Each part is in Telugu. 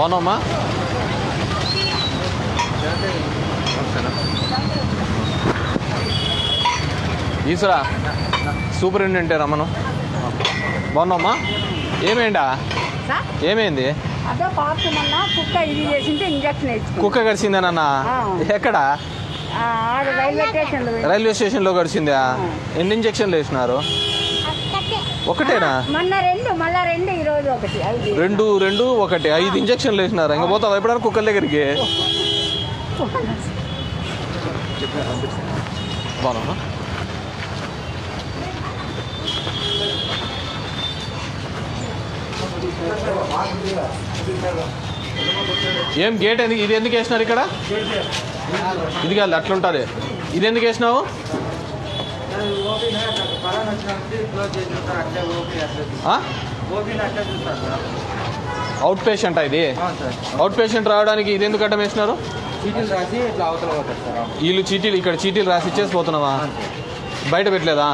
బాగున్నావమ్మా? ఈశ్వరా సూపరింటెండెంట్ రమ్మను. బాగున్నావమ్మా? ఏమైందా? ఏమైంది? కుక్క కరిచిందేనన్నా? ఎక్కడ? రైల్వే స్టేషన్లో కరిచిందా? ఎన్ని ఇంజక్షన్లు వేసినారు? ఒకటేనా? రెండు ఒకటి 5 ఇంజక్షన్లు వేసినారు. ఇంకా పోతావా ఎప్పుడైనా కుక్కల దగ్గరికి? బాగున్నా? ఏం గేట్ ఎందుకు ఇది ఎందుకు వేసినారు ఇక్కడ? ఇది కాదు అట్లుంటుంది. ఇది ఎందుకు వేసినావు? అవుట్ పేషెంట్ ఇది. అవుట్ పేషెంట్ రావడానికి ఇది ఎందుకు అడ్డం వేసినారు? వీళ్ళు చీటీలు ఇక్కడ చీటీలు రాసి ఇచ్చేసి పోతున్నావా? బయట పెట్టలేదా?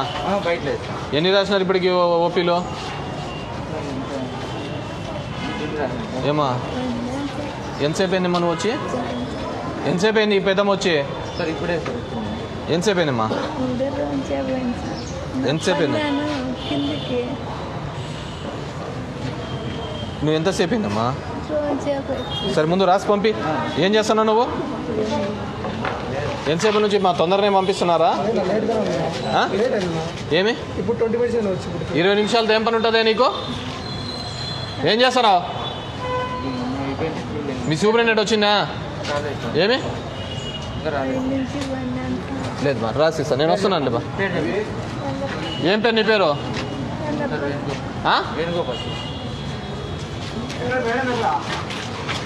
ఎన్ని రాసినారు ఇప్పటికి ఓపీలో? ఏమా ఎంతసేపు అయింది మనం వచ్చి? ఎంతసేపు అయింది ఈ పెద్దమ్మ వచ్చి? ఎంతసేపు అయిందమ్మా? ఎంతసేపు అయింది? నువ్వు ఎంతసేపు అయిందమ్మా? సరే ముందు రాసి పంపి. ఏం చేస్తున్నావు నువ్వు? ఎంతసేపు నుంచి మా తొందరనే పంపిస్తున్నారా? ఏమి 20 నిమిషాలతో ఏం పని ఉంటుందే నీకు? ఏం చేస్తున్నావు? మీ సూపరింటెండెంట్ వచ్చిందా? ఏమి లేదు మా రాసిస్తా. నేను వస్తున్నాను బా. ఏం పేరు నీ పేరు?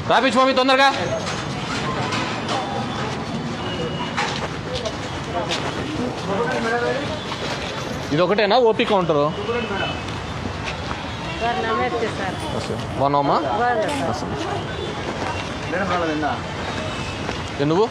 రాపించు మమ్మీ తొందరగా. ఇది ఒకటేనా ఓపీ కౌంటరు? బాగున్నావమ్మా? నువ్వు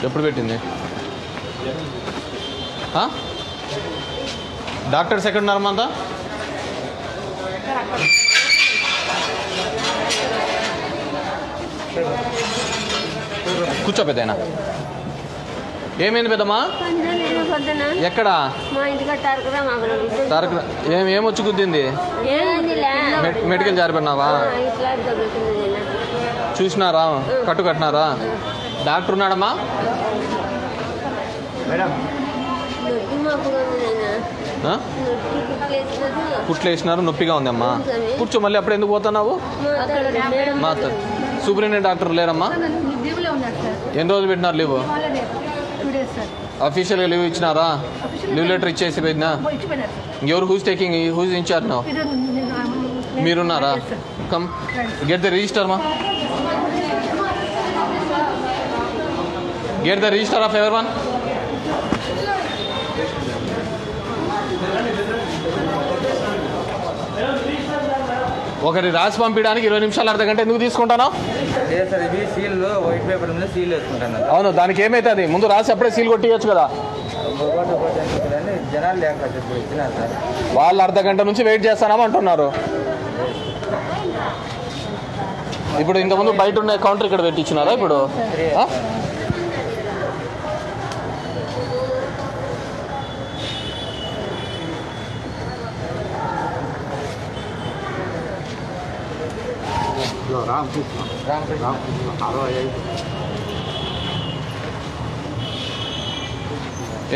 ఎప్పుడు పెట్టింది? డాక్టర్స్ ఎక్కడున్నారు అంతా? కూర్చో పెద్దయినా. ఏమైంది పెద్దమ్మా? ఎక్కడ? ఏమొచ్చి గుద్దింది? మెడికల్ జారిపోయినావా? చూసినారా? కట్టు కట్టినారా? డాక్టర్ ఉన్నాడమ్మా? కుట్లు వేసినారు, నొప్పిగా ఉందమ్మా. కూర్చో. మళ్ళీ అప్పుడు ఎందుకు పోతున్నావు? మా సూపరింటెండెంట్ డాక్టర్ లేరమ్మా? ఎన్ని రోజులు పెట్టినారు లీవ్? అఫీషియల్గా లీవ్ ఇచ్చినారా? లీవ్ లెటర్ ఇచ్చేసి పోయిందా? ఎవరు who's taking who's in charge now? మీరున్నారా? కమ్ గెట్ ద రిజిస్టర్ మా. Get the register of everyone. ఒకరి రాసి పంపించడానికి 20 నిమిషాలు అర్ధ గంట ఎందుకు తీసుకుంటాను? అవును, దానికి ఏమైతుంది? ముందు రాసి అప్పుడే సీల్ కొట్టియచ్చు కదా. వాళ్ళు అర్ధ గంట నుంచి వెయిట్ చేస్తానామంటున్నారు. ఇప్పుడు ఇంతకుముందు బయట ఉన్న కౌంటర్ ఇక్కడ పెట్టించినారా? ఇప్పుడు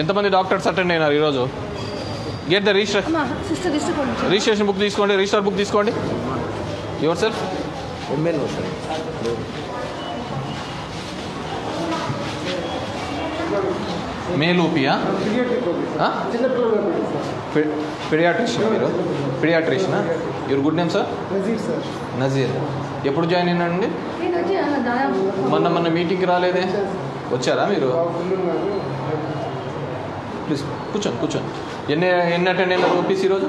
ఎంతమంది డాక్టర్స్ అటెండ్ అయినారు ఈరోజు? గెట్ ద రిజిస్ట్రేషన్ బుక్ తీసుకోండి. రిజిస్టర్ బుక్ తీసుకోండి. యువర్ సెల్ఫ్ మేల్ ఓపీయా? పిడియాట్రిషియన్ మీరు? పిడియాట్రిషియనా? Your good name sir? Nazeer. ఎప్పుడు జాయిన్ అయినాడండి? మొన్న మీటింగ్కి రాలేదే? వచ్చారా మీరు? ప్లీజ్ కూర్చోండి కూర్చోండి. ఎన్ని అటెండ్ అయినారు ఓపీసీ ఈరోజు?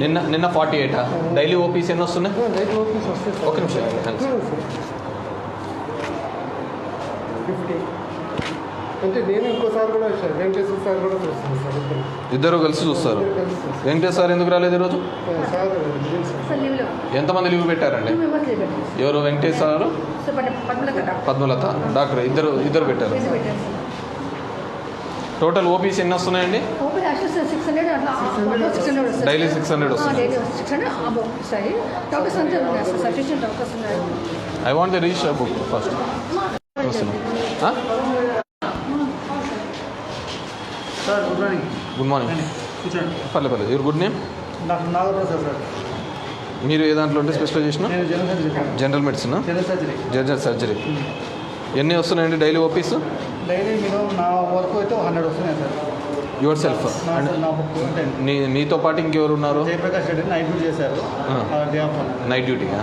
నిన్న 48. డైలీ ఓపీసీ ఎన్ని వస్తున్నాయి? ఒక నిమిషం. అంటే నేను ఇంకోసారి కూడా వచ్చాను, వెంకటేశ్వర సార్ కూడా చూస్తాను సార్. ఇద్దరు కలిసి చూస్తారు. వెంకటేశ్వర సార్ ఎందుకు రాలేదు ఈరోజు? ఎంతమంది లీవ్ పెట్టారండి? ఎవరు? వెంకటేశ్వర, పద్మలత, డాక్టర్ ఇద్దరు పెట్టారు. టోటల్ ఓపీసీ ఎన్ని వస్తున్నాయండి? డైలీ 600 వస్తుంది. I want the register book first. Sir good morning. Good morning. పర్లేదు. Your good name? Doctor Nagaprasad sir. మీరు ఏ దాంట్లో ఉంటే specialisation? General medicine, general surgery. ఎన్ని వస్తున్నాయండి డైలీ ఓపీస్? డైలీ మినిమం నా వర్క్ అయితే 100 వస్తున్నాయి సార్. Your self? మీతో పాటు ఇంకెవరు ఉన్నారు? జయప్రకాష్ రెడ్డి నైట్ డ్యూటీ చేశారు. నైట్ డ్యూటీగా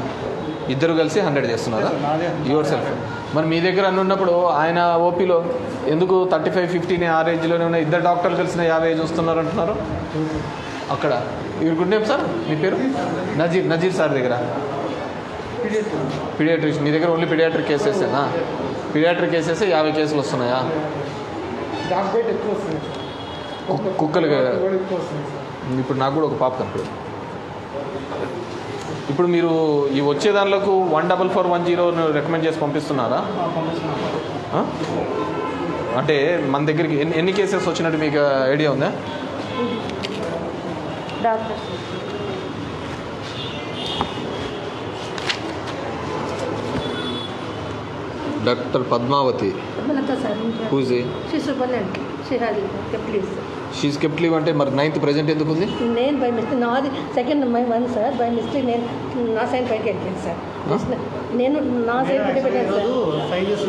ఇద్దరు కలిసి 100 చేస్తున్నారా? Your self. మరి మీ దగ్గర అన్ని ఉన్నప్పుడు ఆయన ఓపీలో ఎందుకు 35-50 ఆ రేంజ్లోనే ఉన్న ఇద్దరు డాక్టర్లు కలిసిన 50 చూస్తున్నారు అంటున్నారు అక్కడ? Your good name sir? మీ పేరు? నజీర్ సార్ దగ్గర పీడియాట్రిక్. మీ దగ్గర ఓన్లీ పీడియాట్రిక్ కేసెసేనా? పీడియాట్రిక్ కేసెస్ 50 కేసులు వస్తున్నాయా? కుక్కలు. ఇప్పుడు నాకు కూడా ఒక పాప కనపడదు. ఇప్పుడు మీరు ఈ వచ్చే దానిలకు 14410 రికమెండ్ చేసి పంపిస్తున్నారా? అంటే మన దగ్గరికి ఎన్ని కేసెస్ వచ్చినట్టు మీకు ఐడియా ఉందా? Doctor Padmavathi. She's kept leave అంటే మరి 9th ప్రెజెంట్ ఎందుకు ఉంది? నేను బై మిస్టేక్ నాది second one sir. By mistake నేను నా సైన్ పైకి వెళ్ళిపోయింది సార్. నేను నా సైన్ పైకి పెట్టాను సార్. సైన్ చేసి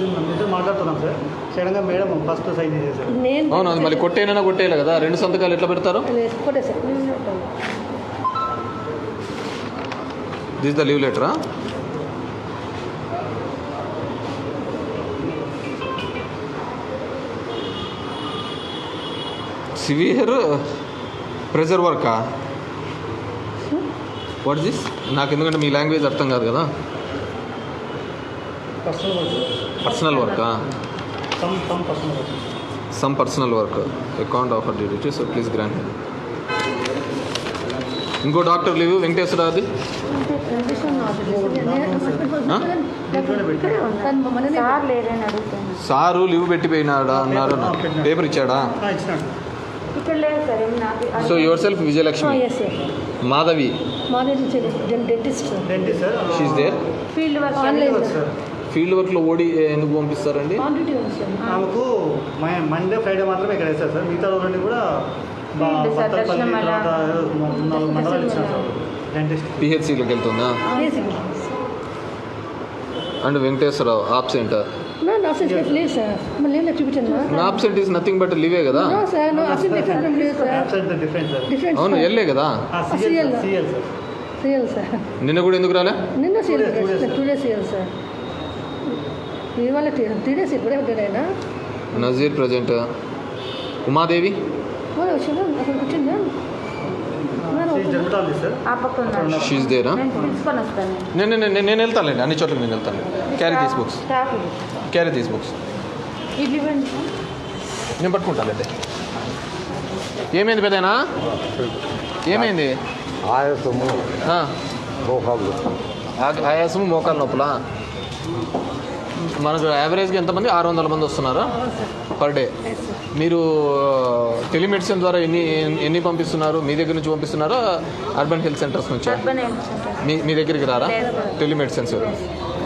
మాట్లాడుతున్నాం సార్. సడన్గా మేడం ఫస్ట్ సైన్ చేశారు. నేను అవును, అది మళ్ళీ కొట్టేయాలి కదా. 2 సంతకాలు ఎట్లా పెడతారు? కొట్టే సార్. దిస్ ద లీవ్ లెటరా? సివియర్ ప్రెజర్ వర్కా? What this? నాకు ఎందుకంటే మీ లాంగ్వేజ్ అర్థం కాదు కదా. పర్సనల్ వర్కా? Some personal work. Account offer duty. So please grant. ఇంకో డాక్టర్ లీవ్ వెంకటేశ్వర. అది సారు లీవ్ పెట్టిపోయినాడా అన్నారు. పేపర్ ఇచ్చాడా? So yourself Vijayalakshmi. Madhavi. She's there. Field వర్క్లో ఓడి ఎందుకు పంపిస్తారండి? ఆమెకు మండే ఫ్రైడే మాత్రమే ఇక్కడ వేస్తారు సార్. మిగతా రోజులన్నీ కూడా పిహెచ్సిలోకి వెళ్తుందా? And Venkateswara Rao absent. Absent is nothing but లీవే కదా. అవును, వెళ్ళే కదా. నిన్న కూడా ఎందుకు రాలే? నిన్న 2 days సార్. ఇవాళ 3 days ఇప్పుడే ఉంటాడైనా. నజీర్ ప్రజెంట్. ఉమాదేవి షీస్ దేరా? నేను వెళ్తానులేండి, అన్ని చోట్లకి నేను వెళ్తాను. Carry these books. నేను పట్టుకుంటానండి. ఏమైంది పెద్దనా? ఏమైంది? ఆయాసము మోకాలు నొప్పులా? మనకు యావరేజ్గా ఎంతమంది? 600 మంది వస్తున్నారు పర్ డే. మీరు టెలిమెడిసిన్ ద్వారా ఎన్ని పంపిస్తున్నారు? మీ దగ్గర నుంచి పంపిస్తున్నారా అర్బన్ హెల్త్ సెంటర్స్ నుంచి? మీ దగ్గరికి రారా టెలిమెడిసిన్స్?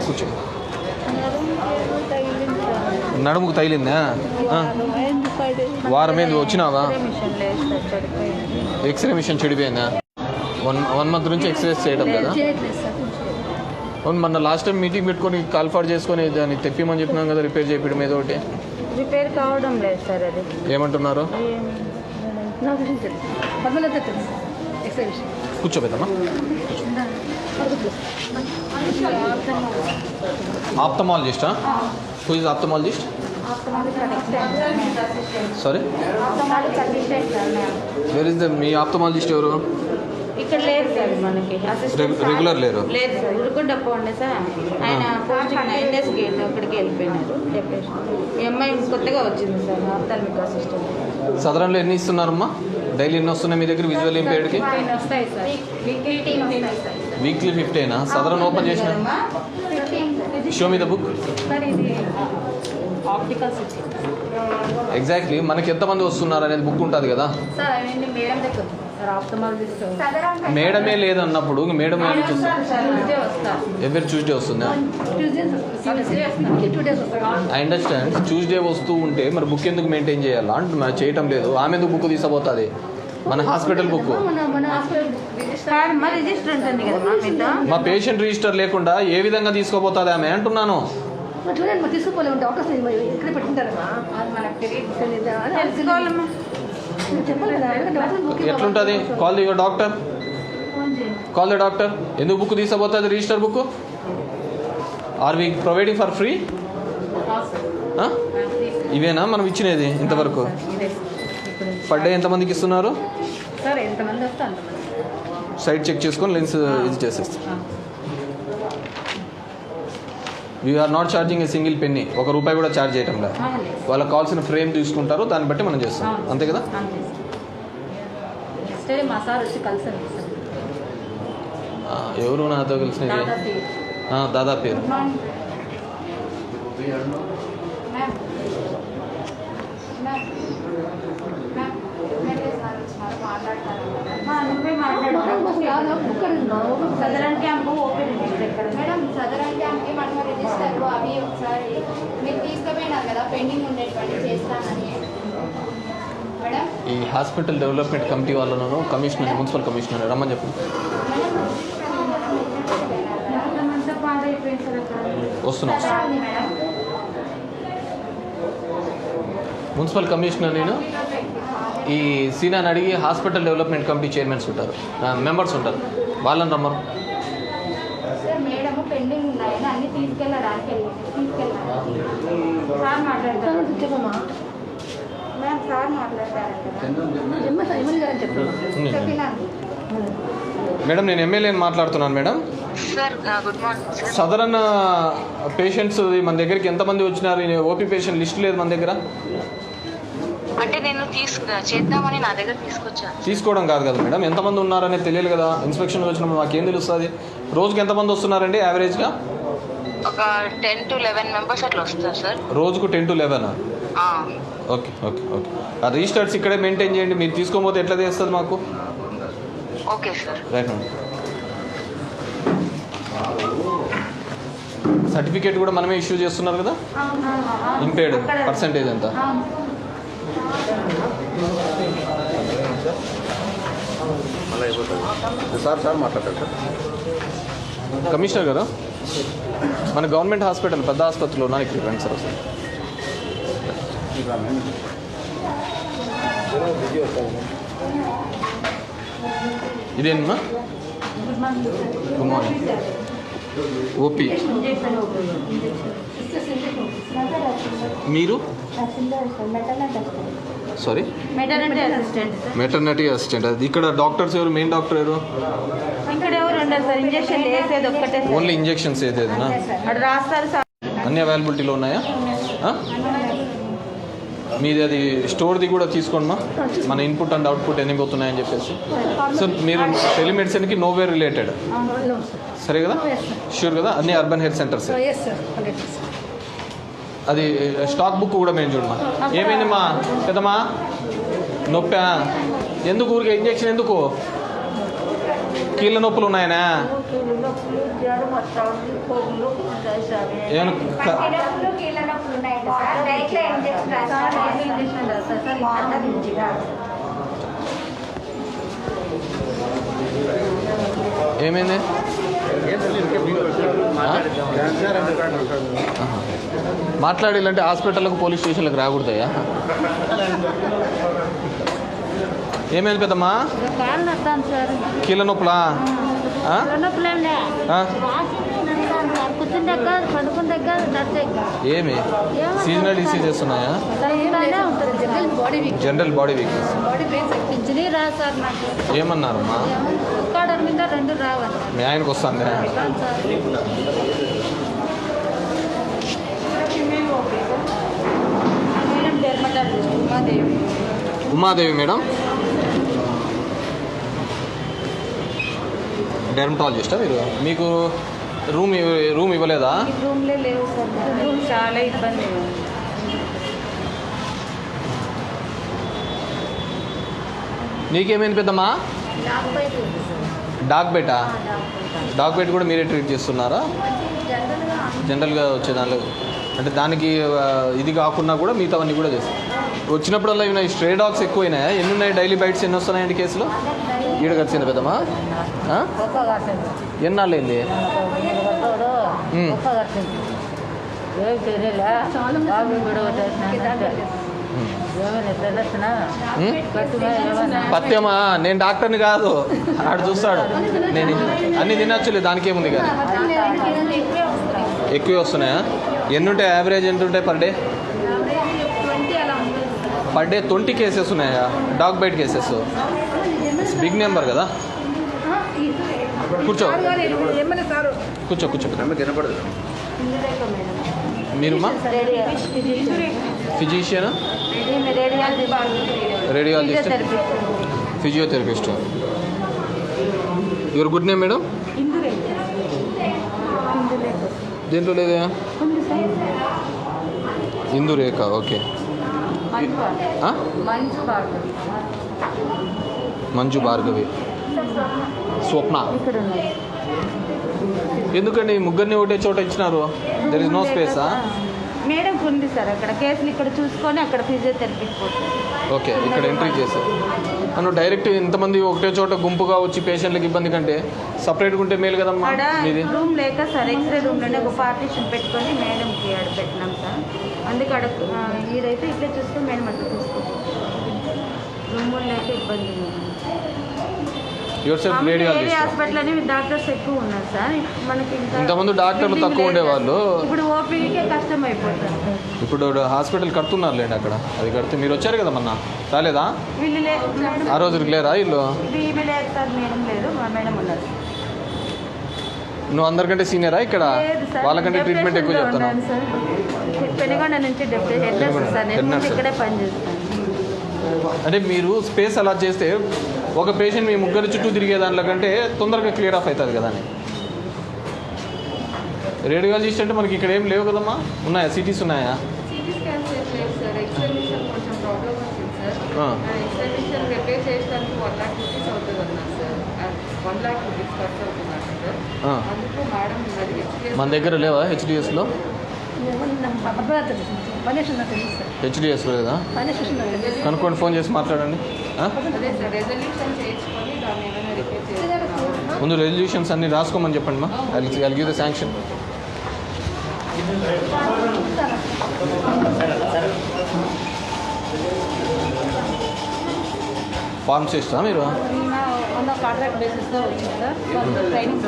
కూర్చో. నడుముకు తగిలిందా? వారం ఏంది వచ్చినావా? ఎక్స్రే మిషన్ చెడిపోయిందా? 1 month నుంచి ఎక్స్రేస్ చేయడం కదా. అవును, మొన్న లాస్ట్ టైం మీటింగ్ పెట్టుకొని కాల్ ఫార్ చేసుకొని దాన్ని తెప్పిమని చెప్పినాం కదా, రిపేర్ చేయడం ఏదో ఒకటి. రిపేర్ కావడం లేదు సార్. అది ఏమంటున్నారు? కూర్చోబెద్దమ్మా. ఆప్థమాలజిస్టా? Who is ophthalmologist? Sorry, where is the మీ ఆప్థమాలజిస్ట్ ఎవరు? ఇక్కడ లేదు సార్ మనకి రెగ్యులర్ లేరు? లేదు సార్, ఉరుకుండప్ప ఉండే సార్ ఆయన పోస్టింగ్ 9 days గేట్ అక్కడికి వెళ్ళిపోయినారు డెప్యూటేషన్. ఈ అమ్మాయి కొత్తగా వచ్చింది సార్ ఆప్థాల్మిక్ అసిస్టెంట్. సదరంలో ఎన్ని ఇస్తున్నారమ్మా? డైలీ ఎన్ని వస్తున్నాయి మీ దగ్గర విజువల్ ఇంపేర్డ్కి? వస్తాయి సార్, వీక్లీ 15. సదరన్ ఓపెన్ చేసిన show me the book. Sir ఇది ఆప్టికల్స్ ఎగ్జాక్ట్లీ మనకి ఎంతమంది వస్తున్నారు అనేది బుక్ ఉంటుంది కదా సార్. అవన్నీ మేడం దగ్గర ఉంది సార్, ఆప్థమాలజిస్ట్ మేడమే లేదన్నప్పుడు మేడం ఏమి చూస్తుంది? ట్యూస్డే వస్తారు. ఎవరి ట్యూస్డే వస్తుందా? I understand. ట్యూస్డే వస్తూ ఉంటే మరి బుక్ ఎందుకు మెయింటైన్ చేయాలా అంటే చేయటం లేదు. ఆమె ఎందుకు బుక్ తీసుకుపోతుంది? మన హాస్పిటల్ బుక్, మా రిజిస్టర్ ఉంటుంది కదా మా పేషెంట్ రిజిస్టర్ లేకుండా ఏ విధంగా తీసుకోపోతుంది ఆమె అంటున్నాను. చూడండి మరి తీసుకుపోలేము, డాక్టర్స్ ఇక్కడ పెట్టింటారమ్మా. అది మనకు తెలుసుకోవాలమ్మా. చెప్పాలి కదా డాక్టర్. ఎట్లుంటుంది? Call your doctor, call the doctor. ఎందుకు బుక్ తీసుకుపోతుంది register book? Are we providing for free? ఇవేనా మనం ఇచ్చినది ఇంతవరకు? పర్ డే ఎంతమందికి ఇస్తున్నారు? సార్ ఎంతమంది వస్తే అంతమంది. సైట్ చెక్ చేసుకొని లెన్స్ ఇది చేసేస్తాం. We are not charging a single penny. ₹1 కూడా ఛార్జ్ చేయటం లేదు. వాళ్ళకి కావాల్సిన ఫ్రేమ్ తీసుకుంటారు, దాన్ని బట్టి మనం చేస్తాం. అంతే కదా? మా సార్ వచ్చి కలిసారు. ఎవరు నాతో కలిసినది? దాదా పేరు. నువ్వే southern camp open madam. Southern క్యాంప్కి మనం రిజిస్టర్ అవి ఒకసారి మీరు తీసుకుపోయినారు కదా పెండింగ్ ఉండేటువంటి చేస్తానని మేడం. ఈ హాస్పిటల్ డెవలప్మెంట్ కమిటీ వాళ్ళను కమిషనర్, మున్సిపల్ కమిషనర్ రమ్మని చెప్పండి. పాడైపోయింది సార్ అక్కడ. వస్తున్నాం. మున్సిపల్ కమిషనర్ నేను ఈ సీనాని అడిగి హాస్పిటల్ డెవలప్మెంట్ కమిటీ చైర్మన్స్ ఉంటారు, మెంబర్స్ ఉంటారు, వాళ్ళని రమ్మరు. సార్ మేడము పెండింగ్ ఉన్నాయని అన్ని తీసుకెళ్ళడానికి సార్ మాట్లాడతారు. చెప్పమ్మా. మేడం సార్ మాట్లాడతారంట చెప్పినాను. మేడం నేను ఎమ్మెల్యేని మాట్లాడుతున్నాను madam. Sir good morning sir. Southern patients మన దగ్గరికి ఎంతమంది వచ్చినారు? ఓపీ పేషెంట్ లిస్ట్ లేదు మన దగ్గర. అంటే నేను చేద్దామని నా దగ్గర తీసుకొచ్చాను. తీసుకోవడం కాదు కదా మేడం, ఎంతమంది ఉన్నారనేది తెలియదు కదా. ఇన్స్పెక్షన్ వచ్చినప్పుడు మాకేం తెలుస్తుంది? రోజుకి ఎంతమంది వస్తున్నారండి యావరేజ్గా? ఒక 10 to 11 మెంబర్స్ అట్లా వస్తారు సార్. రోజుకు 10 to 11? ఆ, ఓకే ఓకే ఓకే. ఆ రిజిస్టర్స్ ఇక్కడే మెయింటైన్ చేయండి. మీరు తీసుకోకపోతే ఎట్లా చేస్తుంది మాకు? Okay sir. Right madam. Certificate కూడా మనమే ఇష్యూ చేస్తున్నారు కదా? ఇంపేర్డ్ పర్సంటేజ్ ఎంత? సార్ మాట్లాడతారు సార్. కమిషనర్ గారు, మన గవర్నమెంట్ హాస్పిటల్ పెద్ద ఆసుపత్రిలో ఉన్నారు, ఇక్కడ రండి సార్ ఒకసారి. ఇదేనమ్మా? Good morning. ఓపీ మీరు? Sorry, maternity assistant sir. Maternity assistant. అది ఇక్కడ డాక్టర్స్ ఎవరు? మెయిన్ డాక్టర్ ఎవరు? ఇక్కడ ఎవరు ఉండదు సార్, ఇంజక్షన్ వేసేది ఒక్కటే సార్. Only injections ఏదేనా? అక్కడ రాస్తారు సార్. అన్ని అవైలబిలిటీలో ఉన్నాయా? మీది అది స్టోర్ది కూడా తీసుకోండి మన ఇన్పుట్ అండ్ అవుట్పుట్ ఎన్ని పోతున్నాయని చెప్పేసి. సో మీరు టెలిమెడిసిన్కి నోవేర్ రిలేటెడ్ సరే కదా? షూర్ కదా? అన్ని urban health centres. Yes sir 100%. అది స్టాక్ బుక్ కూడా మేము చూడమా. ఏమైందమ్మా పెద్దమ్మా? నొప్పా? ఎందుకు ఊరికే ఇంజెక్షన్ ఎందుకు? కీళ్ళ నొప్పులు ఉన్నాయనా? ఏమైనా ఏమైంది? మాట్లాడాలంటే హాస్పిటల్కి పోలీస్ స్టేషన్లకు రాకూడదయ్యా? ఏమైంది పెద్దమ్మా? కాళ్ళు నొస్తాను సార్. కీళ్ళ నొప్పులా? ఆ? ఆ? కూర్చుని దగ్గర పండుకుని దగ్గర నడిచే ఏమి సీజనల్ డిసీజెస్ ఉన్నాయా? General body weak general body weakness. Body pains పింఛనీ రా సార్ నాకు ఏమన్నారమ్మా? ఒక్కడర్ మీద 2 రావాలి మీ ఆయనకు వస్తుంది. Madam dermatologist Umadevi. Umadevi madam డెర్మటాలజిస్టా మీరు? మీకు రూమ్ ఇవ్వలేదా? రూమ్లే లేవు సార్, రూమ్ చాలా ఇబ్బంది. నీకేమైంది పెద్దమ్మా? Dog beta? డాగ్ బెట్ కూడా మీరే ట్రీట్ చేస్తున్నారా? జనరల్గా వచ్చేదానిలో అంటే దానికి ఇది కాకుండా కూడా మిగతావన్నీ కూడా చేస్తాం. వచ్చినప్పుడల్లా ఇవి స్ట్రే డాగ్స్ ఎక్కువైనాయా? ఎన్ని ఉన్నాయి డైలీ బైట్స్? ఎన్ని వస్తున్నాయండి కేసులు? ఈడ కలిసింది పెద్దమ్మా? ఎన్నాళ్ళు అయింది? పత్యమా? నేను డాక్టర్ని కాదు, ఆడు చూస్తాడు. నేను అన్ని తినచ్చులే, దానికి ఏముంది కానీ. ఎక్కువే వస్తున్నాయా? ఎన్ని ఉంటాయి యావరేజ్? ఎంత ఉంటాయి per day? Per day 20 cases ఉన్నాయా dog bite cases? Big number కదా. కూర్చో కూర్చో కూర్చో. మీరుమా physician, radiologist, physiotherapist. Your good name madam? దేంట్లో లేదా? ఇందురేఖ. ఓకే. మంజు భార్గవి. స్వప్న. ఎందుకండి ముగ్గురిని ఒకటే చోట ఇచ్చినారు? దెర్ ఇస్ నో స్పేసా? మేడం ఉంది సార్ అక్కడ కేసులు ఇక్కడ చూసుకొని అక్కడ ఫిజియోథెరపీకి పోతారు. ఓకే, ఇక్కడ ఎంట్రీ చేశారు. నన్ను డైరెక్ట్ ఇంతమంది ఒకటే చోట గుంపుగా వచ్చి పేషెంట్లకు ఇబ్బంది కంటే సపరేట్గా ఉంటే మేలు కదమ్మా. మీది రూమ్ లేక సార్ ఎక్స్రే రూమ్లోనే ఒక పార్టీషన్ పెట్టుకొని మేడంకి ఆడ పెట్టినాం సార్. అందుకే ఆడ ఈడైతే ఇట్లా చూసుకొని మేడం అట్లా చూసుకుంటాం. రూమ్ లేక ఇబ్బంది. Your self radiologist. హాస్పిటల్ అని డాక్టర్స్ ఎక్కువ ఉన్నారు సార్. మనకి ఇంతమంది డాక్టర్లు తక్కువ ఉండేవాళ్ళు. ఇప్పుడు ఓపీకే కష్టం అయిపోతుంది. ఇప్పుడు హాస్పిటల్ కడుతున్నారు లేండి అక్కడ. అది కడితే మీరు వచ్చారు కదా మొన్న, రాలేదా? వీళ్ళు ఆ రోజుకి లేరా ఇల్లు? వీళ్ళు లేదు సార్, మేడం లేదు, మా మేడం ఉన్నారు. నువ్వు అందరికంటే సీనియరా ఇక్కడ? వాళ్ళకంటే ట్రీట్మెంట్ ఎక్కువ చెప్తాను. పెనుగొండ నుంచి హెడ్ నర్స్ సార్, నేను ఇక్కడే పనిచేస్తాను. అంటే మీరు స్పేస్ అలా చేస్తే ఒక పేషెంట్ మీ ముగ్గురు చుట్టూ తిరిగే దాంట్లో కంటే తొందరగా క్లియర్ ఆఫ్ అవుతుంది కదా అని. రేడియాలజిస్ట్ అంటే మనకి ఇక్కడ ఏం లేవు కదమ్మా? ఉన్నాయా? సిటీస్ ఉన్నాయా? సిటీ స్కాన్స్ లేదు సార్. ఎక్స్రే మిషన్ కొంచెం ప్రాబ్లం వచ్చింది సార్. ఎక్స్రే మిషన్ రిపేర్ చేయడానికి 1 lakh rupees అవుతుంది అన్నారు సార్. 1 lakh rupees ఖర్చు అవుతున్నారు సార్. అందుకు మేడం మన దగ్గర లేవా హెచ్డిఎస్లో? హెచ్డిఎస్లో లేదా? కనుక్కోండి, ఫోన్ చేసి మాట్లాడండి. అదే సార్, రెజల్యూషన్ చేయించుకొని దాన్ని ఏమైనా రిపేర్ చేయాలి. ముందు రెజల్యూషన్స్ అన్ని రాసుకోమని చెప్పండి మా. I give the sanction. ఫార్మసిస్టా మీరు? కాంట్రాక్ట్ బేసిస్లో వచ్చింది సార్. ట్రైనింగ్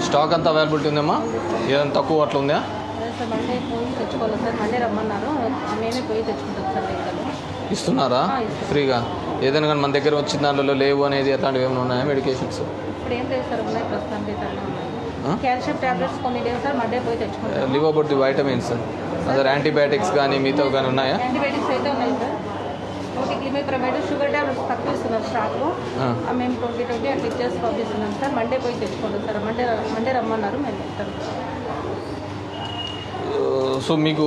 స్టాక్ అంతా అవైలబిలిటీ ఉందమ్మా? ఏదైనా తక్కువ అట్లా ఉందా? సార్ మండే పోయి తెచ్చుకోవాలి సార్. మండే రమ్మన్నారు, మేమే పోయి తెచ్చుకుంటాం సార్. ఇస్తున్నారా ఫ్రీగా? ఏదైనా కానీ మన దగ్గర వచ్చిన దాంట్లో లేవు అనేది అట్లాంటివి ఏమైనా ఉన్నాయా మెడికేషన్స్? ఇప్పుడు ఏం లేదు సార్, ఉన్నాయి ప్రస్తుతానికి. క్యాల్షియం టాబ్లెట్స్ కొన్ని లేవు సార్, మండే పోయి తెచ్చుకుంటాం. Live about the vitamins, other antibiotics కానీ మిగతా కానీ ఉన్నాయా? యాంటీబయాటిక్స్ అయితే ఉన్నాయి సార్. ఒకటి క్లిమిప్రమైడ్, షుగర్ టాబ్లెట్స్ తక్కువ ఇస్తున్నారు స్టాక్లో. మేము 20 అట్లా ఇచ్చేసి పంపిస్తున్నాం సార్. మండే పోయి తెచ్చుకుంటాం సార్. మండే రమ్మన్నారు, మేము చెప్తాం. సో మీకు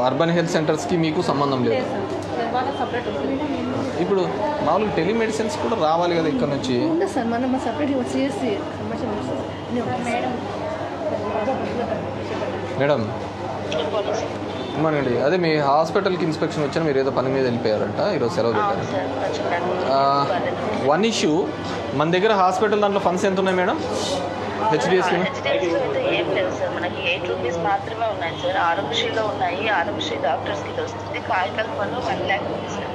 అర్బన్ హెల్త్ సెంటర్స్కి మీకు సంబంధం లేదు? వాళ్ళకి సపరేట్ వస్తుంది. ఇప్పుడు మామూలుగా టెలిమెడిసిన్స్ కూడా రావాలి కదా ఇక్కడ నుంచి? సార్ మనం సపరేట్ చేసి మేడం మనకండి అదే మీ హాస్పిటల్కి ఇన్స్పెక్షన్ వచ్చినా మీరు ఏదో పని మీద వెళ్ళిపోయారంట, ఈరోజు సెలవు పెట్టారు. వన్ ఇష్యూ, మన దగ్గర హాస్పిటల్ దాంట్లో ఫండ్స్ ఎంత ఉన్నాయి మేడం? హెచ్డిఎస్కి ఏం లేదు సార్, మనకి 8 rupees మాత్రమే ఉన్నాయి సార్. ఆరోగ్యశ్రీలో ఉన్నాయి, ఆరోగ్యశ్రీ డాక్టర్స్కి వస్తుంది. కాయకల్పంలో 1 lakh ఉంది సార్.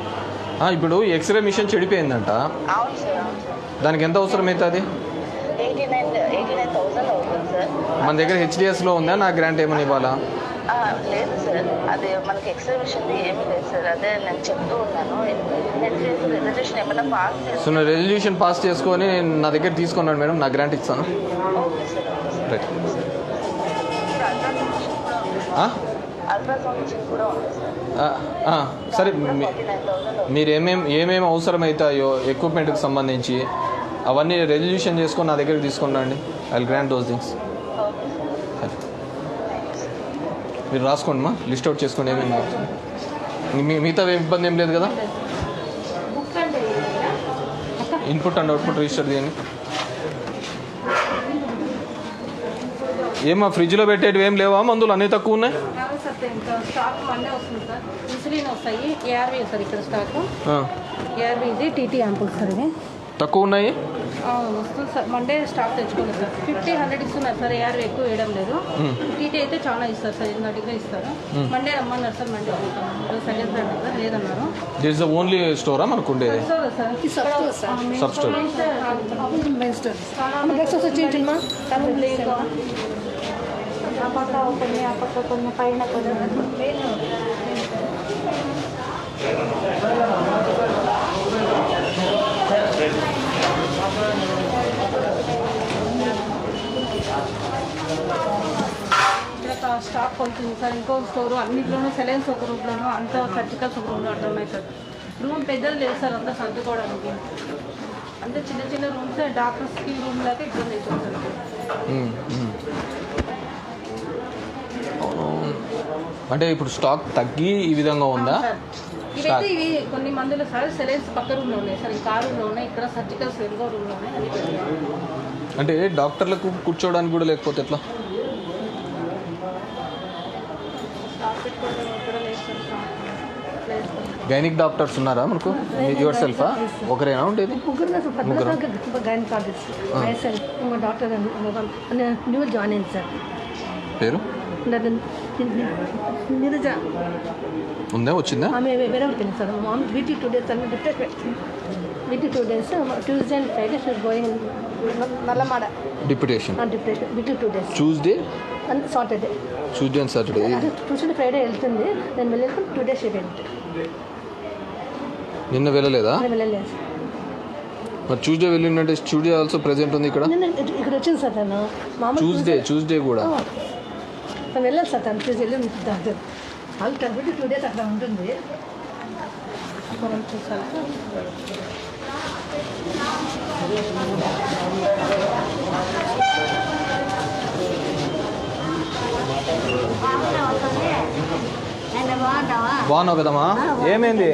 ఇప్పుడు ఎక్స్రే మిషన్ చెడిపోయిందంట. అవును సార్, అవును సార్. దానికి ఎంత అవసరం అవుతుంది? 89,000 అవుతుంది సార్. మన దగ్గర హెచ్డిఎస్లో ఉందా? నా గ్రాంట్ ఏమైనా ఇవ్వాలా? లేదు సార్, అదే మనకి ఎక్స్రే విషయం ఏమీ లేదు సార్. అదే నేను చెప్తూ ఉన్నాను. రెజల్యూషన్ ఏమైనా పాస్ సో నేను రెజల్యూషన్ పాస్ చేసుకొని నా దగ్గర తీసుకున్నాను మేడం, నా గ్రాంట్ ఇస్తాను. Okay sir. Right. Ultrasound machine కూడా ఉంది సార్. సరే, 49,000 మీరు ఏమేమి అవసరమవుతాయో ఎక్విప్మెంట్కి సంబంధించి అవన్నీ రెజల్యూషన్ చేసుకొని నా దగ్గరికి తీసుకున్నాండి. I will grant those things. Okay sir. సరే, మీరు రాసుకోండి మా, లిస్ట్ అవుట్ చేసుకోండి ఏమేమి మిగతా ఇబ్బంది ఏం లేదు కదా. ఇన్పుట్ అండ్ అవుట్పుట్ రిజిస్టర్ తీయండి. ఏమా ఫ్రిడ్జ్లో పెట్టేటివి ఏం లేవా? మందులు అన్నీ తక్కువ ఉన్నాయి. సార్ ఇంకా స్టాక్ మండే వస్తుంది సార్. ఇన్సులిన్ వస్తాయి, ఏఆర్వి సార్ ఇక్కడ స్టాక్. ఏఆర్వి ఇది టీటీ యాంపుల్ సార్. ఇది తక్కువ ఉన్నాయి. వస్తుంది సార్. మండే స్టాక్ తెచ్చుకోలేదు సార్. 50-100 ఇస్తున్నారు సార్. ఏఆర్వి ఎక్కువ వేయడం లేదు. టీటీ అయితే చాలా ఇస్తారు సార్, 200 ఇస్తారు. మండే రమ్మన్నారు sir. Monday second friend sir లేదన్నారు. దిస్ ద ఓన్లీ స్టోరా మనకు ఉండేది? Sub store. ఆ పక్క కొన్ని, ఆ పక్క కొన్ని, పైన కొన్ని. ఇక్కడ స్టాక్ కొంటుంది సార్. ఇంకో స్టోరు అన్నింటిలోనూ సెలైన్స్ ఒక రూమ్లోనూ, అంతా సర్జికల్స్ ఒక రూమ్లో అట్లా ఉన్నాయి సార్. రూమ్ పెద్దలు లేదు సార్, అంతా సర్దుకోవడానికి. అంటే చిన్న చిన్న రూమ్స్ డాక్టర్స్కి రూమ్ లాగా ఇబ్బంది అవుతుంది సార్. అంటే ఇప్పుడు స్టాక్ తగ్గి ఈ విధంగా ఉందా? ఇవైతే ఇవి కొన్ని మందులు సార్ సెలైన్స్ పక్క రూమ్లో ఉన్నాయి సార్. ఇంకా రూమ్లో ఉన్నాయి, ఇక్కడ సర్జికల్స్ ఇంకో రూమ్లో ఉన్నాయి. అంటే డాక్టర్లకు కూర్చోవడానికి కూడా లేకపోతే ఎట్లా? గైనిక్ డాక్టర్స్ ఉన్నారా మనకు? యువర్ సెల్ఫా? ఒకరేనా ఉండేది? డాక్టర్ న్యూ జాయిన్ అయింది సార్. పేరు నీరజ ఉందా? వచ్చిందా? ఆమె వేరే ఉంటుంది సార్. వీక్లీ 2 days అని weekly 2 days Tuesday and Friday she's going Nallamada deputation. Weekly 2 days Tuesday and Saturday. Tuesday and Saturday. Tuesday Friday వెళ్తుంది. నేను వెళ్ళేది 2 days వెళ్తుంది. నిన్న వెళ్ళలేదా? వెళ్ళలేదు. మరి ట్యూస్డే వెళ్ళిందంటే ట్యూస్డే ఆల్సో ప్రెజెంట్ ఉంది ఇక్కడ. ఇక్కడ వచ్చింది సార్. తను ట్యూస్డే కూడా తను వెళ్ళాలి సార్. తను ట్యూస్డే వెళ్ళి వాళ్ళు కాబట్టి 2 days అట్లా ఉంటుంది. మనం చూసాను సార్. బాగున్నావు కదమ్మా? ఏమైంది?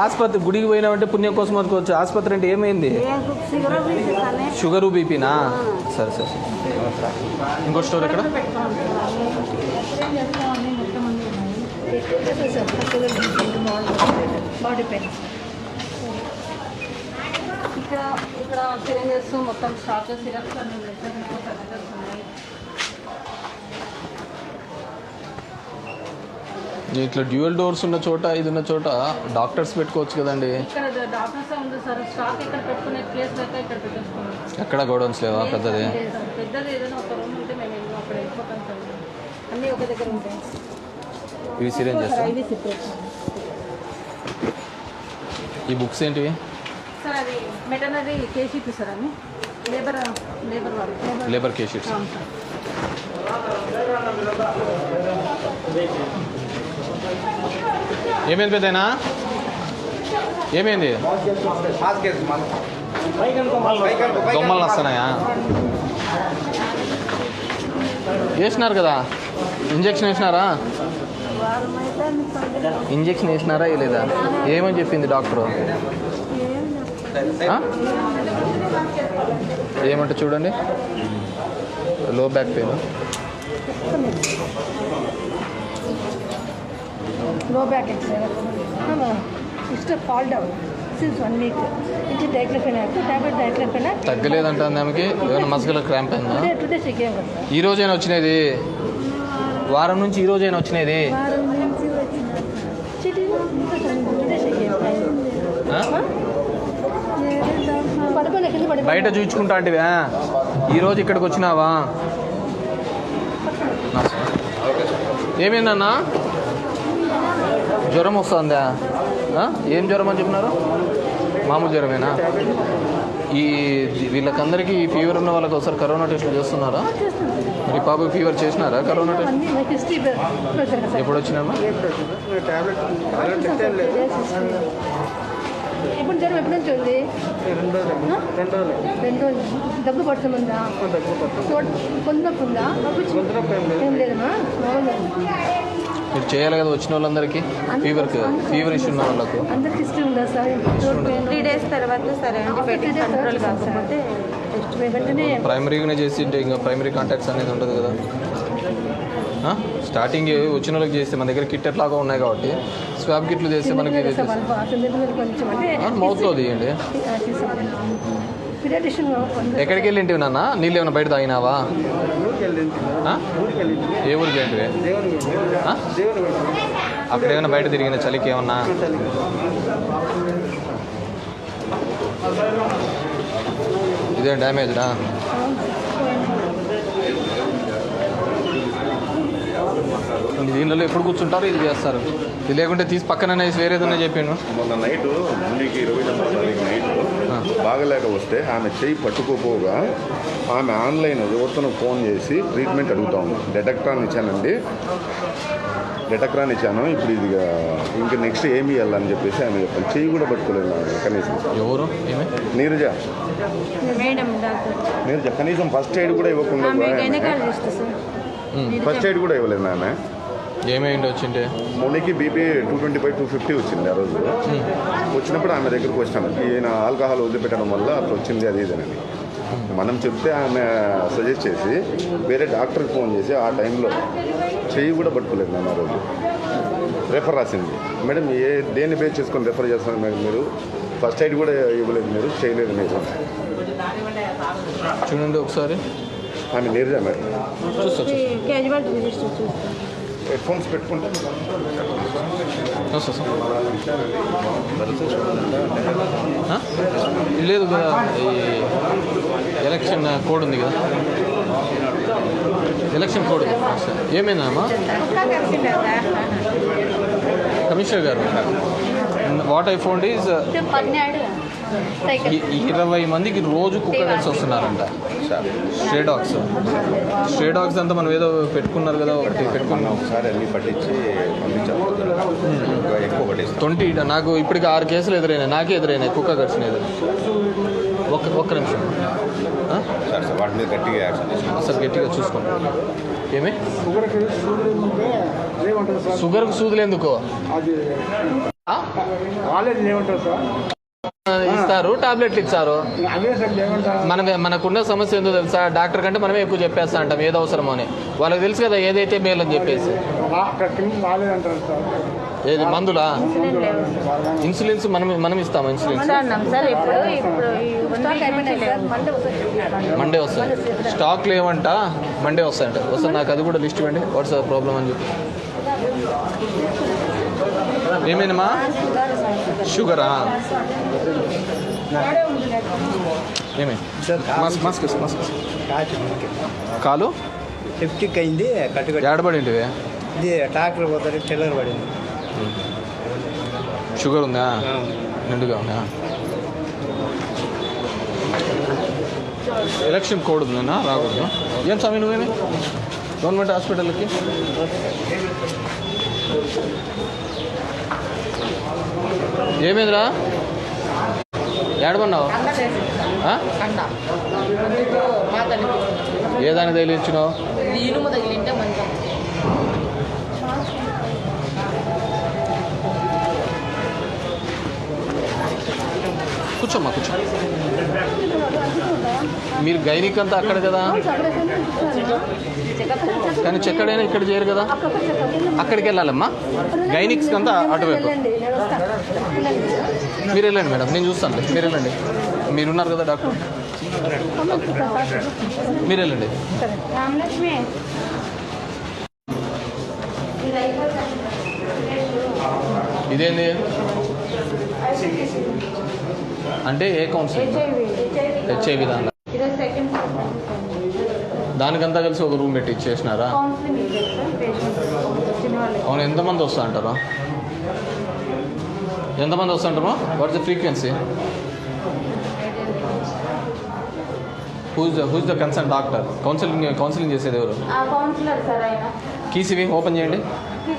ఆసుపత్రి గుడికి పోయినావంటే పుణ్యం కోసం అనుకోవచ్చు. ఆసుపత్రి అంటే ఏమైంది? షుగరు బీపీనా? సరే సరే. ఇంకో స్టోర్ ఎక్కడ? బాడీ పెయిన్ ఇక్కడ సిరంజెస్ మొత్తం స్టాక్ సిరప్స్ అన్నీ ఉన్నాయి సార్. ఉన్నాయి. ఇట్లా డ్యూయల్ డోర్స్ ఉన్న చోట, ఇది ఉన్న చోట డాక్టర్స్ పెట్టుకోవచ్చు కదండి. ఇక్కడ డాక్టర్స్ ఉంది సార్. స్టాక్ ఇక్కడ పెట్టుకునే ప్లేస్ లేక ఇక్కడ పెట్టేసుకున్నాం. ఎక్కడ గోడౌన్స్ లేవా? పెద్దది పెద్దది ఏదైనా ఒక రూమ్ ఉంటే మేము అక్కడ వెళ్ళిపోతాం సార్. అన్నీ ఒక దగ్గర ఉంటాయి. ఇవి సిరంజెస్. ఇవి సెపరేట్. ఈ బుక్స్ ఏంటివి సార్? అది మెటనరీ కేసీపీ సార్. అని లేబర్ వాళ్ళు లేబర్ కేస్ షీట్స్. ఏమైంది పెద్దనా? ఏమైంది? దొమ్మలు వస్తున్నాయా? వేసినారు కదా ఇంజక్షన్? వేసినారా? ఇంజక్షన్ వేసినారా లేదా? ఏమని చెప్పింది డాక్టరు? ఏమంటే చూడండి, లో బ్యాక్ పెయిన్, లో back sister fall down since 1 week. ఇది డైక్లోఫెనాక్ టాబ్లెట్. డైక్లోఫెనాక్ తగ్గలేదంట ఆమెకి. ఏమైనా మస్కులర్ క్రాంప్ అయిందా? టుడే చెక్ చేయం కదా. ఈ రోజైనా వచ్చినది? వారం నుంచి ఈ రోజైనా వచ్చినది? వారం నుంచి వచ్చింది. టుడే చెక్ చేయం. బయట చూయించుకుంటా అంటే ఈరోజు ఇక్కడికి వచ్చినావా? ఏమైందన్నా? జ్వరం వస్తుందా? ఏం జ్వరం అని చెప్పినారు? మామూలు జ్వరమేనా? ఈ వీళ్ళకందరికీ ఈ ఫీవర్ ఉన్న వాళ్ళకి ఒకసారి కరోనా టెస్ట్లు చేస్తున్నారా? మీ పాపకి ఫీవర్ చేసినారా కరోనా టెస్ట్? ఎప్పుడు వచ్చినామా? ఇప్పుడు జ్వరం ఎప్పుడు నుంచి ఉంది? 2 రోజులు. దగ్గు పడుతుందా? పొందనొప్పి ఉందా? ఏం లేదమ్మా. మీరు చేయాలి కదా వచ్చిన వాళ్ళందరికీ ఫీవర్ ఇష్యూ ఉన్న వాళ్ళకు అందరికి ఇష్టం ఉందా సార్? 3 days తర్వాత సరే అండి పెట్టి కంట్రోల్ కాకపోతే టెస్ట్ వెంటనే ప్రైమరీగానే చేసి ఇంకా ప్రైమరీ కాంటాక్ట్స్ అనేది ఉండదు కదా. స్టార్టింగ్ వచ్చిన వాళ్ళకి చేస్తే మన దగ్గర కిట్ ఎట్లాగా ఉన్నాయి కాబట్టి స్వాబ్ కిట్లు చేస్తే మనకి మౌత్లో తీయండి. ఎక్కడికి వెళ్ళింటివి నాన్న? నీళ్ళు ఏమైనా బయట తాగినావా? ఏ ఊరికి ఏంటివి? అక్కడ ఏమైనా బయట తిరిగిన చలికి ఏమన్నా? ఇదేం డ్యామేజ్డా? దీనిలో ఎప్పుడు కూర్చుంటారు ఇది చేస్తారు. ఇది లేకుంటే తీసి పక్కన వేరేదన్నా చెప్పాను. మొన్న నైట్ ముందుకి 29వ తారీఖు నైట్ బాగలేక వస్తే ఆమె చెయ్యి పట్టుకోపోగా ఆమె ఆన్లైన్ ఎవరితోనో ఫోన్ చేసి ట్రీట్మెంట్ అడుగుతా ఉంది. డెటక్ట్రాన్ ఇచ్చానండి, డెటక్ట్రాన్ ఇచ్చాను, ఇప్పుడు ఇది ఇంకా నెక్స్ట్ ఏమి ఇవ్వాలని చెప్పేసి ఆమె చెప్పాను. చెయ్యి కూడా పట్టుకోలేదు కనీసం. ఎవరు? నీరజ మేడం డాక్టర్ నీరజ కనీసం ఫస్ట్ ఎయిడ్ కూడా ఇవ్వకుండా ఫస్ట్ ఎయిడ్ కూడా ఇవ్వలేదు ఆమె. ఏమైంది వచ్చింటే? మొన్నకి బీపీ 225, 250 వచ్చింది ఆ రోజు. వచ్చినప్పుడు ఆమె దగ్గరకు వచ్చినాను, ఈయన ఆల్కహాల్ వదిలిపెట్టడం వల్ల అట్లా వచ్చింది అది ఇదేనని మనం చెప్తే ఆమె సజెస్ట్ చేసి వేరే డాక్టర్కి ఫోన్ చేసి ఆ టైంలో చెయ్యి కూడా పట్టుకోలేదు నేను ఆ రోజు. రెఫర్ రాసింది. మేడం దేన్ని బేస్ చేసుకొని రెఫర్ చేస్తున్నారు మేడం మీరు? ఫస్ట్ ఎయిడ్ కూడా ఇవ్వలేదు మీరు, చేయలేదు మీరు. చూడండి ఒకసారి. ఆమె నీరజా మేడం. క్యాజువాలిటీ రిజిస్టర్ చూస్తాను. హెడ్ ఫోన్స్ పెట్టుకుంటే లేదు కదా, ఈ ఎలక్షన్ కోడ్ ఉంది కదా, ఎలక్షన్ కోడ్ ఏమైందమ్మా? కమిషనర్ గారు, వాట్ ఐ ఫౌండ్ ఈజ్ 20 మందికి రోజు కుక్క కలిసి వస్తున్నారంట. స్ట్రే డాగ్స్ అంతా మనం ఏదో పెట్టుకున్నారు కదా, ఒకటి పెట్టుకున్నాం. ఒకసారి అన్ని పట్టించి పంపించాము, ఎక్కువ పట్టిస్తాం. 20 నాకు ఇప్పటికి 6 కేసులు ఎదురైనాయి, నాకే ఎదురైనాయి కుక్క కరిచినది. ఒక్క నిమిషం సార్, వాటి మీద గట్టిగా యాక్షన్ తీసుకుంటాం. అసలు గట్టిగా చూసుకోండి. ఏమి షుగర్కి సూదులు ఎందుకో ఇస్తారు, టాబ్లెట్లు ఇచ్చారు. మనకున్న సమస్య ఏందో తెలుసా? డాక్టర్ కంటే మనమే ఎక్కువ చెప్పేస్తా అంటాం ఏదో అవసరమో అని. వాళ్ళకి తెలుసు కదా ఏదైతే మేలు అని చెప్పేసి. ఏది మందులా? ఇన్సులిన్స్ మనం ఇస్తాము. ఇన్సులిన్స్ మండే వస్తాయి. స్టాక్లు ఏమంట మండే వస్తాయంట. వస్తాయి, నాకు అది కూడా లిస్ట్ ఇవ్వండి. వాట్స్ ప్రాబ్లం అని చెప్పి. ఏమైందమ్మా? షుగరా? ఏమి కాలు సెప్టిక్ అయింది, ఏడబడింటివి. ఇది ట్రాక్టర్ పోతారు, టెల్లర్ పడింది. షుగర్ ఉందా? నిండుగా ఉందా? ఎలక్షన్ కోడ్ ఉందన్నా రాకూడదు. ఏం సమయం నువ్వేమి గవర్నమెంట్ హాస్పిటల్కి? ఏమైందిరా? ఏడమన్నావు? ఏ దానికి తగిలించినావు? కూర్చోమ్మా, కూర్చో. మీరు గైనిక్ అంతా అక్కడ కదా, కానీ చెక్కడైనా ఇక్కడ చేయరు కదా. అక్కడికి వెళ్ళాలమ్మా. గైనిక్స్కి అంతా అటువైపు. మీరు వెళ్ళండి మేడం, నేను చూస్తాను. మీరు వెళ్ళండి, మీరున్నారు కదా డాక్టర్, మీరు వెళ్ళండి. ఇదేంది? అంటే ఏ కౌన్సిలింగ్? హెచ్ఐవి దాని ఈరోజు సెకండ్ దానికంతా కలిసి ఒక రూమ్ పెట్టి ఇచ్చేసినారా? కౌన్సిలింగ్ ఇచ్చారు సార్ పేషెంట్ వచ్చిన వాళ్ళకి. అవును, ఎంతమంది వస్తా అంటారా? ఎంతమంది వస్తుంటారు? What's the frequency? Who's the concern doctor? Counselling చేసేది ఎవరు? ఆ కౌన్సిలర్ సార్ ఆయన కీస్ ఇవి ఓపెన్ చేయండి.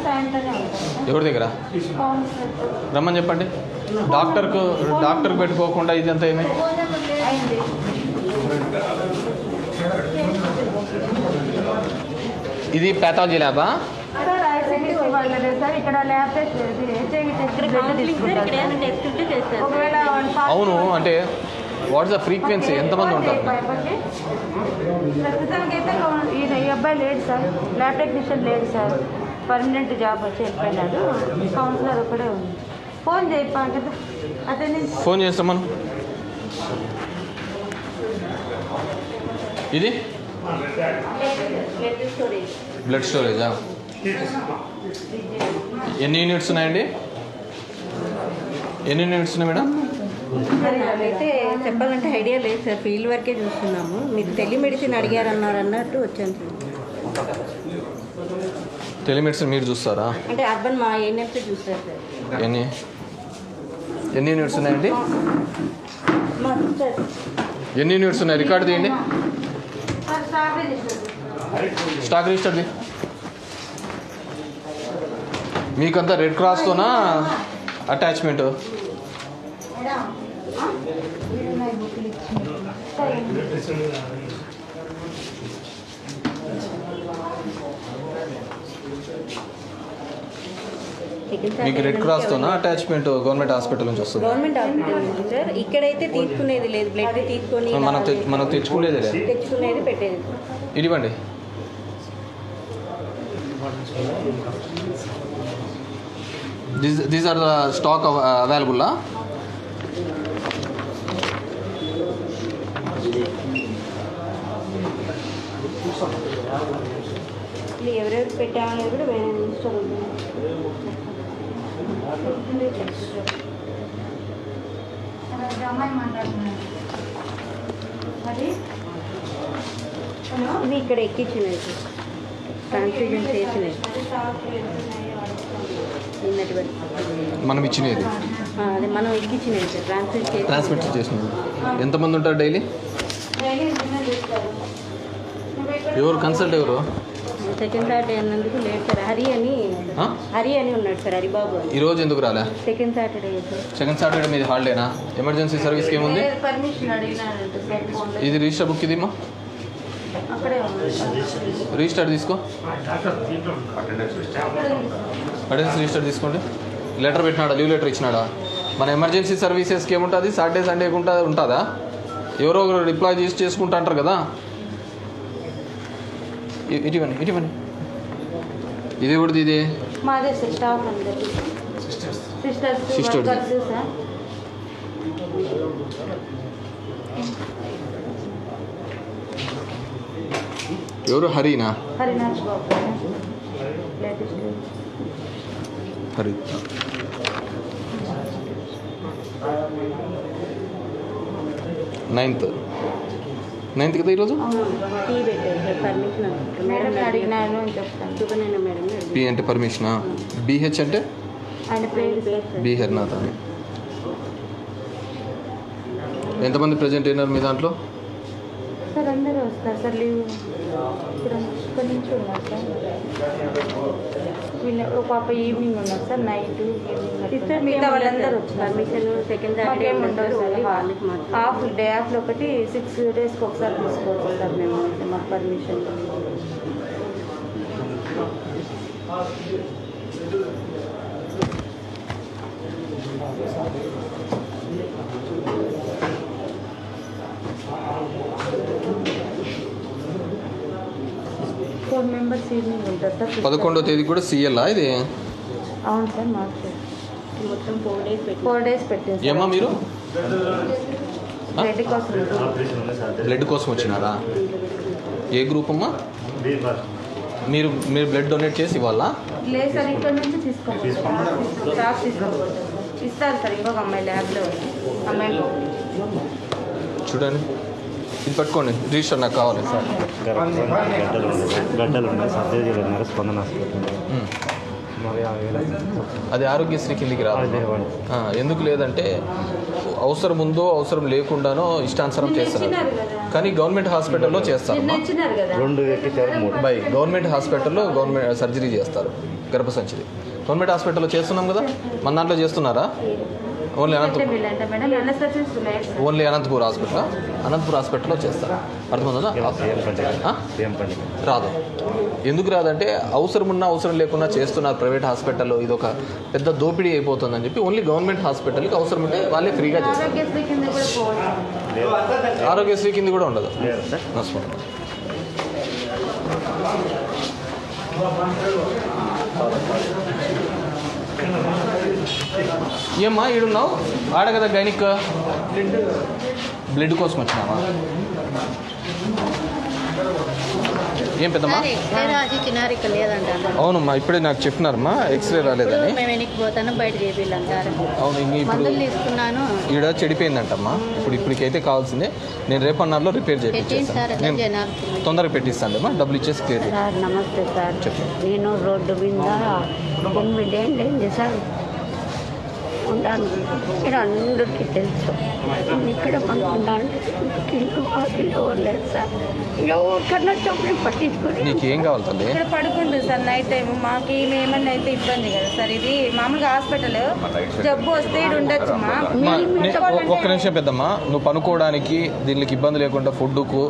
సాయంత్రమే ఉంటారు ఎవరి దగ్గర కౌన్సిలర్ రమ్మని చెప్పండి. డాక్టర్కి పెట్టుకోకుండా ఇదంతా ఏమి? అయింది. ఇది ప్యాథాలజీ ల్యాబా? సార్ ఐసీడీసీ వాళ్ళదే సార్. ఇక్కడ lab test HIV test blood తీసుకుంటారు. ఒకవేళ అవును, అంటే వాట్స్ ద ఫ్రీక్వెన్సీ? ఎంతమంది ఉంటారు? ప్రస్తుతానికి అయితే ఈ అబ్బాయి లేడు సార్, ల్యాబ్ టెక్నీషియన్ లేడు సార్, పర్మనెంట్ జాబ్ వచ్చి వెళ్ళిపోయినాడు. కౌన్సిలర్ ఒకడే ఉంది. ఫోన్ చేయప్పా కదా అటెండెన్స్. ఫోన్ చేస్తాం మనం. ఇది బ్లడ్ స్టోరేజా? ఎన్ని యూనిట్స్ ఉన్నాయండి? ఎన్ని యూనిట్స్ ఉన్నాయి మేడం? అయితే చెప్పాలంటే ఐడియా లేదు సార్, ఫీల్డ్ వర్కే చూస్తున్నాము. మీరు టెలిమెడిసిన్ అడిగారన్నారు అన్నట్టు వచ్చాను సార్. టెలిమెడిసిన్ మీరు చూస్తారా? అంటే అర్బన్ మా ఏఎన్ఎంసీ చూస్తారు సార్. ఎన్ని యూనిట్స్ ఉన్నాయండి? మా సార్ ఎన్ని యూనిట్స్ ఉన్నాయి? రికార్డు తీయండి. స్టాక్ రిజిస్టర్ది. మీకంతా రెడ్ క్రాస్తోనా అటాచ్మెంట్? మీకు రెడ్ క్రాస్తోనా అటాచ్మెంట్ గవర్నమెంట్ హాస్పిటల్ నుంచి వస్తుంది? గవర్నమెంట్ హాస్పిటల్ నుంచి సార్. ఇక్కడైతే తీసుకునేది లేదు, బ్లడ్ తీసుకొని మనం తెచ్చుకునేది లేదు, తెచ్చుకునేది పెట్టేది. ఇదివ్వండి. దీస్ ఆర్ ద స్టాక్ అవైలబుల్లా? ఎవరెవరు పెట్టామనేది కూడా వేరే రిజిస్టర్ ఉంది. అమ్మాయి మాట్లాడుతున్నాను. ఇవి ఇక్కడ ఎక్కించినాయి సార్, ట్రాన్స్ఫ్యూజన్ చేసినాయి నిన్నటి వరకు. మనం ఇచ్చినది అదే మనం ఎక్కించినాయి సార్, ట్రాన్స్మిట్ చేసినది. ఎంతమంది ఉంటారు డైలీ? ఎవరు కన్సల్ట్ ఎవరు? సెకండ్ సాటర్డే అన్నందుకు లేట్ సార్. హరి అని ఉన్నాడు సార్, హరిబాబు అని. ఈరోజు ఎందుకు రాలే? Second Saturday sir. Second Saturday మీది హాలిడేనా? ఎమర్జెన్సీ సర్వీస్కి ఏముంది? పర్మిషన్ అడిగినాడు సార్. ఇది రిజిస్టర్ బుక్ ఇదిమ్మా, అక్కడే ఉంది. రిజిస్టర్ తీసుకో. అటెండెన్స్ రిజిస్టర్ తీసుకోండి. లెటర్ పెట్టినాడా? లీవ్ లెటర్ ఇచ్చినాడా? మన ఎమర్జెన్సీ సర్వీసెస్కి ఏముంటుంది? సాటర్డే సండే ఉంటుందా? ఎవరో ఒకరు రిప్లై చేసుకుంటా అంటారు కదా. ఇటువంటి ఇది కూడా ఇది మాదే సార్, స్టాఫ్ అందరు సిస్టర్స్ వర్కర్స్ సార్. ఎవరు? హరినా? హరినాథ్ బాబు లేటెస్ట్. హరి. నైన్త్ కదా ఈరోజు? టీ పెట్టారు సార్, పర్మిషన్ మేడం అడిగినాను అని చెప్తాను. సుబ్రహ్మణ్య మేడం. పి అంటే పర్మిషనా? బిహెచ్ అంటే ఆయన పేరు బి హరినాథ్ అని. ఎంతమంది ప్రజెంట్ అయినారు మీ దాంట్లో? సార్ అందరూ వస్తారు సార్. లీవ్ ఇక్కడి నుంచి ఉన్నారు సార్. వీళ్ళు ఒక పాప ఈవినింగ్ ఉన్నారు సార్, నైట్ ఈవినింగ్. మిగతా వాళ్ళందరూ వచ్చారు. పర్మిషన్ సెకండ్ సాటర్డే మాకేం ఉండదు సార్. వాళ్ళకి మాత్రం హాఫ్ డే ఆఫ్లో ఒకటి 6 డేస్కి ఒకసారి తీసుకోవచ్చు సార్ మేము, మాకు పర్మిషన్. ఫోర్ మెంబర్స్ ఈవినింగ్ ఉంటారు సార్. 11వ తేదీ కూడా సీఎల్లా ఇది? అవును సార్, మార్చి మొత్తం 4 డేస్ పెట్టేసి. ఏమా మీరు రెడ్ కోసం బ్లడ్ కోసం వచ్చినారా? ఏ గ్రూప్ అమ్మా? మీరు బ్లడ్ డొనేట్ చేసి ఇవ్వాలా? లేదు సార్, ఇక్కడ నుంచి తీసుకోవాలి. స్టాఫ్ తీసుకోవాలి. ఇస్తారు సార్. ఇంకొక అమ్మాయి ల్యాబ్లో అమ్మాయి చూడండి, ఇది పట్టుకోండి, రిజిస్టర్ నాకు కావాలి. గడ్డలు ఉన్నాయి, సర్జరీలు ఉన్నారు, స్పందన హాస్పిటల్. మరి అది ఆరోగ్యశ్రీ కిందికి రాదు. ఎందుకు లేదంటే అవసరం ఉందో అవసరం లేకుండానో ఇష్టానుసారం చేస్తున్నారు. కానీ గవర్నమెంట్ హాస్పిటల్లో చేస్తారు. బై గవర్నమెంట్ హాస్పిటల్లో గవర్నమెంట్ సర్జరీ చేస్తారు, గర్భసంచిది. గవర్నమెంట్ హాస్పిటల్లో చేస్తున్నాం కదా, మన దాంట్లో చేస్తున్నారా? ఓన్లీ అనంతపూర్ హాస్పిటల్, అనంతపూర్ హాస్పిటల్లో చేస్తారు. అర్థమవుతుందా? రాదు. ఎందుకు రాదంటే అవసరం ఉన్నా అవసరం లేకున్నా చేస్తున్నారు ప్రైవేట్ హాస్పిటల్లో. ఇది ఒక పెద్ద దోపిడీ అయిపోతుందని చెప్పి ఓన్లీ గవర్నమెంట్ హాస్పిటల్కి అవసరం ఉంటే వాళ్ళే ఫ్రీగా చేస్తారు. ఆరోగ్యశ్రీ కింద కూడా ఉండదు. ఏమ్మా ఈడున్నావు? ఆడ కదా గైనిక్, బ్లడ్ కోసం వచ్చినావా? ఏం పెద్దమ్మా? అవునమ్మా, ఇప్పుడే నాకు చెప్పినారమ్మా ఎక్స్రే రాలేదని. అవును, ఇప్పుడు ఈడ చెడిపోయిందంటమ్మా. ఇప్పటికైతే కావాల్సిందే. నేను రేపన్నారులో రిపేర్ చేయించేస్తాను. నేను తొందరగా పెట్టిస్తాను అమ్మా, డబ్బులు ఇచ్చేసి క్లియర్. సార్ నమస్తే సార్, నేను రోడ్డు మీద 8 ఏళ్ళు అయింది సార్ ఉంటాను. ఇక్కడ అందరికీ తెలుసు ఇక్కడ మనం ఉండాలి. లేదు సార్, ఎవరికన్నా చెప్పి పట్టించుకోండి. నీకు ఏం కావాలి తల్లి? ఇక్కడ పడుకుంటుంది సార్ నైట్ టైం. మాకు ఏమన్నా అయితే ఇబ్బంది కదా సార్. ఇది మామూలుగా హాస్పిటల్, జబ్బు వస్తే ఇక్కడ ఉండొచ్చు. ఒక్క నిమిషం పెద్దమ్మా, నువ్వు పనుకోవడానికి దీనికి ఇబ్బంది లేకుండా ఫుడ్కు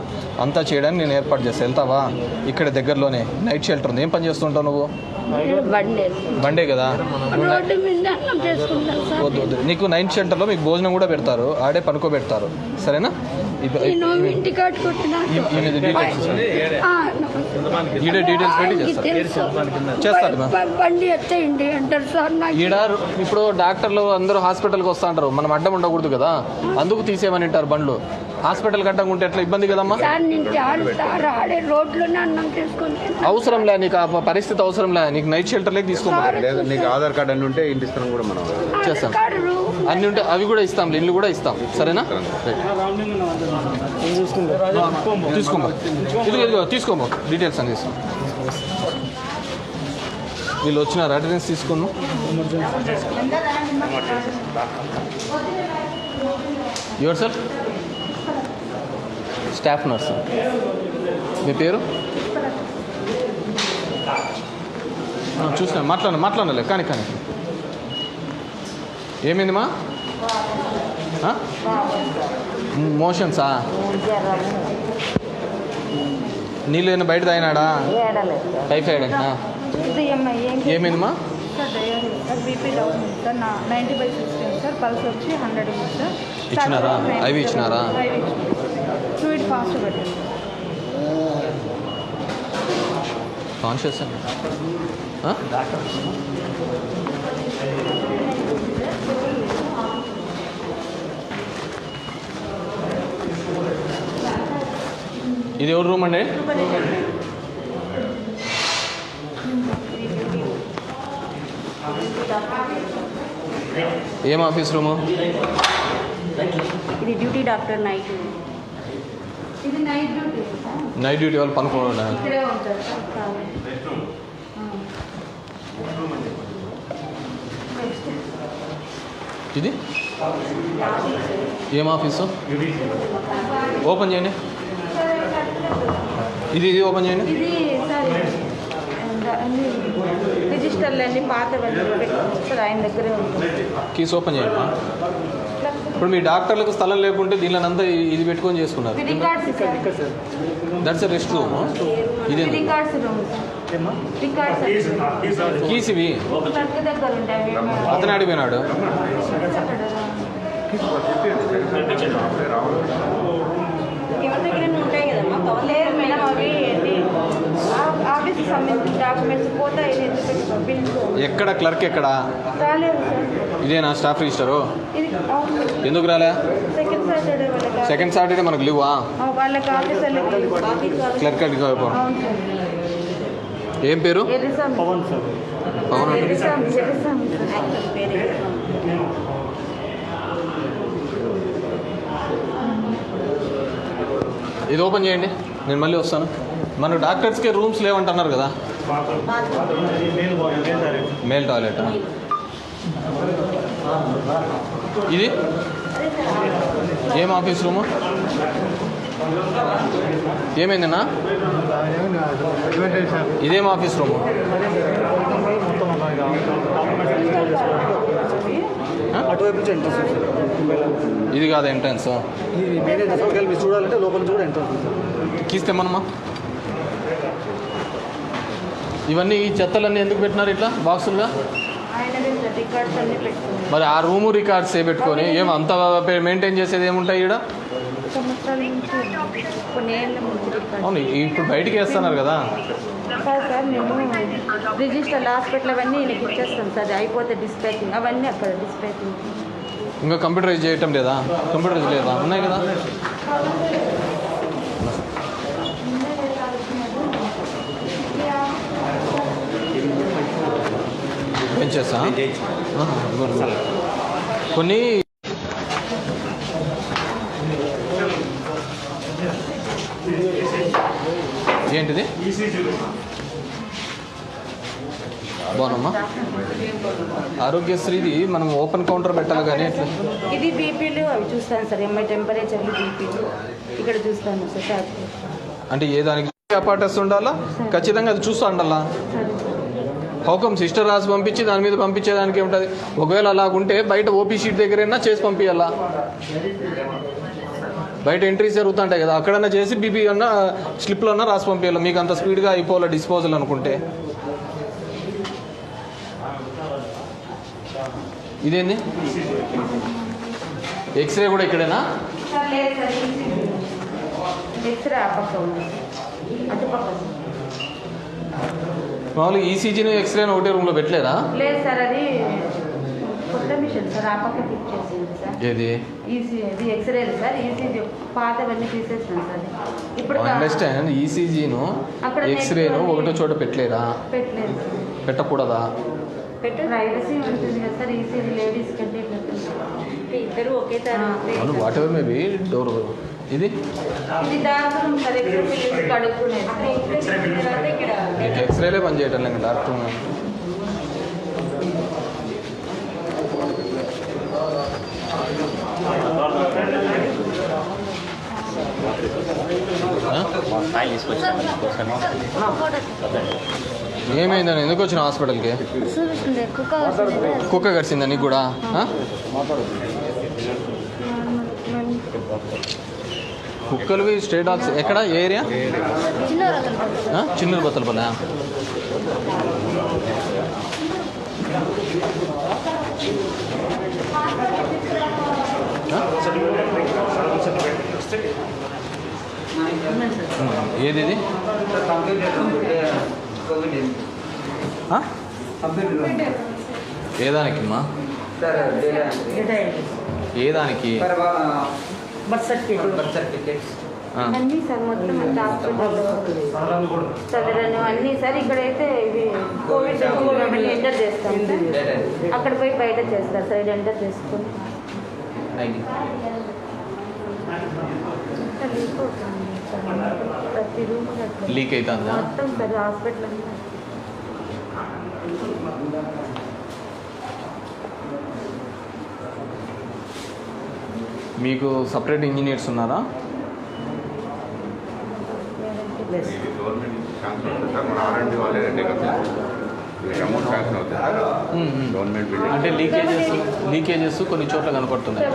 అంతా చేయడానికి నేను ఏర్పాటు చేస్తాను. వెళ్తావా? ఇక్కడ దగ్గరలోనే నైట్ షెల్టర్ ఉంది. ఏం పని చేస్తుంటావు నువ్వు? బండే కదా. వద్దు వద్దు, నీకు నైట్ షెల్టర్లో మీకు భోజనం కూడా పెడతారు, ఆడే పనుకోబెడతారు. సరేనా? డీటెయిల్స్ పెట్టి చేస్తారు. ఈడ ఇప్పుడు డాక్టర్లు అందరూ హాస్పిటల్కి వస్తూ ఉంటారు, మనం అడ్డం ఉండకూడదు కదా, అందుకు తీసేయమని అంటారు బండ్లు. హాస్పిటల్ కట్టంగా ఉంటే ఎట్లా ఇబ్బంది కదమ్మా? అవసరం లే, నీకు ఆ పరిస్థితి అవసరం లే. నీకు నైట్ షెల్టర్లోకి తీసుకోవాలి. నీకు ఆధార్ కార్డు అన్ని ఉంటే ఇంటి ఇస్తాను కూడా మనం చేస్తాం. అన్ని ఉంటే అవి కూడా ఇస్తాం, ఇల్లు కూడా ఇస్తాం. సరేనా? తీసుకోమా, ఇదిగో తీసుకోమా, డీటెయిల్స్ అని తీసుకో. వీళ్ళు వచ్చినారు, అటెండెన్స్ తీసుకున్నాం. Yourself staff nurse. మీ పేరు? చూసినా మాట్లాడలే. కానీ ఏమైందిమా? మోషన్సా? నీళ్ళు ఏమైనా బయట తాగినాడా? టైఫాయిడ్ అంటున్నా. ఏమైందిమా? బీపీ డౌన్ ఉంది సార్, 90/60 సార్. పల్స్ వచ్చి 100 ఉంది సార్. ఇచ్చినారా? అవి ఇచ్చినారా? ఫ్లూయిడ్ ఫాస్ట్ పెట్టండి. కాన్షియస్ అండి. ఇది ఎవరి రూమ్ అండి? ఏం ఆఫీస్ రూము? ఇది డ్యూటీ డాక్టర్ నైట్. ఇది నైట్ డ్యూటీ. నైట్ డ్యూటీ వాళ్ళు పనుకోండి. ఇక్కడే ఉంటారు సార్. ఇది ఏం ఆఫీసు? ఓపెన్ చేయండి. ఇది ఓపెన్ చేయండి. ఇది సార్ రిజిస్టర్లు అన్ని పాతవన్నీ సార్ ఆయన దగ్గరే ఉంటుంది. కీస్ ఓపెన్ చేయండి. ఇప్పుడు మీ డాక్టర్లకు స్థలం లేకుంటే దీనిలో అంతా ఇది పెట్టుకొని చేసుకున్నారు. That's rest room. ఇది కీస్ ఇవి అతను అడిగిపోయినాడు. ఎవరి దగ్గర ఉంటాయి కదమ్మా? లేదు మేడం, అవి ఆఫీస్కి సంబంధించిన డాక్యుమెంట్స్ పోతా. ఎక్కడ క్లర్క్ ఎక్కడ? రాలేదు సార్. ఇదేనా స్టాఫ్ రిజిస్టరు? ఇది ఎందుకు రాలే? సెకండ్ సాటర్డే మనకు లీవా? వాళ్ళకి ఆఫీసర్ క్లర్క్ అడిగి. ఏం పేరు? పవన్ సార్. పవన్ ఇది ఓపెన్ చేయండి, నేను మళ్ళీ వస్తాను. మనకు డాక్టర్స్కి రూమ్స్ లేవంటున్నారు కదా. Male toilet. ఇది ఏం ఆఫీస్ రూము? ఏమైందన్నా? ఇదేం ఆఫీస్ రూము? ఇది కాదు ఎంట్రన్స్. చూడాలంటే లోపల కూడా ఎంట్రన్స్ కీస్తేమన్నమా. ఇవన్నీ ఈ చెత్తలన్నీ ఎందుకు పెట్టినారు ఇట్లా బాక్సులుగా? మరి ఆ రూము రికార్డ్స్ ఏ పెట్టుకొని ఏం అంత మెయింటైన్ చేసేది ఏముంటాయి ఇక్కడ? అవును, ఇప్పుడు బయటికి వేస్తున్నారు కదా సార్. మేము రిజిస్టర్ హాస్పిటల్ అవన్నీ ఈయనకి ఇచ్చేస్తాం సార్. అయిపోతే డిస్పాచింగ్ అవన్నీ అక్కడ డిస్పాచింగ్. ఇంకా కంప్యూటరైజ్ చేయటం లేదా? కంప్యూటరైజ్ లేదా? ఉన్నాయి కదా. బెంచెసా? కొన్ని ఏంటిది? బాగున్నామ్మా. ఆరోగ్యశ్రీది మనం ఓపెన్ కౌంటర్ పెట్టాలి కానీ ఎట్లా? ఇది బీపీలు అవి చూస్తాను సార్. ఎంఐ టెంపరేచర్లు బీపీలు ఇక్కడ చూస్తాను సార్. అంటే ఏ దానికి అపార్టస్ ఉండాలా? ఖచ్చితంగా అది చూస్తూ ఉండాలా? హౌకం సిస్టర్ రాసి పంపించి దాని మీద పంపించేదానికి ఉంటుంది. ఒకవేళ అలాగుంటే బయట ఓపీ షీట్ దగ్గరైనా చేసి పంపించాలా. బయట ఎంట్రీస్ జరుగుతుంటాయి కదా, అక్కడన్నా చేసి బీపీ అన్నా స్లిప్లో అన్నా రాసి పంపించాలి. మీకు అంత స్పీడ్గా అయిపోవాలి డిస్పోజల్ అనుకుంటే. ఇదేంది? ఎక్స్రే కూడా ఇక్కడేనా? మామూలుగా ఈసీజీని ఎక్స్రేని ఒకటే రూమ్లో పెట్టలేదా? లేదు సార్, అది కొత్త మిషన్ సార్. ఆ పక్క ఫిట్ చేసింది సార్. ఏది? ఇది ఎక్స్రేలు సార్. ఈసీజీ పాతవన్నీ తీసేస్తాను సార్. ఇప్పుడు అండర్స్టాండ్. ఈసీజీను ఎక్స్రేను ఒకటో చోట పెట్టలేరా? పెట్టలేదు. పెట్టకూడదా? ప్రైవసీ ఉంటుంది కదా సార్. ఈసీజీ లేడీస్ కంటే ఇద్దరు ఒకే అవును, వాట్ ఎవర్ మేబీ. డోర్ ఇది దాంట్లో సార్. ఎక్స్రే కడుక్కునేది ఎక్స్రేలే పని చేయటం లేదు డాక్టర్. ఏమైందని ఎందుకు వచ్చిన హాస్పిటల్కి? కుక్క కరిచిందా నీకు కూడా? కుక్కలు స్ట్రే డాగ్స్ ఎక్కడ? ఏ ఏరియా? చిన్నూరు బత్తలపల్లి. ఏది ఇది? ఏదానికి అమ్మా? ఏదానికి? బర్త్ సర్టిఫికేట్ అన్నీ సార్. మొత్తం చదరను అన్నీ సార్. ఇక్కడైతే ఇవి కోవిడ్ అవన్నీ ఎంటర్ చేస్తాం సార్. అక్కడ పోయి బయట చేస్తారు సార్. ఇది ఎంటర్ చేసుకొని ప్రతి రూమ్ లీక్ అవుతుందా మొత్తం సార్ హాస్పిటల్ అంతా. మీకు సపరేట్ ఇంజనీర్స్ ఉన్నారా? అంటే లీకేజెస్ కొన్ని చోట్ల కనపడుతున్నాయి.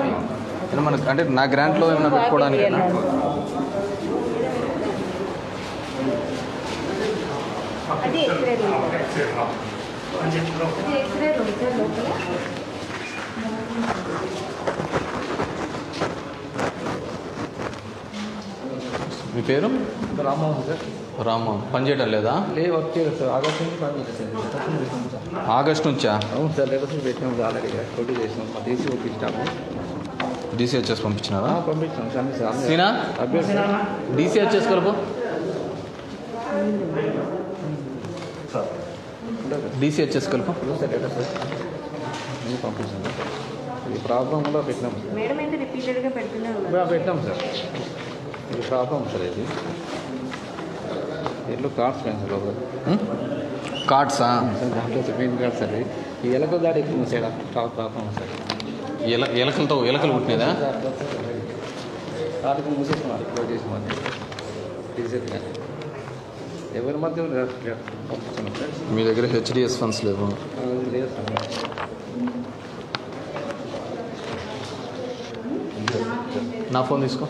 మనకు అంటే నా గ్రాంట్లో ఏమైనా పెట్టుకోవడానికి అది ఎక్స్రే రూమ్ సార్ లోపల. మీ పేరు? రామ్మోహన్ సార్. రామ్మోహన్. పని చేయడం లేదా? వర్క్ చేయలేదు సార్. ఆగస్ట్ నుంచి పని చేయలేదు సార్. ఆగస్ట్ నుంచా? అవును సార్. లెటర్స్ పెట్టినాము ఆల్రెడీ. కొట్టి చేసినాం. మా డీసీ పంపించాము. డీసీహెచ్ఎస్ పంపించినారా? పంపించాం సార్. సీనా డీసీహెచ్ఎస్ కలుపు. డీసీహెచ్ఎస్ కలుపు. పంపించాము. ఈ ప్రాబ్లం కూడా పెట్టినాం. మేడం అయితే రిపీటెడ్గా పెడుతూనే ఉన్నారు. పెట్టినాం సార్. ఇది ప్రాబ్లం సార్ ఇది దీంట్లో కార్డ్స్ పోయింది సార్ లోపల కార్డ్సా సార్ దాంట్లో మెయిన్ కార్డ్స్ సార్ ఈ ఎలక దాడి ఎక్కువ సార్ ప్రాబ్లం సార్ ఎలకలు పుట్టినదా కార్డుకు మూసేసినారు క్లోజ్ చేసినారు రీసెట్ ఎవరి మధ్య పంపిస్తున్నాం సార్ మీ దగ్గర హెచ్డిఎస్ ఫండ్స్ లేవు. లేదు సార్ నా ఫోన్ తీసుకో.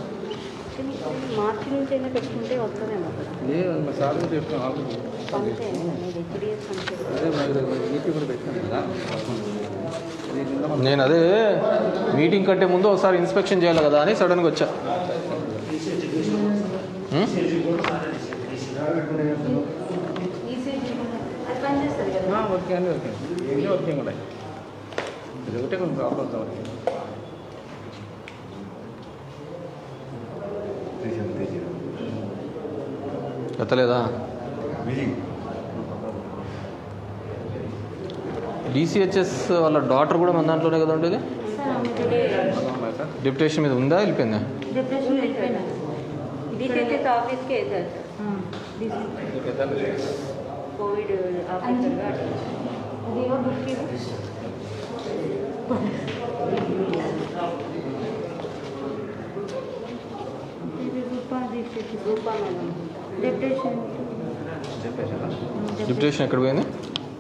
మార్చి నుంచి అయినా పెట్టుకుంటే వస్తుందేమో కదా. లేదు మరి సార్ కూడా చెప్తాను ఆల్రెడీ అంతే హెచ్డిఎస్ అంటే అదే ఈపీ కూడా పెట్టాను కదా. నేను అదే మీటింగ్ కంటే ముందు ఒకసారి ఇన్స్పెక్షన్ చేయాలి కదా అని సడన్గా వచ్చా. అది పనిచేస్తుంది కదా. ఓకే అండి ఓకే ఇవన్నీ వర్కింగ్ ఉన్నాయి ఇది ఒకటే కొన్ని ప్రాబ్లమ్స్ అవుతాయి. ఎత్తలేదా? డిసిహెచ్ఎస్ వాళ్ళ డాటర్ కూడా మన దాంట్లోనే కదా ఉండేది. డిప్యుటేషన్ మీద ఉందా వెళ్ళిపోయిందా? డిప్రెషన్ వెళ్ళిపోయినా డిసిహెచ్ఎస్ ఆఫీస్కే వేశారు సార్. కోవిడ్ ఆఫీసర్గా అదేవో బుక్ డిప్యుటేషన్ ఎక్కడ పోయింది?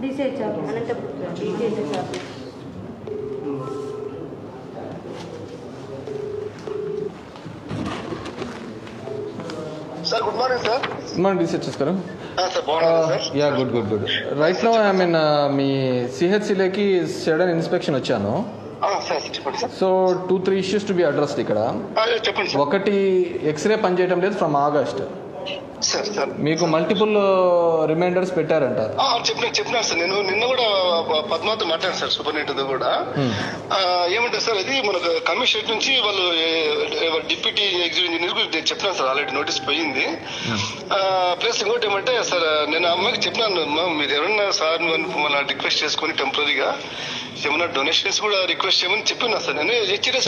DCH office Anantapur DCHS office. Sir good morning sir. Good morning DCHS గారు. సార్ బాగున్నారా sir? Yeah good. Right no I mean మీ సిహెచ్సిలోకి సడన్ ఇన్స్పెక్షన్ వచ్చాను. సార్ చెప్పండి sir. So 2-3 issues to be addressed ఇక్కడ. చెప్పండి సార్. ఒకటి ఎక్స్రే పనిచేయటం లేదు ఫ్రమ్ ఆగస్ట్. సార్ సార్ మీకు మల్టిపుల్ రిమైండర్స్ పెట్టారంట. చెప్పినాను సార్. నేను నిన్న కూడా పద్మాతో మాట్లాడాను సార్, సూపరింటెండెంట్ కూడా. ఏమంటారు సార్, ఇది మనకు కమిషనరేట్ నుంచి వాళ్ళు డిప్యూటీ ఎగ్జిక్యూటివ్ ఇంజనీర్ కూడా చెప్పినాను సార్, ఆల్రెడీ నోటీస్ పోయింది. ప్లస్ ఇంకోటి ఏమంటే సార్, నేను అమ్మాయికి చెప్పినాను, మీరు ఎవరన్నా సార్ మన రిక్వెస్ట్ చేసుకుని టెంపరీగా ఏమన్నా డొనేషన్స్ కూడా రిక్వెస్ట్ చేయమని చెప్పినా సార్. నేను హెచ్డిఎస్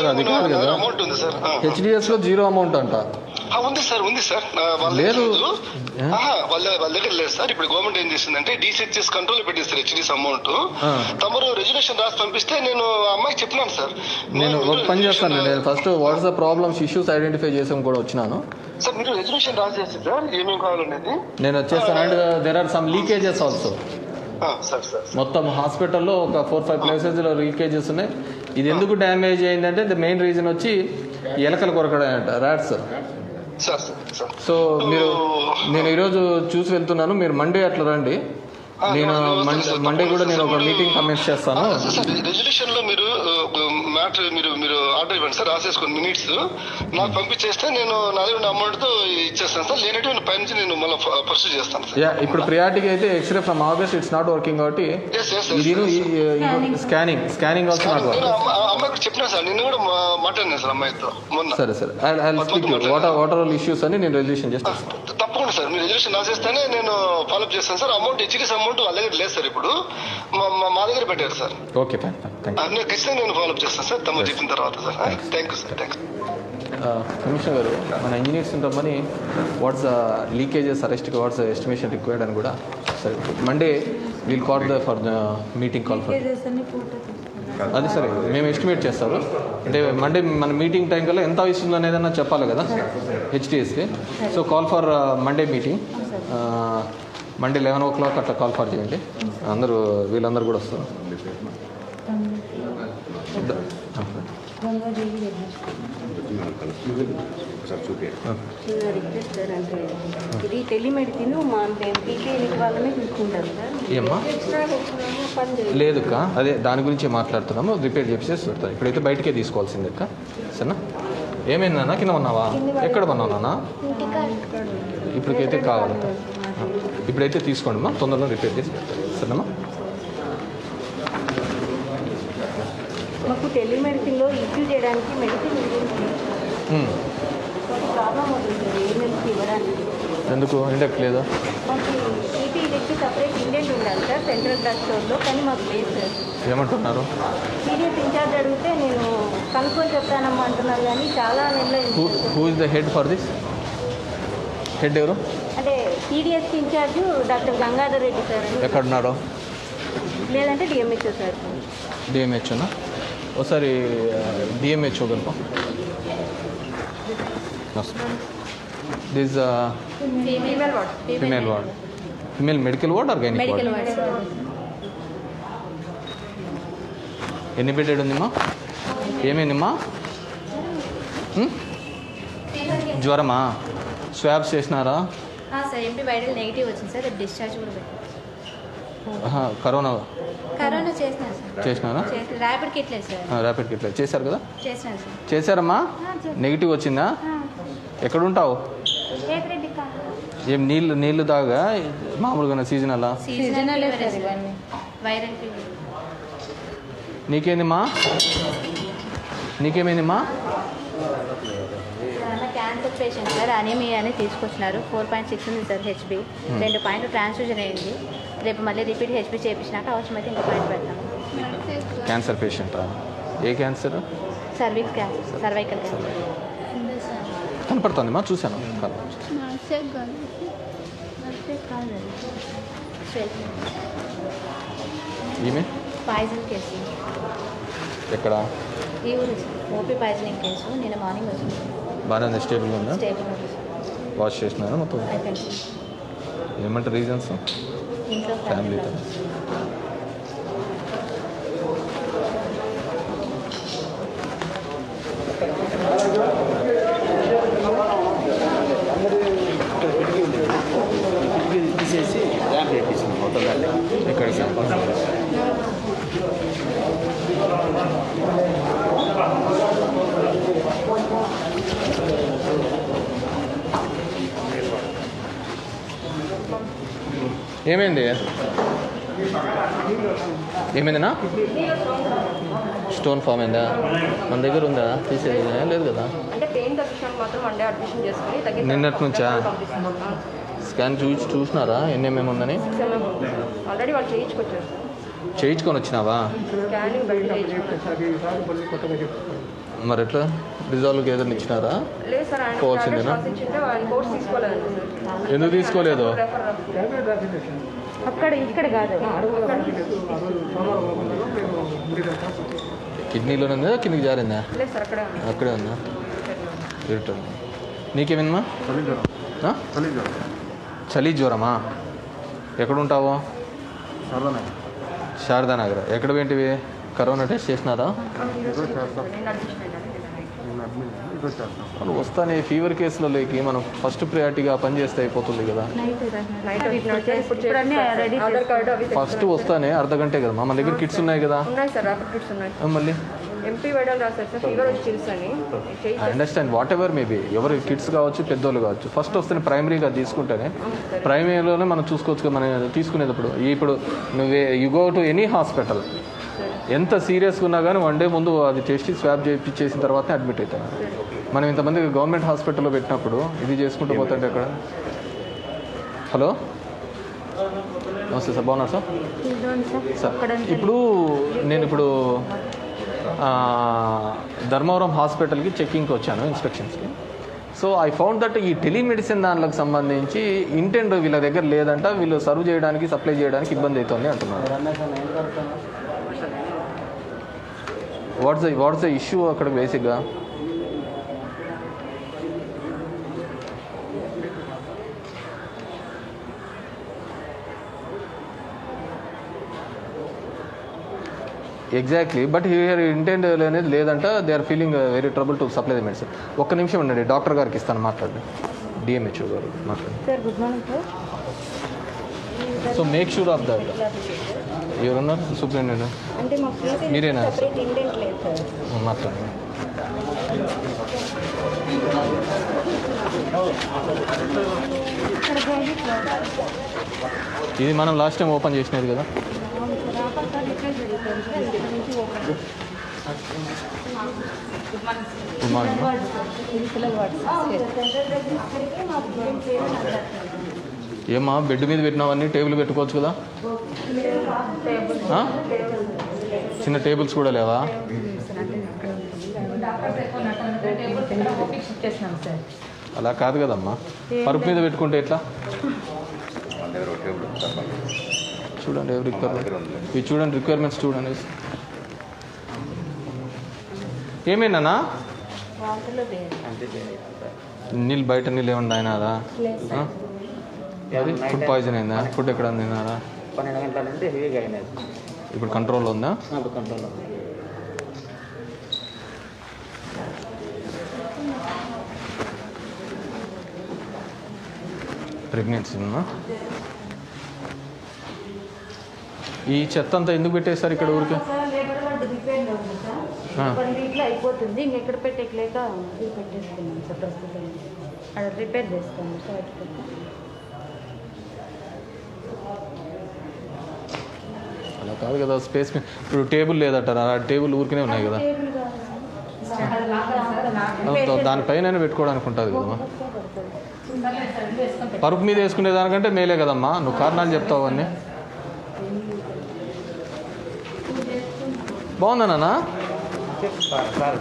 అమౌంట్ ఉంది సార్. హెచ్డిఎస్ లో 0 అమౌంట్ అంట. ఉంది సార్ లేదు, వాళ్ళ దగ్గర లేదు సార్. ఇప్పుడు గవర్నమెంట్ ఏం చేసిందంటే డిసిహెచ్ఎస్ కంట్రోల్ పెట్టిస్తారు హెచ్డిఎస్ అమౌంట్. తమరు రెజల్యూషన్ రాసి పంపిస్తే నేను అమ్మాయికి చెప్పినాను సార్. నేను ఒక పని చేస్తాను, నేను first what's the problems issues identify చేసాం కూడా వచ్చినాను సార్. మీరు రెజల్యూషన్ రాసేసి సార్ ఏమేమి కావాలనేది నేను వచ్చేస్తాను. And there are some leakages also. మొత్తం హాస్పిటల్లో ఒక 4-5 ప్లేసెస్లో లీకేజెస్ ఉన్నాయి. ఇది ఎందుకు డ్యామేజ్ అయిందంటే ద మెయిన్ రీజన్ వచ్చి ఎలకలు కొరకడంట, ర్యాట్స్. సో నేను ఈరోజు చూసి వెళ్తున్నాను, మీరు మండే అట్లా రండి. నేను మండే కూడా నేను ఒక మీటింగ్ కమెంట్ చేస్తాను. రెజల్యూషన్ లో మీరు మ్యాటర్ మీరు ఆర్డర్ ఇవ్వండి సార్, రాసేసుకుని మినిట్స్ నాకు పంపించేస్తే నేను నా దగ్గర అమౌంట్ తో ఇచ్చేస్తాను సార్. లేనట్టు పైనుంచి నేను మళ్ళీ పర్సూ చేస్తాను సార్. ఇప్పుడు ప్రియారిటీకి అయితే x-ray from August it's not working కాబట్టి స్కానింగ్ ఆల్సో నాట్ వర్కింగ్. అమ్మాయికి చెప్పినా సార్, నిన్న కూడా మాట్లాడినా సార్ అమ్మాయితో మొన్న. సరే వాట్ ఆర్ ఇష్యూస్ అని నేను రెజల్యూషన్ చేస్తాను. తప్పకుండా సార్, మీరు రెజల్యూషన్ రాసేస్తేనే నేను ఫాలోఅప్ చేస్తాను సార్. అమౌంట్ హెచ్డిఎస్ అమౌంట్ వాళ్ళ దగ్గర లేదు సార్, ఇప్పుడు మా దగ్గర పెట్టారు సార్. ఓకే నేను ఖచ్చితంగా నేను ఫాలోఅప్ చేస్తాను సార్, తమ చెప్పిన తర్వాత sir. Thank you sir. Commissioner గారు, మన ఇంజనీర్స్ ఉంటామని వాట్స్ లీకేజెస్ అరెస్ట్కి వాట్స్ ఎస్టిమేషన్ రిక్వైర్డ్ అని కూడా సరే Monday will call for the meeting call for అది సరే మేము ఎస్టిమేట్ చేస్తారు. అంటే మండే మన మీటింగ్ టైం కల్లా ఎంత ఇస్తుందో అనేదన్నా చెప్పాలి కదా హెచ్డిఎస్కి. So call for Monday meeting Monday 11 o'clock అట్లా కాల్ ఫర్ చేయండి. వీళ్ళందరూ కూడా వస్తారు. చిన్న రిక్వెస్ట్ సార్, అంటే ఇది టెలిమెడిసిన్ మా పీపీఎల్ వాళ్ళనే చూసుకుంటారు సార్. ఏమ్మా లేదు అక్క, అదే దాని గురించి మాట్లాడుతున్నాము. రిపేర్ చేసేసి వస్తాను. ఇప్పుడైతే బయటకే తీసుకోవాల్సిందే అక్క. సరేనా? ఏమైందన్నా? కింద ఉన్నావా? ఎక్కడ ఉన్నావు నాన్న? ఇప్పటికైతే కావాలి, ఇప్పుడైతే తీసుకోండి అమ్మా, తొందరగా రిపేర్ చేసి పెడతాను. సరేనమ్మా? మాకు టెలిమెడిసిన్లో ఇష్యూ చేయడానికి మెడిసిన్ ప్రాబ్లం అవుతుంది సార్. ఏఎంఎల్కి ఇవ్వడానికి ఎందుకు ఇండెక్ట్ లేదా? మాకు పీపీఎల్కి సపరేట్ ఇండెంట్ ఉండాలి సార్ సెంట్రల్ డ్రగ్ స్టోర్లో, కానీ మాకు లేదు సార్. ఏమంటున్నారు? సీరియస్ ఇన్ఛార్జ్ అడిగితే నేను కనుక్కొని చెప్తానమ్మా అంటున్నారు, కానీ చాలా నెలలు. Who is the head for this? Head ఎవరు? అంటే టీడీఎస్కి in charge doctor Gangadhar Reddy sir. ఎక్కడున్నాడు? లేదంటే డిఎంహెచ్ఓ సార్. డిఎంహెచ్ఓనా? ఒకసారి డిఎంహెచ్ఓ కనుక this female ward, female medical ward or gynaec medical ward? Ward sir. ఎన్ని బెడెడ్ ఉందిమ్మా? ఏమైందమ్మా? జ్వరమా? స్వాబ్స్ చేసినారా? సార్ ఎంపీ వైరల్ నెగిటివ్ వచ్చింది సార్, డిశ్చార్జ్ కూడా పెట్టారు. కరోనా చేసినారు సార్. చేసినారా? ర్యాపిడ్ కిట్ లేదు సార్. ర్యాపిడ్ కిట్ చేశారు కదా? చేసినారు సార్. చేశారమ్మా? నెగిటివ్ వచ్చిందా? ఎక్కడుంటావు? ఏం నీళ్ళు తాగా మామూలుగా సీజనలా? Seasonal viral fever. నీకేందమ్మా? నీకేమైందమ్మా? క్యాన్సర్ పేషెంట్ సార్, అనీమియా అని తీసుకొచ్చినారు. 4.6 ఉంది సార్ హెచ్బి. 2 పాయింట్లు ట్రాన్స్ఫ్యూజన్ అయింది. రేపు మళ్ళీ రిపీట్ హెచ్బి చేయించినాక అవసరమైతే ఇంకో పాయింట్ పెడతాము. క్యాన్సర్ పేషెంటా? ఏ cancer? Cervix cancer, cervical cancer. కనపడుతుందమ్మా, చూశాను. ఈమె పాయిజన్ కేసు ఎక్కడ? ఈ ఊరు ఓపీ పాయిజనింగ్ కేసు. నిన్న మార్నింగ్ వచ్చింది. బాగానే ఉంది, స్టేబుల్గా ఉందా? స్టేబుల్ వాష్ చేసినారా మొత్తం? ఏమంటారు రీజన్స్? ఇంట్లో ఫ్యామిలీతో. తీసేసి ర్యాంప్ పెట్టించింది మొత్తం దాన్ని. ఇక్కడ ఏమైంది? ఏమైందినా? స్టోన్ ఫామ్ అయిందా? మన దగ్గర ఉందా? తీసేది లేదు కదా? అంటే పెయిన్ తగ్గించడం మాత్రం వన్ డే అడ్మిషన్ చేసుకుని నిన్నటి నుంచా? స్కాన్ చూసినారా ఎన్నేమేమి ఉందని? ఆల్రెడీ వాళ్ళు చేయించుకొచ్చారు. చేయించుకొని వచ్చినావా? స్కానింగ్ బయట చేయించుకొచ్చారు. మరి ఎట్లా రిజాల్వ్కి ఏదైనా ఇచ్చినారా? లేదు సార్, ఆయన పోవాల్సిందేనా? రాసిచ్చింటే ఆయన కోర్స్ తీసుకోలేదండి సార్. ఎందుకు తీసుకోలేదు? అక్కడ ఇక్కడ కాదు. కిడ్నీలోనే ఉందా? కిందికి జారిందా? లేదు సార్, అక్కడే ఉంది. అక్కడే ఉందా? ఇరుటం. నీకేమైందమ్మా? చలి జ్వరమా? ఎక్కడుంటావు? శారదానగర్. ఎక్కడ ఏంటివి? కరోనా టెస్ట్ చేసినారా? వాళ్ళు వస్తానే ఫీవర్ కేసులలోకి మనం ఫస్ట్ ప్రయారిటీగా పనిచేస్తే అయిపోతుంది కదా. ఫస్ట్ వస్తానే అర్ధ గంటే కదా మన దగ్గర కిట్స్ ఉన్నాయి కదా. ఉన్నాయి సార్, ర్యాపిడ్ కిట్స్ ఉన్నాయి. మళ్ళీ ఎంపీ వైడల్ రాశారు సార్, ఫీవర్ వచ్చి చిల్స్ అని. I understand, what ever maybe, ఎవరు కిడ్స్ కావచ్చు పెద్దోళ్ళు కావచ్చు, ఫస్ట్ వస్తేనే ప్రైమరీగా తీసుకుంటేనే ప్రైమరీలోనే మనం చూసుకోవచ్చు మనం తీసుకునేటప్పుడు. ఇప్పుడు నువ్వే you go to any hospital, ఎంత సీరియస్గా ఉన్నా కానీ వన్ డే ముందు అది టెస్ట్ స్వాబ్ చేసిన తర్వాతనే అడ్మిట్ అవుతాను. మనం ఇంతమంది గవర్నమెంట్ హాస్పిటల్లో పెట్టినప్పుడు ఇది చేసుకుంటూ పోతుంటే అక్కడ. హలో, నమస్తే సార్, బాగున్నారు సార్? సార్ ఇప్పుడు నేను ధర్మవరం హాస్పిటల్కి చెక్కింగ్కి వచ్చాను ఇన్స్పెక్షన్స్కి. సో ఐ ఫౌండ్ దట్ ఈ టెలిమెడిసిన్ దానికి సంబంధించి ఇంటెంట్ వీళ్ళ దగ్గర లేదంట, వీళ్ళు సర్వ్ చేయడానికి సప్లై చేయడానికి ఇబ్బంది అవుతుంది అంటున్నారు. వాట్స్ ద ఇష్యూ అక్కడ బేసిక్గా? ఎగ్జాక్ట్లీ, బట్ హియర్ ఇంటెంట్ అనేది లేదంట. They are feeling very trouble to supply the medicine. ఒక్క నిమిషం ఉండండి, డాక్టర్ గారికి ఇస్తాను, మాట్లాడండి. డిఎంహెచ్ఓ గారు మాట్లాడండి. Sir good morning sir. So make sure of that. ఎవరున్నారు? సూపరింటెండెంట్ అంటే మా మీరేనా? సెపరేట్ ఇండెంట్ లేదు సార్. మాట్లాడండి. ఇది మనం లాస్ట్ టైం ఓపెన్ చేసినది కదా. Good morning. ఏమా బెడ్ మీద పెట్టినావన్నీ టేబుల్ పెట్టుకోవచ్చు కదా? చిన్న టేబుల్స్ కూడా లేవా? అలా కాదు కదమ్మా, పరుపు మీద పెట్టుకుంటే ఎట్లా? చూడండి ఇవి చూడండి, రిక్వైర్మెంట్స్ చూడండి. ఏమేనా నీళ్ళు బయట నీళ్ళు ఏమన్నా అయినారా? అది ఫుడ్ పాయిజన్ అయిందా? ఫుడ్ ఎక్కడ తిన్నారా? 12 గంటల నుండి హెవీగా అయినది. ఇప్పుడు కంట్రోల్ ఉందా? కంట్రోల్ ఉంది. ప్రెగ్నెన్సీ ఉందా? ఈ చెత్త అంతా ఎందుకు పెట్టేశారు ఇక్కడ ఊరికి? లేబర్ వార్డు రిపేర్ ఉంది సార్, 1 వీక్లో అయిపోతుంది. ఇంకెక్కడ పెట్టలేక ఇది పెట్టేసుకున్నాం సార్. ప్రస్తుతం అక్కడ రిపేర్ చేస్తాము సార్. అలా కాదు కదా, స్పేస్ ఇప్పుడు టేబుల్ లేదటారా? టేబుల్ ఊరికనే ఉన్నాయి కదా, దానిపైన పెట్టుకోవడానికి ఉంటుంది కదమ్మా. పరుపు మీద వేసుకునే దానికంటే మేలే కదమ్మా. నువ్వు కారణాలు చెప్తావు అవన్నీ. బాగుందా నాన్న?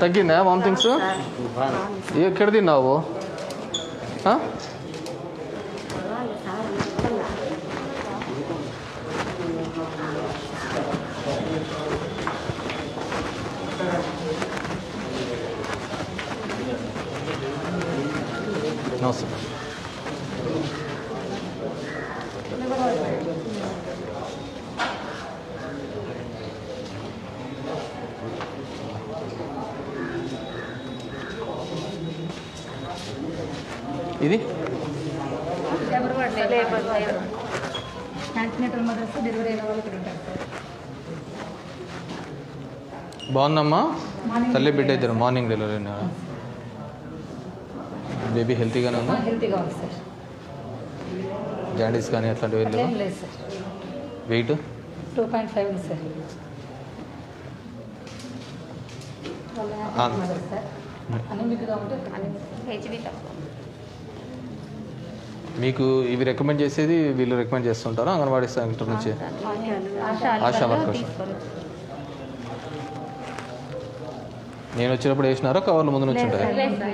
తగ్గిందా వామిటింగ్స్? ఎక్కడ తిన్నావు? నమస్తే. ఇది బాగుందమ్మా. తల్లి బిడ్డ ఇద్దరు మార్నింగ్ డెలివరీ అయినారా? బేబీ హెల్తీగానే ఉందా? హెల్తీగా ఉంది సార్. జాండీస్ కానీ అట్లాంటివి ఏం లేదు సార్. వెయిట్ 2.5 ఉంది సార్. అనీమిక్గా ఉంటే హెచ్బీ తక్కువ. మీకు ఇవి రికమెండ్ చేసేది వీళ్ళు రికమెండ్ చేస్తుంటారా అంగన్వాడీ సెంటర్ నుంచి? ఆశా వర్కర్స్. నేను వచ్చినప్పుడు వేసినారా కవర్లు ముందు నుంచి ఉంటాయి?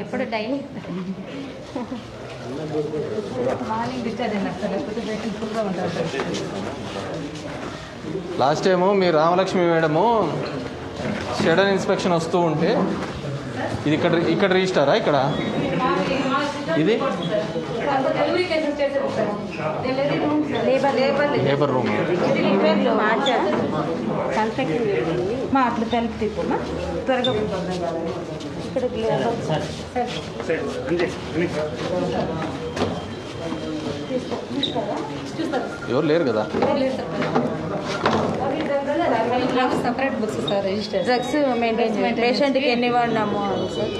ఎప్పుడు డైలీ మార్నింగ్ డిశ్చార్జ్ అయినా సార్, లేకపోతే వెయిటింగ్ ఫుల్గా ఉంటారు సార్. లాస్ట్ టైము మీ రామలక్ష్మి మేడము షెడన్ ఇన్స్పెక్షన్ వస్తూ ఉంటే ఇది ఇక్కడ రిజిస్టారా? ఇక్కడ ఇది లేబర్ రూమ్. మా అట్లా తలుపు తిప్పమ్మా త్వరగా. ఇక్కడ ఎవరు లేరు కదా? Separate books sir, register drugs maintain పేషెంట్కి ఎన్ని వాడినాము సార్?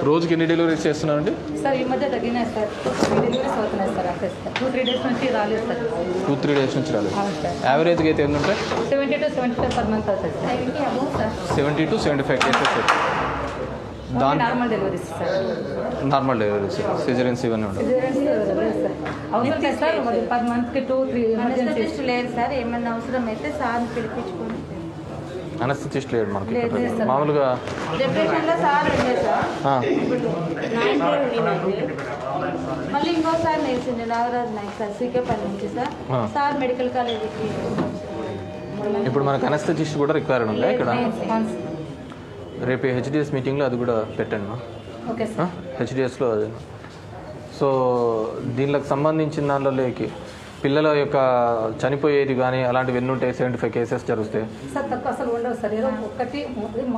రోజుకి ఎన్ని డెలివరీస్ చేస్తున్నారండి సార్? ఈ మధ్య తగ్గినాయి సార్, డెలివరీస్ అవుతున్నాయి సార్. అంతే సార్, 2-3 డేస్ నుంచి రాలేదు సార్. 2-3 డేస్ నుంచి రాలేదు. యావరేజ్గా అయితే ఎన్ని ఉంటాయి? 70 to 75 పర్ మంత్ అవుతుంది సార్. 70 to 75 cases. దాని normal deliveries sir. Normal deliveries, caesareans ఇవన్నీ ఉంటాయి. అవుతుంది సార్. మరి పర్ మంత్కి 2-3 ఎమర్జెన్సీ లేదు సార్. ఏమన్నా అవసరం అయితే సార్ని పిలిపించుకొని. అనస్థిస్ట్ లేడు మనకి మామూలుగా. డిప్రెషన్లో సార్ ఉండే సార్. మళ్ళీ ఇంకోసారి నేర్చింది నాగరాజ్ నాయక్ సార్, శ్రీకేపల్లి నుంచి సార్. సార్ మెడికల్ కాలేజీకి. ఇప్పుడు మనకు అనస్థిస్ట్ కూడా రిక్వైర్డ్ ఉంది ఇక్కడ. రేపు హెచ్డిఎస్ మీటింగ్లో అది కూడా పెట్టండి మా. Okay sir. హెచ్డిఎస్లో అది. సో దీనికి సంబంధించిన దానిలోకి పిల్లల యొక్క చనిపోయేది కానీ అలాంటివి ఎన్ని ఉంటాయి? 75 కేసెస్ జరుగుతాయి సార్. తక్కువ అసలు ఉండవు సార్. ఏదో ఒకటి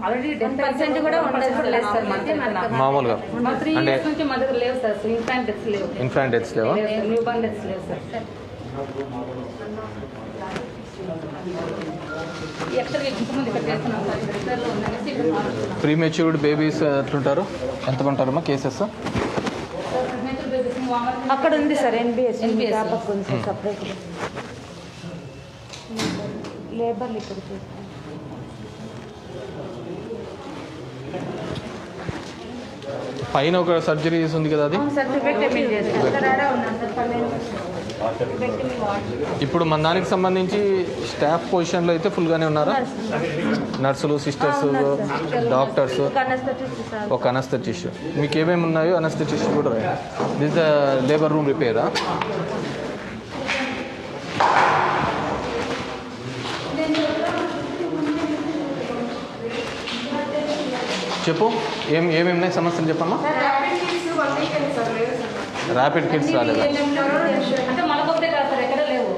ఆల్రెడీ 10% కూడా ఉండదు సార్ మామూలుగా. 3 years నుంచి మా దగ్గర లేవు సార్. ఇన్ఫాంట్ డెత్స్ లేవు. ఇన్ఫాంట్ డెత్స్ లేవా? న్యూ బార్న్ డెత్స్ లేవు సార్. ప్రీ మెచ్యూర్డ్ బేబీస్ ఎట్లుంటారు? ఎంత ఉంటారమ్మా కేసెస్? అక్కడ ఉంది సార్ ఎన్బిఎస్ ఉంది సార్ సపరేట్. లేబర్లు ఇక్కడ చూస్తాం. పైన ఒక సర్జరీస్ ఉంది కదా, అది సర్టిఫికేట్ ఉన్నాను సార్. 12 పెట్టి మీ వాట్సాప్ ఇప్పుడు మన దానికి సంబంధించి స్టాఫ్ పొజిషన్లో అయితే ఫుల్గానే ఉన్నారా? నర్సులు, సిస్టర్స్, డాక్టర్స్, ఒక అనస్థెటిస్ట్. మీకు ఏమేమి ఉన్నాయో అనస్థెటిస్ట్ కూడా దిస్ ద లేబర్ రూమ్ రిపేరా? చెప్పు ఏమేమి ఉన్నాయి సమస్యలు చెప్పమ్మా. ర్యాపిడ్ కిట్స్ రాలేదా? అంటే మనకొకటే కాదు సార్, ఎక్కడ లేవు.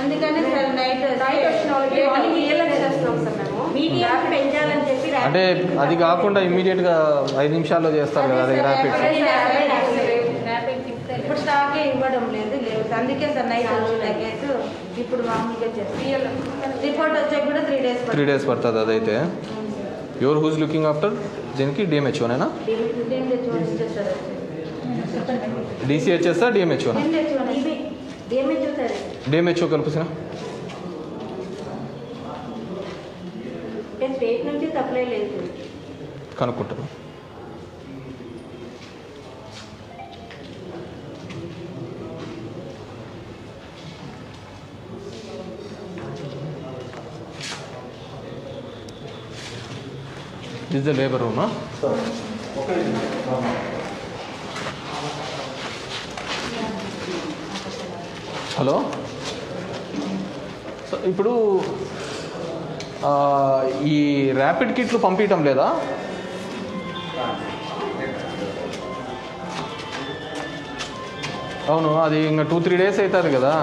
అందుకని సార్ నైట్ వచ్చిన వాళ్ళకి మార్నింగ్ ఇయ్యాలని చేస్తున్నాం సార్ మేము. మీడియా పెంచాలని చెప్పి అంటే అది కాకుండా ఇమ్మీడియట్గా 5 నిమిషాల్లో చేస్తారు కదా, అది ర్యాపిడ్. ఇప్పుడు స్టాకే ఇవ్వడం లేదు. అందుకే సార్ నైట్ వచ్చిన కేసు ఇప్పుడు మామూలుగా చేస్తాం. రిపోర్ట్ వచ్చాక కూడా 3 days పడుతుంది. అదైతే యువర్ హూజ్ లుకింగ్ ఆఫ్టర్ దీనికి డిఎంహెచ్ఓనేనా? డిసిహెచ్ఎస్ డిఎంహెచ్ఓనా? డిఎంహెచ్ఓ కలుపుసినా స్టేట్ నుంచి సప్లై లేదు కనుక్కుంటాను. This is the labor room, huh? Hello. So ఇప్పుడు ఈ ర్యాపిడ్ కిట్లు పంపించడం లేదా? అవును, అది ఇంకా 2-3 days అవుతుంది కదా.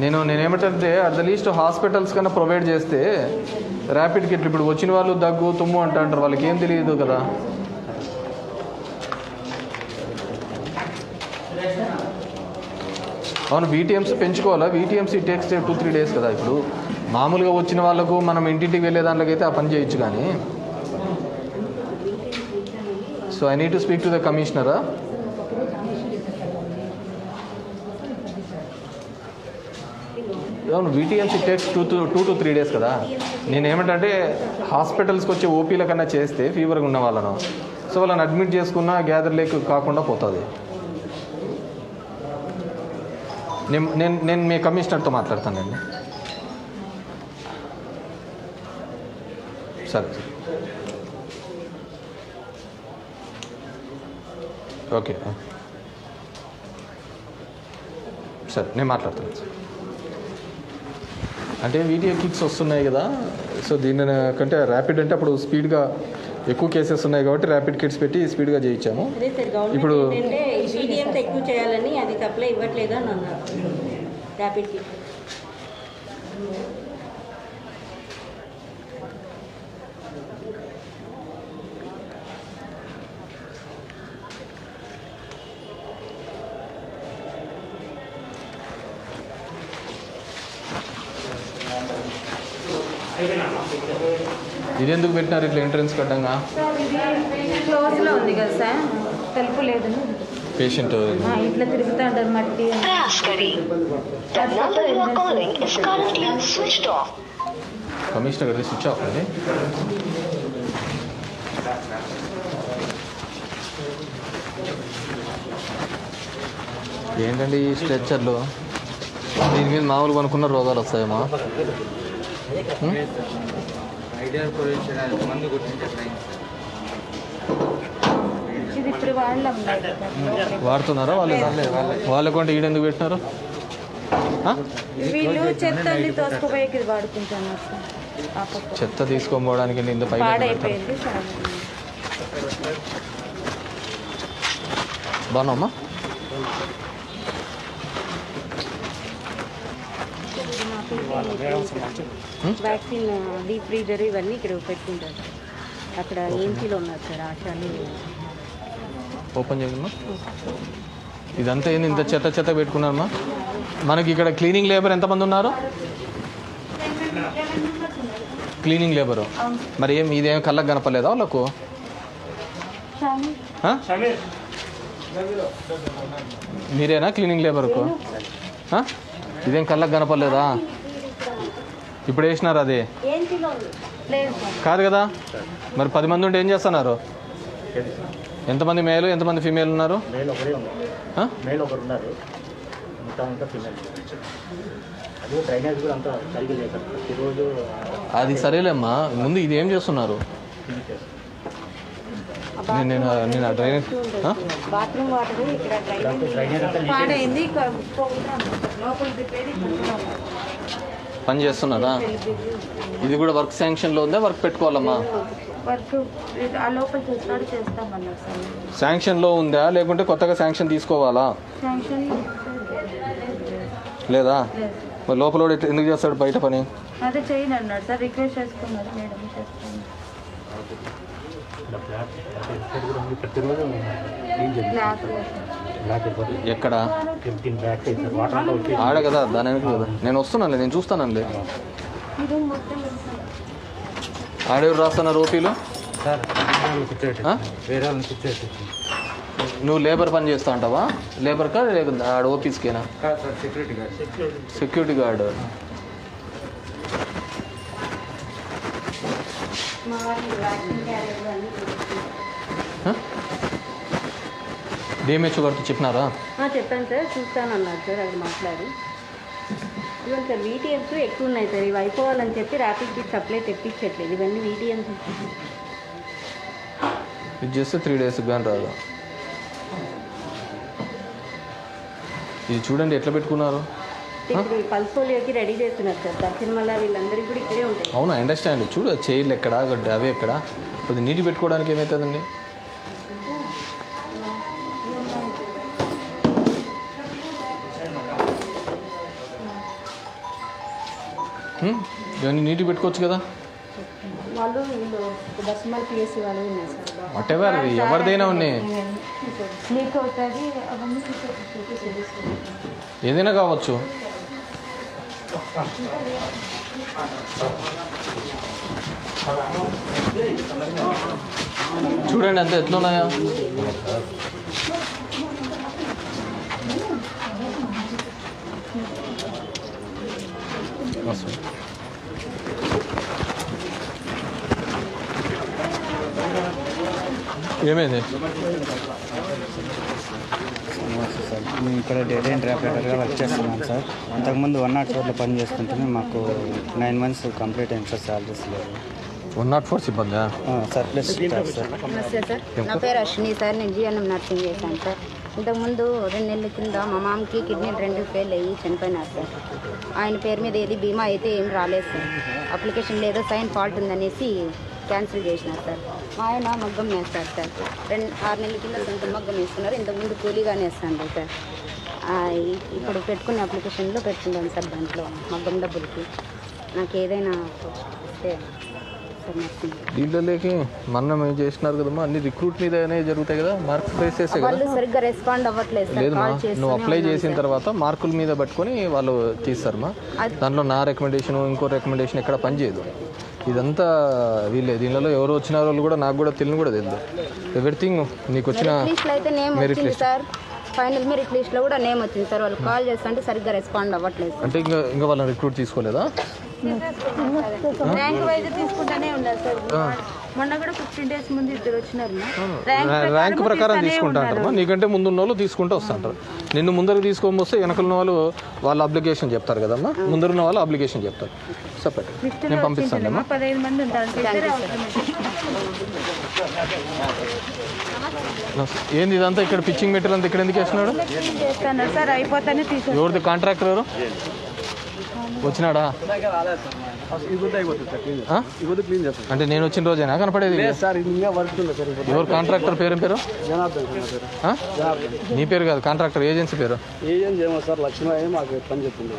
నేనేమంటే అట్ ద లీస్ట్ హాస్పిటల్స్ కన్నా ప్రొవైడ్ చేస్తే ర్యాపిడ్ కిట్లు ఇప్పుడు వచ్చిన వాళ్ళు దగ్గు తుమ్ము అంటారు, వాళ్ళకి ఏం తెలియదు కదా. అవును, VTMs పెంచుకోవాలా? VTMs టేక్స్ 2-3 days కదా. ఇప్పుడు మామూలుగా వచ్చిన వాళ్ళకు మనం ఇంటింటికి వెళ్ళే దాంట్లోకైతే ఆ పని చేయొచ్చు కానీ. So I need to speak to the కమిషనరా. అవును, VTMs టేక్స్ 2 to 3 days కదా. నేనేమంటే హాస్పిటల్స్కి వచ్చే ఓపీల కన్నా చేస్తే ఫీవర్గా ఉన్న వాళ్ళను, సో వాళ్ళని అడ్మిట్ చేసుకున్న గ్యాదర్ లేక్ కాకుండా పోతుంది. నేను మీ కమిషనర్తో మాట్లాడతానండి. సరే, ఓకే, సరే నేను మాట్లాడతాను సార్. అంటే వీడియో కిట్స్ వస్తున్నాయి కదా, సో దీని కంటే ర్యాపిడ్ అంటే అప్పుడు స్పీడ్గా ఎక్కువ కేసెస్ ఉన్నాయి కాబట్టి ర్యాపిడ్ కిట్స్ పెట్టి స్పీడ్గా చేయించాము. ఇప్పుడు మీడియంతో ఎక్కువ చేయాలని అది సప్లై ఇవ్వట్లేదు అని అన్నారు. ర్యాపిడ్ కిట్ ఇది ఎందుకు పెట్టినారు ఇట్లా ఎంట్రన్స్ కట్టంగా? క్లోజ్లో ఉంది కదా సార్, తెలుపు లేదు. పేషెంట్ ఇట్లా తిరుగుతూ ఉంటారు మట్టి. కమిషనర్ గారి స్విచ్ ఆఫ్ అండి. ఏంటండి ఈ స్ట్రెచ్చర్లు? దీని మీద మామూలుగా అనుకున్న రోగాలు వస్తాయేమో. ఇది ఇప్పుడు వాడుతున్నారా వాళ్ళకు అంటే ఈడెందుకు పెట్టినారు? వీళ్ళు చెత్త అన్ని తోసుకుపోయేకి ఇది వాడుకుంటున్నారు సార్. చెత్త తీసుకోపోవడానికి ఇంత పైన పాడైపోయింది సార్. బాగున్నామ్మా? వ్యాక్సిన్ డీప్ ఫ్రీజర్ ఇవన్నీ ఇక్కడ పెట్టుకుంటారు. అక్కడ ఏంసీలో ఉన్నారు సార్ ఆశాలు. ఓపెన్ చేయమ్మా. ఇదంతా ఏంది ఇంత చెత్త పెట్టుకున్నారమ్మా? మనకి ఇక్కడ క్లీనింగ్ లేబర్ ఎంతమంది ఉన్నారు? క్లీనింగ్ లేబరు మరి ఇదేం కళ్ళకు కనపలేదా వాళ్ళకు? మీరేనా క్లీనింగ్ లేబర్కు? ఇదేం కళ్ళకు కనపలేదా? ఇప్పుడు వేసినారు అది కాదు కదా. మరి 10 మంది ఉంటే ఏం చేస్తున్నారు? ఎంతమంది మేలు ఎంతమంది ఫీమేల్ ఉన్నారు? మొత్తం అంతా ఫిమేల్. అది డ్రైనేజ్ కూడా అంతా సరిగ్గా లేదు సార్. ప్రతిరోజు అది సరేలేమ్మా, ముందు ఇది ఏం చేస్తున్నారు? నేను ఆ డ్రైనేజ్ బాత్రూమ్ వాటర్ ఇక్కడ డ్రైనేజ్ అంతా పాడైంది. పని చేస్తున్నారా? ఇది కూడా వర్క్ శాంక్షన్లో ఉందా? వర్క్ పెట్టుకోవాలమ్మా? వర్క్ ఆ లోపల చూసినాడు చేస్తామన్నారు సార్. శాంక్షన్లో ఉందా లేకుంటే కొత్తగా శాంక్షన్ తీసుకోవాలా? శాంక్షన్ లేదా? మరి లోపల వాడు ఎందుకు చేస్తాడు బయట పని? అదే చేయను అన్నాడు సార్. రిక్వెస్ట్ చేసుకున్నారు మేడం చేస్తాను. ప్రతిరోజు ఎక్కడ? ఆడ కదా, దాని వెనక కదా. నేను వస్తున్నానులే, నేను చూస్తానండి. ఆడేవారు రాస్తున్నారు ఓపీలు? నువ్వు లేబర్ పని చేస్తా అంటావా? లేబర్ కా లేకపోతే ఆడ ఓపీస్కేనా? Security guard. డిఎంహెచ్ఓ గారితో చెప్పినారా? చెప్పాను సార్, చూస్తానన్నారు సార్. అది మాట్లాడి ఇవన్నీ సార్ వీటీఎంస్ ఎక్కువ ఉన్నాయి సార్. ఇవి అయిపోవాలని చెప్పి ర్యాపిడ్ కిట్ సప్లై తెప్పించట్లేదు. ఇవన్నీ వీటీఎంస్ ఇది చేస్తే 3 days కానీ రాదు. ఇది చూడండి ఎట్లా పెట్టుకున్నారు. ఇప్పుడు పల్స్ పోలియోకి రెడీ చేస్తున్నారు సార్. దర్శనం వల్ల వీళ్ళందరికీ కూడా ఇక్కడే ఉంటాయి. అవును, అండర్స్టాండ్. చూడు చైర్లు ఎక్కడ, అవి ఎక్కడ, కొద్దిగా నీటి పెట్టుకోవడానికి ఏమవుతుందండి? ఇవన్నీ నీటి పెట్టుకోవచ్చు కదా. వాళ్ళు వీళ్ళు దర్శనాలు పిఎస్సి వాళ్ళు ఉన్నాయి సార్. వాట్ ఎవర్, ఎవరిదైనా ఉన్నాయి, లీక్ అవుతుంది అవన్నీ ఏదైనా కావచ్చు. చూడండి అంత ఎట్లున్నాయా. ఏమైంది? సార్ మేము ఇక్కడ డేటా ఎంట్రీ ఆపరేటర్గా వర్క్ చేస్తున్నాం సార్. అంతకుముందు 104లో పని చేస్తుంటే మాకు 9 months కంప్లీట్ అయింది సార్. శాలరీస్ లేదు. 104 సిబ్బందా? Sir plus staff sir. నమస్తే సార్, నా పేరు అశ్విని సార్. నేను జిఎన్ఎం నర్సింగ్ చేశాను సార్. ఇంతకుముందు 2 నెలల కింద మా మామకి కిడ్నీ 2 ఫెయిల్ అయ్యి చనిపోయినారు సార్. ఆయన పేరు మీద ఏది బీమా అయితే ఏం రాలేదు సార్. అప్లికేషన్ లేదో సైన్ ఫాల్ట్ ఉందనేసి క్యాన్సిల్ చేసినారు సార్. మా ఆయన మగ్గం వేస్తారు సార్. 6 నెలల కింద సొంత మగ్గం వేస్తున్నారు. ఇంతకుముందు కూలీగానే వేస్తాను సార్. ఇప్పుడు పెట్టుకునే అప్లికేషన్లో పెట్టుకుంటాను సార్. దాంట్లో మగ్గం డబ్బులకి నాకు ఏదైనా ఇస్తే దీంట్లోకి మనం ఏం చేసినారు కదమ్మా, అన్ని రిక్రూట్ మీదనే జరుగుతాయి కదా. మార్క్స్ ప్లేస్ చేసే కదా. వాళ్ళు సరిగ్గా రెస్పాండ్ అవ్వట్లేదు. లేదమ్మా, నువ్వు అప్లై చేసిన తర్వాత మార్కుల మీద పట్టుకొని వాళ్ళు తీస్తారమ్మా. దాంట్లో నా రికమెండేషన్ ఇంకో రికమెండేషన్ ఎక్కడ పనిచేయదు. ఇదంతా వీళ్ళే. దీనిలో ఎవరు వచ్చిన వాళ్ళు కూడా నాకు కూడా తెలియని కూడా తెలియదు. ఎవ్రీథింగ్ నీకు వచ్చిన merit list sir. Final merit లిస్ట్లో కూడా నేమ్ వచ్చింది సార్. వాళ్ళు కాల్ చేస్తుంటే సరిగ్గా రెస్పాండ్ అవ్వట్లేదు. అంటే ఇంకా వాళ్ళని రిక్రూట్ తీసుకోలేదా? ర్యాంక్ వైజ్ తీసుకుంటానే ఉన్నారు సార్. మొన్న కూడా 15 days ముందు 2 వచ్చినారు. ర్యాంక్ ప్రకారం తీసుకుంటా అంటారు. నీకంటే ముందున్న వాళ్ళు తీసుకుంటూ వస్తుంటారు. నిన్ను ముందరకు తీసుకొని వస్తే వెనకలున్న వాళ్ళు అప్లికేషన్ చెప్తారు కదమ్మా. ముందరున్న వాళ్ళు అప్లికేషన్ చెప్తారు. సపరేట్ నేను పంపిస్తాను అమ్మా. 15 మంది ఉంటారు. ఏంది ఇదంతా? ఇక్కడ పిచ్చింగ్ మెటీరియల్ అంతా ఇక్కడ ఎందుకు వేస్తున్నాడు? చేస్తున్నారు సార్. అయిపోతానే తీసుకు. ఎవరిది కాంట్రాక్టర్? ఎవరు వచ్చినాడా? అంటే నేను వచ్చిన రోజేనా కనపడేది? ఎవరు కాంట్రాక్టర్ పేరు? పేరు నీ పేరు కాదు, కాంట్రాక్టర్ ఏజెన్సీ పేరు. ఏజెన్సీ ఏమో సార్, లక్ష్మీ మాకు పని చెప్తుంది.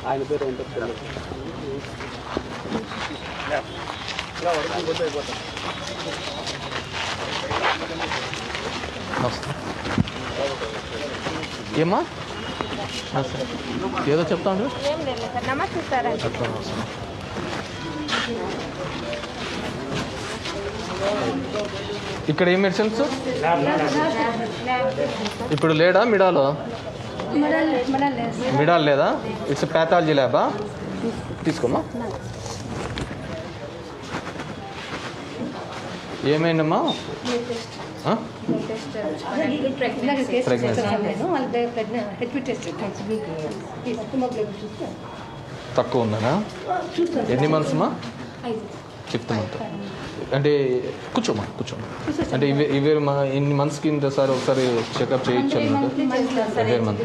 ఆయన పేరు ఏంటో ఏమ్మా ఏదో చెప్తా ఉండు. నమస్తే సార్. ఇక్కడ ఏం మెడిసిన్స్ ఇప్పుడు లేడా? మిడాల్ లేదా? ఇట్స్ ప్యాథాలజీ ల్యాబా? తీసుకోమ్మా. ఏమైందమ్మా? తక్కువ ఉందనా? ఎన్ని మంత్స్ మా? 5th month. అంటే కూర్చోమా అంటే ఇవే మా ఎన్ని మంత్స్ కింద సార్ ఒకసారి చెకప్ చేయొచ్చు అన్నట్టు? every month.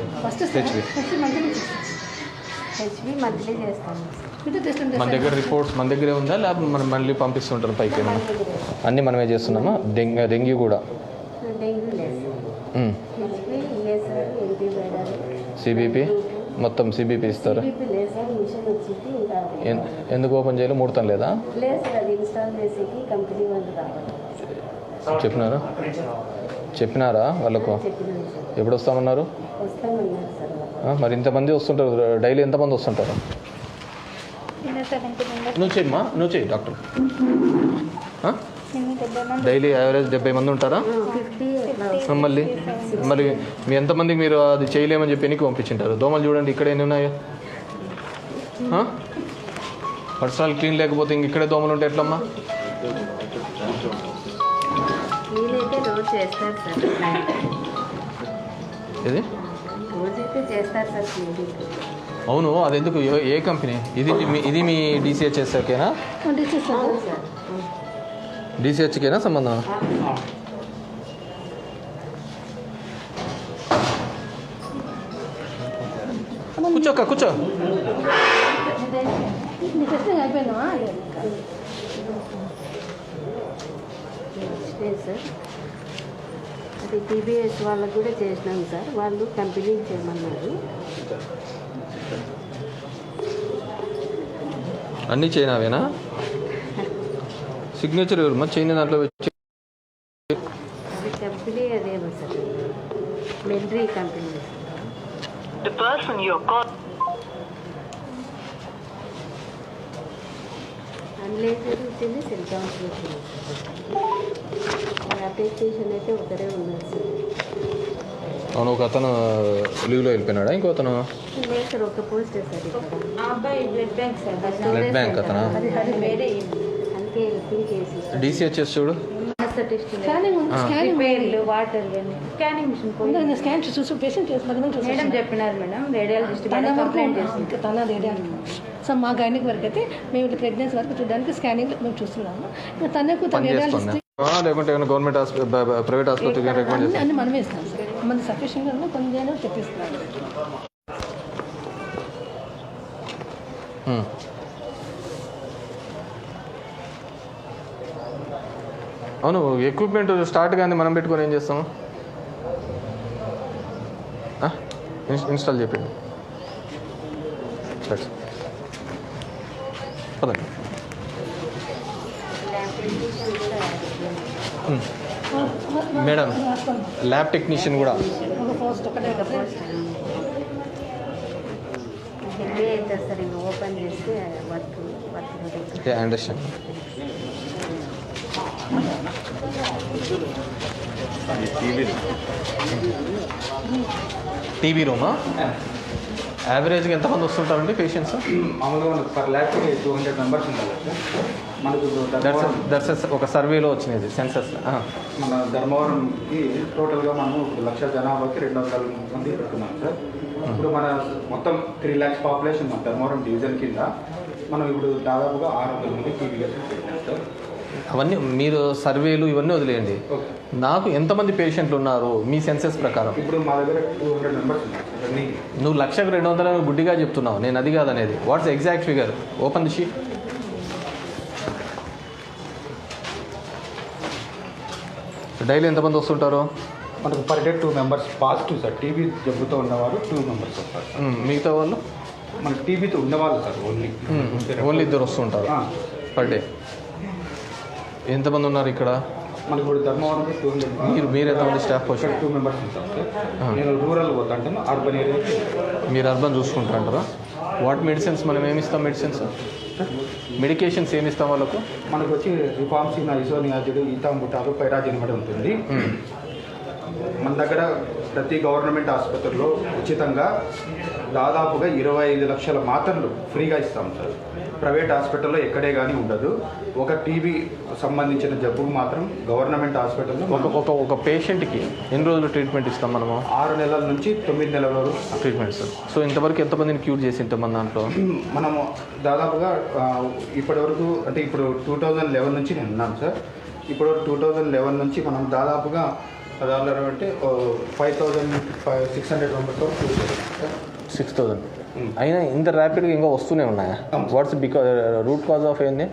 హెచ్బి మంత్లీ చేస్తాము. మన దగ్గర రిపోర్ట్స్ మన దగ్గరే ఉందా లేకపోతే మనం మళ్ళీ పంపిస్తుంటారు పైకి? అన్నీ మనమే చేస్తున్నామా? డెంగ్యూ కూడా? డెంగ్యూ లేదు. హెచ్బి, ఈఎస్ఆర్, ఎల్బీ వేడాలి, సిబిపి మొత్తం సిబిపి ఇస్తారా? లేదు సార్, మిషన్ వచ్చింది ఇంకా ఎందుకు ఓపెన్ చేయాలి? ముహూర్తం లేదా? లేదు సార్, అది ఇన్స్టాల్ చేసేకి కంపెనీ వాళ్ళు రావాలి. చెప్పినారా వాళ్ళకు? ఎప్పుడు వస్తామన్నారు? వస్తామన్నారు సార్. మరి ఇంతమంది వస్తుంటారు డైలీ? ఎంతమంది వస్తుంటారు? నువ్వు చెయ్యి డాక్టర్. డైలీ యావరేజ్ 70 మంది ఉంటారా? మళ్ళీ మీ ఎంతమందికి మీరు అది చేయలేమని చెప్పి ఎన్నికి పంపించింటారు? దోమలు చూడండి ఇక్కడ ఎన్ని ఉన్నాయో. పర్సనల్ క్లీన్ లేకపోతే ఇంక ఇక్కడే దోమలు ఉంటాయి ఎట్లమ్మా? వీలైతే రోజు చేస్తారు సార్. ఇది రోజైతే చేస్తారు సార్ క్లినిక్. అవును, అది ఎందుకు? ఏ కంపెనీ ఇది? మీ డిసిహెచ్ఎస్కేనా? డిసిహెచ్కేనా సంబంధం? కూర్చో. సార్ అది టీబీఎస్ వాళ్ళకు కూడా చేసినాం సార్. వాళ్ళు కంపెనీ చేయమన్నారు. అన్నీ చైనావేనా? సిగ్నేచర్ ఎవరు చైనా దాంట్లో వచ్చి? అది కంపెనీ అదేమో సార్, మెడ్రీ కంపెనీ. అన్లేటర్ వచ్చింది, సెల్ కౌన్సిల్ వచ్చింది. అటెస్టేషన్ అయితే ఒకరే ఉన్నారు సార్. అవును, ఒక అతను లీవ్లో వెళ్ళిపోయినాడా? ఇంకో అతను? లేదు సార్, ఒక పోస్ట్ సార్. ఆ అబ్బాయి blood bank sir. Blood bank అతనా? అది వేరే అంతే కేసు. డిసిహెచ్ఎస్ చూడు. స్కానింగ్ పేర్లు వాటర్ స్కానింగ్ మిషన్ స్కాన్ చూసి పేషెంట్ మేడం చెప్పినారు. మేడం రేడియాలజిస్ట్ కంప్లైంట్ చేస్తుంది తన రేడియాలజిస్ట్. సో మా గైనిక్ వరకు అయితే మేము ప్రెగ్నెన్సీ వరకు చూడడానికి స్కానింగ్ మేము చూస్తున్నాము. తనకు రేడియాలజిస్ట్ లేకుంటే గవర్నమెంట్ ప్రైవేట్ ఆసుపత్రికి రికమెండ్ చేస్తాం. అన్ని మనమే ఇస్తాం సార్. మన సఫిషియెంట్గా కొంచెం తెప్పిస్తున్నాము. అవును, ఎక్విప్మెంట్ స్టార్ట్ కానీ మనం పెట్టుకొని ఏం చేస్తాము? ఇన్స్టాల్ చేయండి. పదండి. మేడం ల్యాబ్ టెక్నీషియన్ కూడా ఓపెన్ చేస్తే వర్క్ అండర్స్టాండ్. టీబీ రూమా? యావరేజ్గా ఎంతమంది వస్తుంటారండి పేషెంట్స్? మామూలుగా పర్ ల్యాక్ 200 మెంబర్స్ ఉండాలి మనకు. దర్శస్ ఒక సర్వేలో వచ్చినది సెన్సస్. మన ధర్మవరంకి టోటల్గా మనము 1 లక్ష జనాభాకి 200 మంది పెట్టుకున్నాం సార్. ఇప్పుడు మన మొత్తం 3 lakhs పాపులేషన్ మన ధర్మవరం డివిజన్ కింద మనం ఇప్పుడు దాదాపుగా 600 మంది టీబీ పెట్టినాం సార్. అవన్నీ మీరు సర్వేలు ఇవన్నీ వదిలేయండి. నాకు ఎంతమంది పేషెంట్లు ఉన్నారు మీ సెన్సెస్ ప్రకారం? ఇప్పుడు మా దగ్గర 200 మెంబర్స్ ఉన్నారు. నువ్వు 1,200 గుడ్డిగా చెప్తున్నావు, నేను అది కాదనేది. What's exact figure? Open the sheet. Daily ఎంతమంది వస్తుంటారు? మనకు per day 2 members positive sir. TB జబ్బుతో ఉన్నవారు 2 మెంబర్స్ వస్తారు. మిగతా వాళ్ళు? మనకు టీబీతో ఉన్నవాళ్ళు సార్ ఓన్లీ 2 వస్తుంటారు పర్ డే. ఎంతమంది ఉన్నారు ఇక్కడ? మనకి ఇప్పుడు ధర్మవరం 200. మీరు ఎంతమంది స్టాఫ్ వచ్చి? 2 మెంబర్స్ ఉంటాం సార్. నేను రూరల్ పోతాంటాను, అర్బన్ ఏరియా. మీరు అర్బన్ చూసుకుంటారా? వాట్ మెడిసిన్స్ మనం ఏమిస్తాం? మెడికేషన్స్ ఏమిస్తాం వాళ్ళకు? మనకు వచ్చి రిఫార్మ్సిన్, ఐసోనియాజిడ్, ఈథాంబుటాల్, పైరాజిన్ కూడా ఉంటుంది. మన దగ్గర ప్రతి గవర్నమెంట్ ఆసుపత్రిలో ఉచితంగా దాదాపుగా 25 లక్షల మాత్రలు ఫ్రీగా ఇస్తాం సార్. ప్రైవేట్ హాస్పిటల్లో ఎక్కడే కానీ ఉండదు. ఒక టీబీ సంబంధించిన జబ్బుకు మాత్రం గవర్నమెంట్ హాస్పిటల్లో ఒక పేషెంట్కి ఎన్ని రోజులు ట్రీట్మెంట్ ఇస్తాం మనము? 6 నెలల నుంచి 9 నెలల వరకు ట్రీట్మెంట్ సార్. సో ఇంతవరకు ఎంతమందిని క్యూర్ చేసి ఇంతమంది దాంట్లో? మనము దాదాపుగా ఇప్పటి వరకు అంటే ఇప్పుడు 2011 నుంచి నేను ఉన్నాను సార్. ఇప్పుడు 2011 నుంచి మనం దాదాపుగా అంటే 5,600 మెంబర్స్ వరకు క్యూర్ చేస్తాం సార్. 6,000 అయినా ఇంత ర్యాపిడ్గా ఇంకా వస్తూనే ఉన్నాయా? వాట్స్ రూట్ కాజ్ ఆఫ్ ఏంది?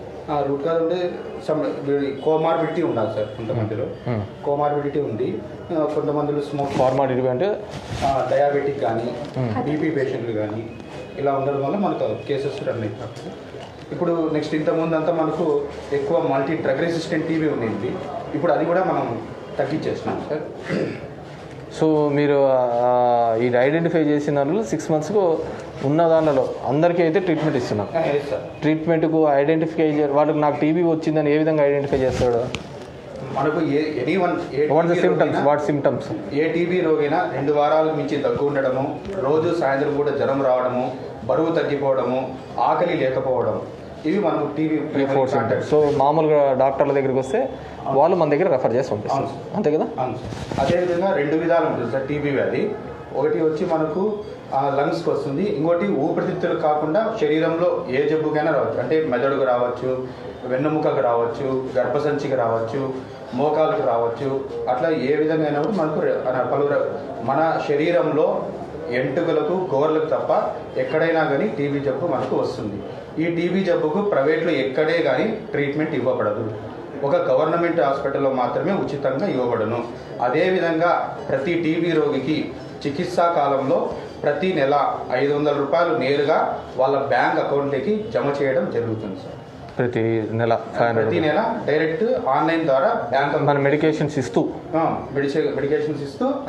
రూట్ కాజ్ అంటే కోమార్బిడిటీ ఉండాలి సార్. కొంతమందిలో కోమార్బిడిటీ ఉంది, కొంతమందిలో స్మోక్. ఫార్మాలిటీ అంటే డయాబెటిక్ కానీ బీపీ పేషెంట్లు కానీ ఇలా ఉండడం వల్ల మనకు కేసెస్ రన్ అవుతాయి. ఇప్పుడు నెక్స్ట్ ఇంతకుముందు అంతా మనకు ఎక్కువ మల్టీ డ్రగ్ రెసిస్టెంట్ టీబీ ఉండేది. ఇప్పుడు అది కూడా మనం తగ్గించేస్తున్నాం సార్. సో మీరు ఇది ఐడెంటిఫై చేసిన దాంట్లో 6 monthsకు ఉన్న దాంట్లో అందరికీ అయితే ట్రీట్మెంట్ ఇస్తున్నాం. ట్రీట్మెంట్కు ఐడెంటిఫై వాళ్ళకి నాకు టీబీ వచ్చిందని ఏ విధంగా ఐడెంటిఫై చేస్తాడు? మనకు సిమ్టమ్స్ ఏ టీబీ రోగైనా 2 వారాలకు మించి దగ్గు ఉండడము, రోజు సాయంత్రం కూడా జ్వరం రావడము, బరువు తగ్గిపోవడము, ఆకలి లేకపోవడం, ఇవి మనకు టీబీ 4 symptoms. సో మామూలుగా డాక్టర్ల దగ్గరికి వస్తే వాళ్ళు మన దగ్గర రెఫర్ చేసి పంపిస్తారు, అంతే కదా? అదేవిధంగా 2 విధాలు ఉంటుంది సార్ టీబీ వ్యాధి. ఒకటి వచ్చి మనకు లంగ్స్కి వస్తుంది, ఇంకోటి ఊపిరితిత్తులు కాకుండా శరీరంలో ఏ జబ్బుకైనా రావచ్చు. అంటే మెదడుకు రావచ్చు, వెన్నుముకకు రావచ్చు, గర్భసంచికి రావచ్చు, మోకాలకు రావచ్చు. అట్లా ఏ విధంగా అయినా కూడా మనకు పలువురు మన శరీరంలో ఎంటుకలకు గోర్లకు తప్ప ఎక్కడైనా కానీ టీబీ జబ్బు మనకు వస్తుంది. ఈ టీబీ జబ్బుకు ప్రైవేట్లో ఎక్కడే కానీ ట్రీట్మెంట్ ఇవ్వబడదు. ఒక గవర్నమెంట్ హాస్పిటల్లో మాత్రమే ఉచితంగా ఇవ్వబడును. అదేవిధంగా ప్రతి టీబీ రోగికి చికిత్సా కాలంలో ప్రతి నెల 500 రూపాయలు నేరుగా వాళ్ళ బ్యాంక్ అకౌంట్లోకి జమ చేయడం జరుగుతుంది సార్. ప్రతి నెల 500 ప్రతి నెల డైరెక్ట్ ఆన్లైన్ ద్వారా బ్యాంక్ మన మెడికేషన్స్ ఇస్తూ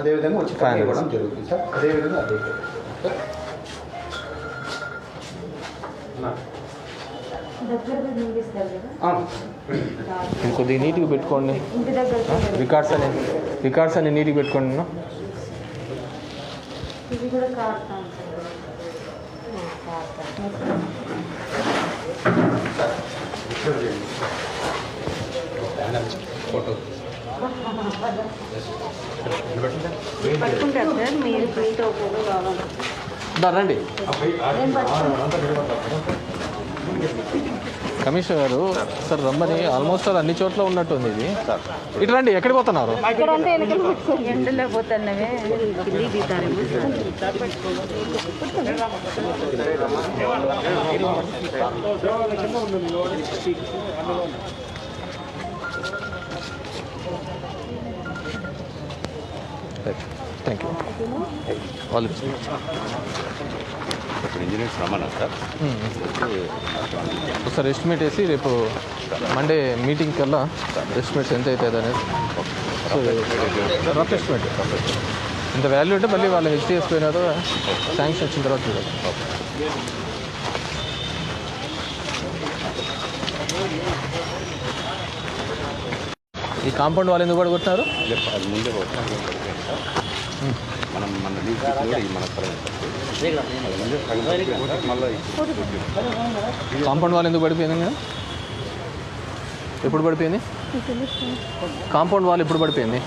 అదేవిధంగా ఉచితంగా ఇవ్వడం జరుగుతుంది సార్. అదేవిధంగా అదే ఇది కొద్దిగా నీట్గా పెట్టుకోండి. రికార్డ్స్ అని నీట్గా పెట్టుకోండి. ఇది కూడా ఫోటో పట్టుకుంటారు సార్ మీరు ప్రింట్ ఫోటో కావాలి. రండి కమిషనర్ గారు. సార్ రమ్మని ఆల్మోస్ట్ అన్ని చోట్ల ఉన్నట్టుంది ఇది. ఇటు రండి. ఎక్కడికి పోతున్నారు? ఎండలో పోతున్నవే కింది దిగుతారేమో. Thank you. వాళ్ళు ఇంజనీర్స్ రమ్మన్నా సార్. ఒకసారి ఎస్టిమేట్ వేసి రేపు మండే మీటింగ్ కల్లా ఎస్టిమేట్స్ ఎంత అవుతుంది అనేది రఫ్ ఎస్టిమేట్. ఇంత వాల్యూ అంటే మళ్ళీ వాళ్ళు హెచ్డిఎస్ పోయినారు శాంక్షన్ వచ్చిన తర్వాత చూడాలి. ఈ కాంపౌండ్ వాళ్ళు ఎందుకు పడగొట్టినారు? అది ముందే మనం మన కాంపౌండ్ వాళ్ళు ఎందుకు పడిపోయింది? ఎప్పుడు పడిపోయింది కాంపౌండ్ వాళ్ళు? ఎప్పుడు పడిపోయింది?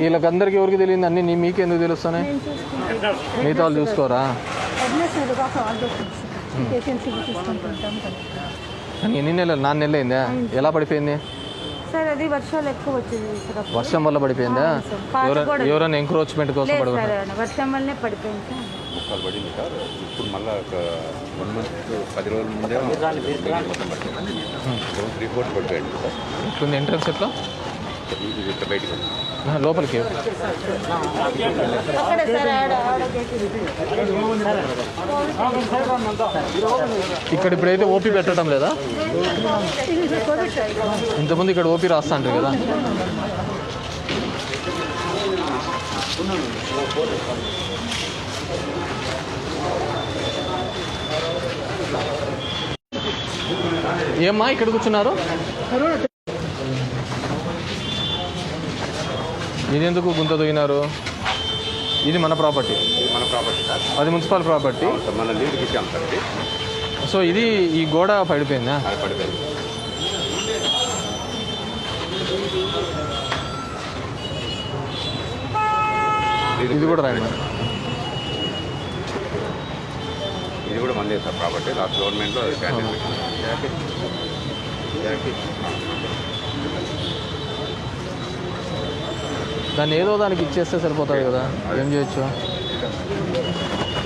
వీళ్ళకందరికీ ఎవరికి తెలియదు అన్నీ మీకు ఎందుకు తెలుస్తున్నాయి? మిగతా వాళ్ళు చూసుకోరా? ఎన్ని నెలలు? 4 నెలలు అయిందా? ఎలా పడిపోయింది సార్? అది వర్షాలు ఎక్కువ వచ్చింది. వర్షం వల్ల పడిపోయిందా? ఎవరైనా ఎంక్రోచ్మెంట్ కోసం పడిపోయింది? వర్షం వల్లనే పడిపోయింది సార్. ముక్కలు పడింది సార్. ఇప్పుడు మళ్ళీ ఒక 1 month 10 రోజుల ముందే మొత్తం పడిపోయింది. 3-4 పడిపోయాడు సార్. ఇట్లుంది ఎంట్రన్స్ ఎట్లా? ఇట్లా బయటికి లోపలికి ఇక్కడ ఇప్పుడైతే ఓపీ పెట్టడం లేదా? ఇంతకుముందు ఇక్కడ ఓపీ రాస్తా అంటారు కదా. ఏమ్మా ఇక్కడ కూర్చున్నారు? ఇది ఎందుకు గుంత తొగినారు? ఇది మన ప్రాపర్టీ, మన ప్రాపర్టీ సార్, అది మున్సిపల్ ప్రాపర్టీ. మన లీజుకి ఇచ్చాం సార్ ఇది. సో ఇది ఈ గోడ పడిపోయిందా? అది పడిపోయింది. ఇది కూడా రాయండి. ఇది కూడా మందే సార్ ప్రాపర్టీ, లాస్ట్ గవర్నమెంట్లో క్యాంటీన్ దాన్ని ఏదో దానికి ఇచ్చేస్తే సరిపోతుంది కదా, ఏం చేయొచ్చు?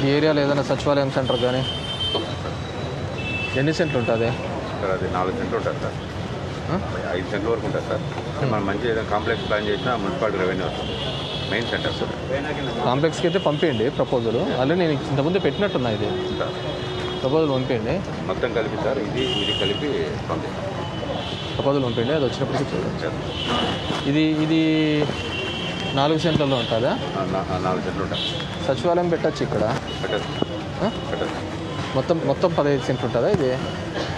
ఈ ఏరియాలో ఏదైనా సచివాలయం సెంటర్ కానీ ఎన్ని సెంట్లు ఉంటుంది సార్? అది 4 సెంట్లు ఉంటుంది సార్, 5 సెంట్ల వరకు ఉంటుంది సార్. మనం మంచి ఏదైనా కాంప్లెక్స్ ప్లాన్ చేసినా మున్సిపాలిటీ రెవెన్యూ వస్తుంది, మెయిన్ సెంటర్ సార్. కాంప్లెక్స్కి అయితే పంపించండి ప్రపోజల్. ఆల్రెడీ నేను ఇంతకుముందు పెట్టినట్టున్నా, ఇది ప్రపోజల్ పంపించండి మొత్తం కలిపి సార్. ఇది కలిపి పంపిస్తాం, ప్రపోజల్ పంపించండి, అది వచ్చినప్పటికీ చూడండి. ఇది 4 సెంట్లలో ఉంటుందా? 4 సెంట్లు ఉంటుంది. సచివాలయం పెట్టచ్చు ఇక్కడ? పెట్టచ్చు. మొత్తం 15 సెంట్లు ఉంటుందా ఇది?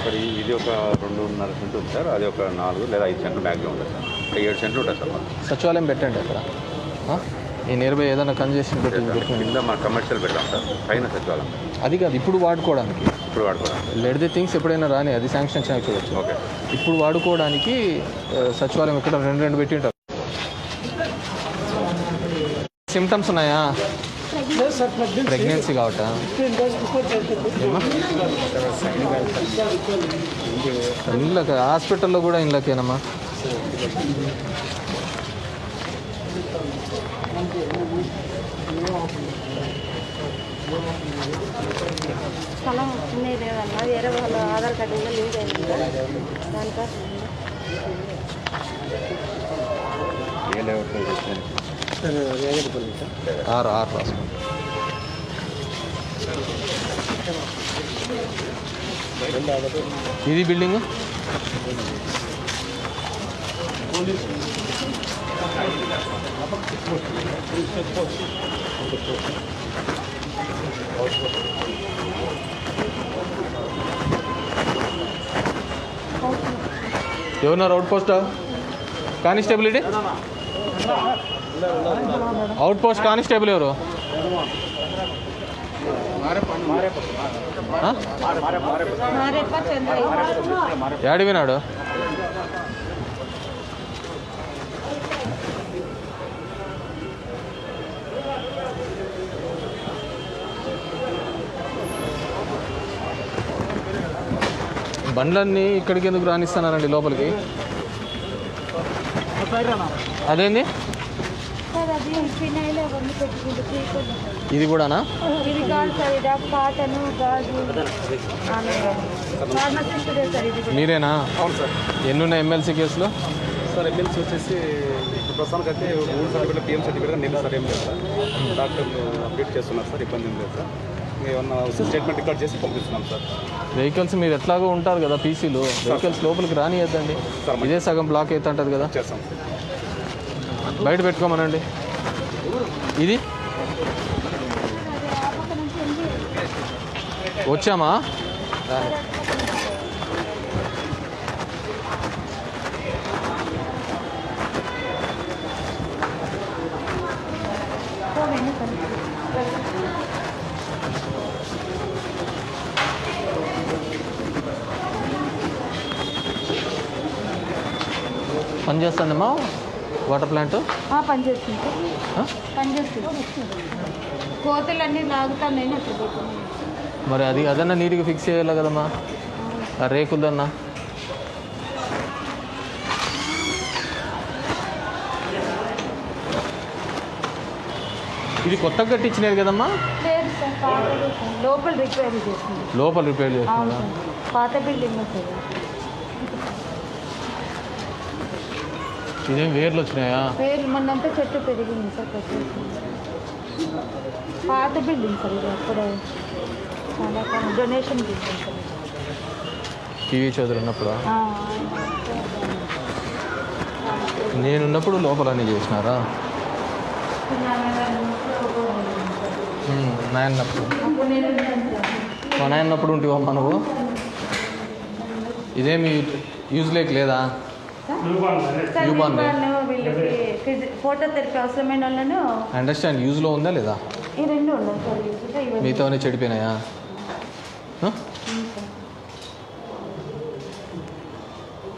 సార్ ఇది ఒక 2.5 సెంట్లు ఉంది సార్, అది ఒక 4 లేదా 5 సెంట్లు బ్యాగ్లో ఉంటుంది సార్, 7 సెంట్లు ఉంటుంది సార్. సచివాలయం పెట్టండి అక్కడ. ఈ నియర్ బై ఏదైనా కన్జెషన్ పెట్టి కింద మన కమర్షియల్ పెట్టాం సార్, పైన సచివాలయం. అది కాదు, ఇప్పుడు వాడుకోవడానికి. లెట్ ది థింగ్స్ ఎప్పుడైనా రాని, అది శాంక్షన్ చూడొచ్చు. ఓకే, ఇప్పుడు వాడుకోవడానికి సచివాలయం ఇక్కడ 2 పెట్టి ఉంటారు. సిమ్టమ్స్ ఉన్నాయా? ప్రెగ్నెన్సీ కావట ఇళ్ళకి హాస్పిటల్లో కూడా ఇళ్ళకేనమ్మా. స్థలం వచ్చిందే లేదన్నా, వేరే వాళ్ళ ఆధార్ కార్డు కూడా లింక్ అయింది దానికోసం. ఆరు రాసుకోండి. ఇది బిల్డింగ్ ఎవరున్నారు? అవుట్ పోస్ట్ కానిస్టేబుల్, ఇది అవుట్ పోస్ట్ కానిస్టేబుల్ ఎవరు? యాడి వినాడు? బండ్లన్నీ ఇక్కడికి ఎందుకు రానిస్తున్నారండి లోపలికి? అదేంది ఇది కూడానా? ఇది కాదు సార్, ఇది కాటను గాజు. మీరేనా? అవును సార్. ఎన్ని ఉన్నాయి ఎమ్మెల్సీ కేసులు? సార్ ఎమ్మెల్సీ వచ్చేసి ఇప్పుడు ప్రస్తుతానికి అయితే 3 సర్టిఫికేట్ పిఎం సర్టిఫికేట్ నేను సార్ ఏం లేదు సార్. డాక్టర్లు అప్డేట్ చేస్తున్నారు సార్, ఇబ్బంది ఏం లేదు సార్. ఏమన్నా స్టేట్మెంట్ రికార్డ్ చేసి పంపిస్తున్నాం సార్. వెహికల్స్ మీరు ఎట్లాగో ఉంటారు కదా, పీసీలు వెహికల్స్ లోపలికి రానియద్దండి. ఇదే సగం బ్లాక్ అవుతా ఉంటుంది కదా, చేస్తాం. బయట పెట్టుకోమనండి. ఇది వచ్చామా? పనిచేస్తుందమ్మా వాటర్ ప్లాంట్? పనిచేస్తుంది, కోతలు అన్నీ లాగుతాను. మరి అదన్నా నీట్గా ఫిక్స్ చేయాలి కదమ్మా, ఆ రేకులదన్నా. ఇది కొత్తగా కట్టించినది కదమ్మా? లోపల రిపేర్ చేస్తుంది. లోపల రిపేర్ చేస్తుంది. పాత బిల్డింగ్ సార్. ఇదేం వేర్లు వచ్చినాయా? వేర్లు మొన్నంతా చెట్టు పెరిగింది సార్, పాత బిల్డింగ్ సార్. ఇది అప్పుడు చాలా donation building sir. TV Chowdary ఉన్నప్పుడు నేనున్నప్పుడు లోపలన్నీ చేసినారా? నాయన్నప్పుడు మా నాయన్నప్పుడు ఉంటివమ్మా నువ్వు? ఇదేమి యూజ్ లేక లేదా? Newborn. వీళ్ళకి ఫోటోథెరపీ అవసరమైన వాళ్ళను అండర్స్టాండ్ యూజ్లో ఉందా లేదా? ఈ రెండు ఉన్నాయి సార్ యూజ్లో. ఇవన్నీ మిగతావన్నీ చెడిపోయినాయా?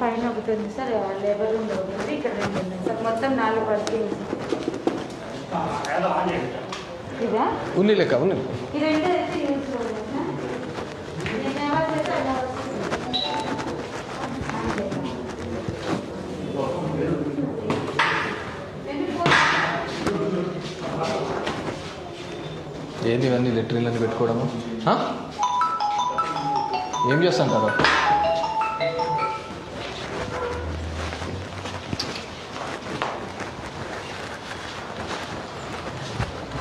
పైన ఒకటి ఉంది సార్, లేబర్ రూమ్ ఒకటి ఉంది, ఇక్కడ రెండు ఉన్నాయి సార్, మొత్తం 4 పడుతుంది. ఇదా ఉన్ని లెక్క ఉన్ని ఈ రెండు అయితే యూజ్లో ఉన్నాయి సార్. ఏంది ఇవన్నీ లెటరీలని పెట్టుకోవడము? ఏం చేస్తుంటారు?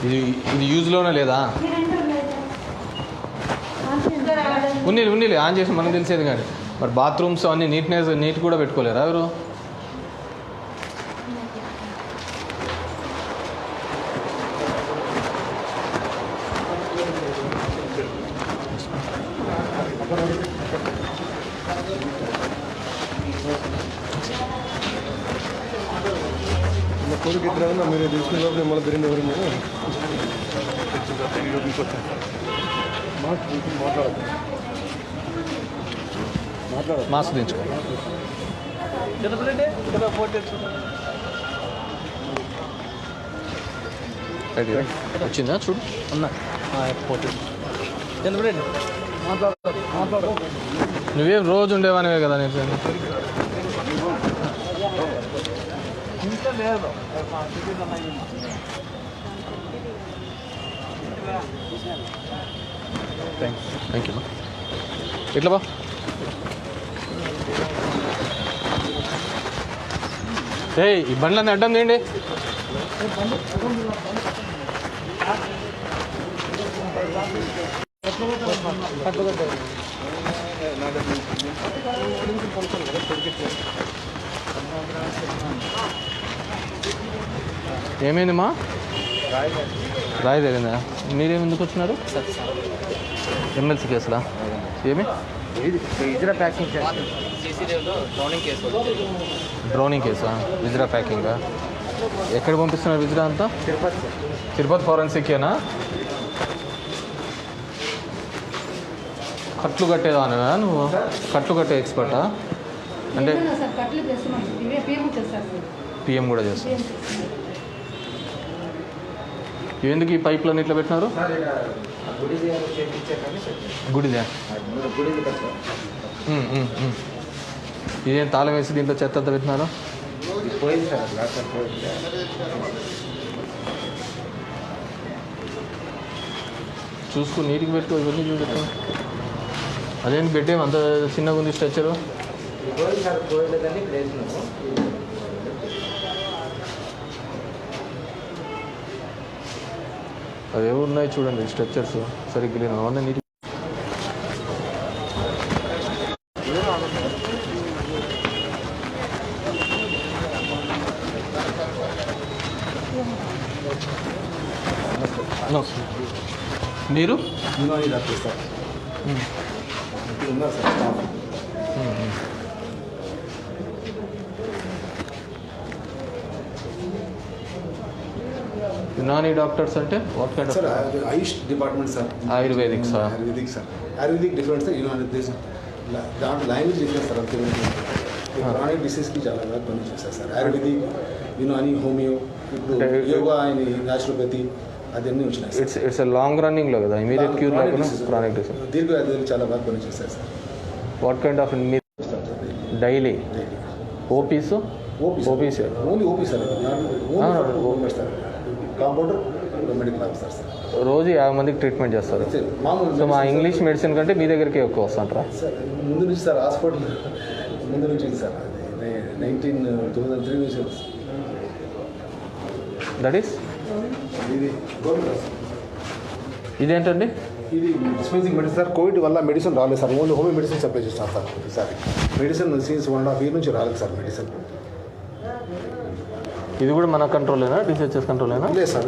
ఇది యూజ్లోనే లేదా? ఉన్నీలే ఆన్ చేసి మనకు తెలిసేది కానీ మరి బాత్రూమ్స్ అన్నీ నీట్ కూడా పెట్టుకోలేరా ఎవరు? కొడుకు ఇద్దరు మీరు తీసుకున్నప్పుడు మిమ్మల్ని తిరిగి ఎవరు మాస్క్ దించుకో. వచ్చిందా చూడు నువ్వేం రోజు ఉండేవానివే కదా నేను థ్యాంక్ యూ. ఎట్లా బా ఈ బండ్లన్నీ అడ్డం తీయండి. ఏమైందమ్మా? రాయి తగిలిందా? మీరేమి ఎందుకు వచ్చినారు? ఎమ్మెల్సీ కేసులా? ఏమి డ్రోనింగ్ కేసా? విజ్రా ప్యాకింగా? ఎక్కడ పంపిస్తున్నారు విజ్రా అంతా? తిరుపతి ఫోరెన్సికేనా? కట్లు కట్టేదానివా నువ్వు? కట్లు కట్టే ఎక్స్పర్టా? అంటే పిఎం కూడా చేస్తా. ఎందుకు ఈ పైప్లను ఇట్లా పెట్టినారు? గుడిదా? ఇదేం తాళం వేసి దీంట్లో చెత్త అంతా పెట్టినారు? చూసుకుని నీటికి పెట్టు, ఇవన్నీ చూపెట్టు. అదేంటి పెట్టేం అంత చిన్నగా ఉంది స్ట్రక్చరు? అవి ఉన్నాయి చూడండి స్ట్రక్చర్స్ సరిగ్గా లేను అవన్నీ నీటి. మీరు యునాని డాక్టర్స్ అంటే what kind of? Sir AYUSH department sir. Ayurvedic sir. Ayurvedic different sir. Unani దాంట్లో లాంగ్వేజ్ డిఫరెన్స్ సార్. క్రానిక్ డిసీజ్కి చాలా బాగా పనిచేస్తారు సార్. ఆయుర్వేదిక్, యునాని, హోమియో, ఇప్పుడు యోగా అని న్యాచురోపతి అదన్నీ వచ్చినాయి. ఇట్స్ లాంగ్ రన్నింగ్లో కదా, ఇమీడియట్ క్యూర్ లేకుండా క్రానిక్ డిసీజ్. దీర్ఘ వ్యాధులు చాలా బాగా పనిచేస్తారు sir. What kind of daily OPs? OPs only OP sir. Sir compounder medical officer sir. రోజు 50 మందికి ట్రీట్మెంట్ చేస్తారు. సో మా ఇంగ్లీష్ మెడిసిన్ కంటే మీ దగ్గరికి ఎక్కువ వస్తుంటారా? సార్ ముందు నుంచి సార్ హాస్పిటల్ ముందు నుంచి సార్ 2003 నుంచి. దట్ ఈస్ ఇది గవర్నమెంట్. ఇదేంటండి? ఇది డిస్పెన్సింగ్ మెడిసిన్ సార్. కోవిడ్ వల్ల మెడిసిన్ రాలేదు sir. Only homeo medicine supply చేస్తాం సార్. ఈసారి మెడిసిన్ సీన్స్ 1.5 year నుంచి రాలేదు సార్ మెడిసిన్. ఇది కూడా మన కంట్రోలేనా? డిసిహెచ్ఎస్ కంట్రోలేనా? లేదు sir,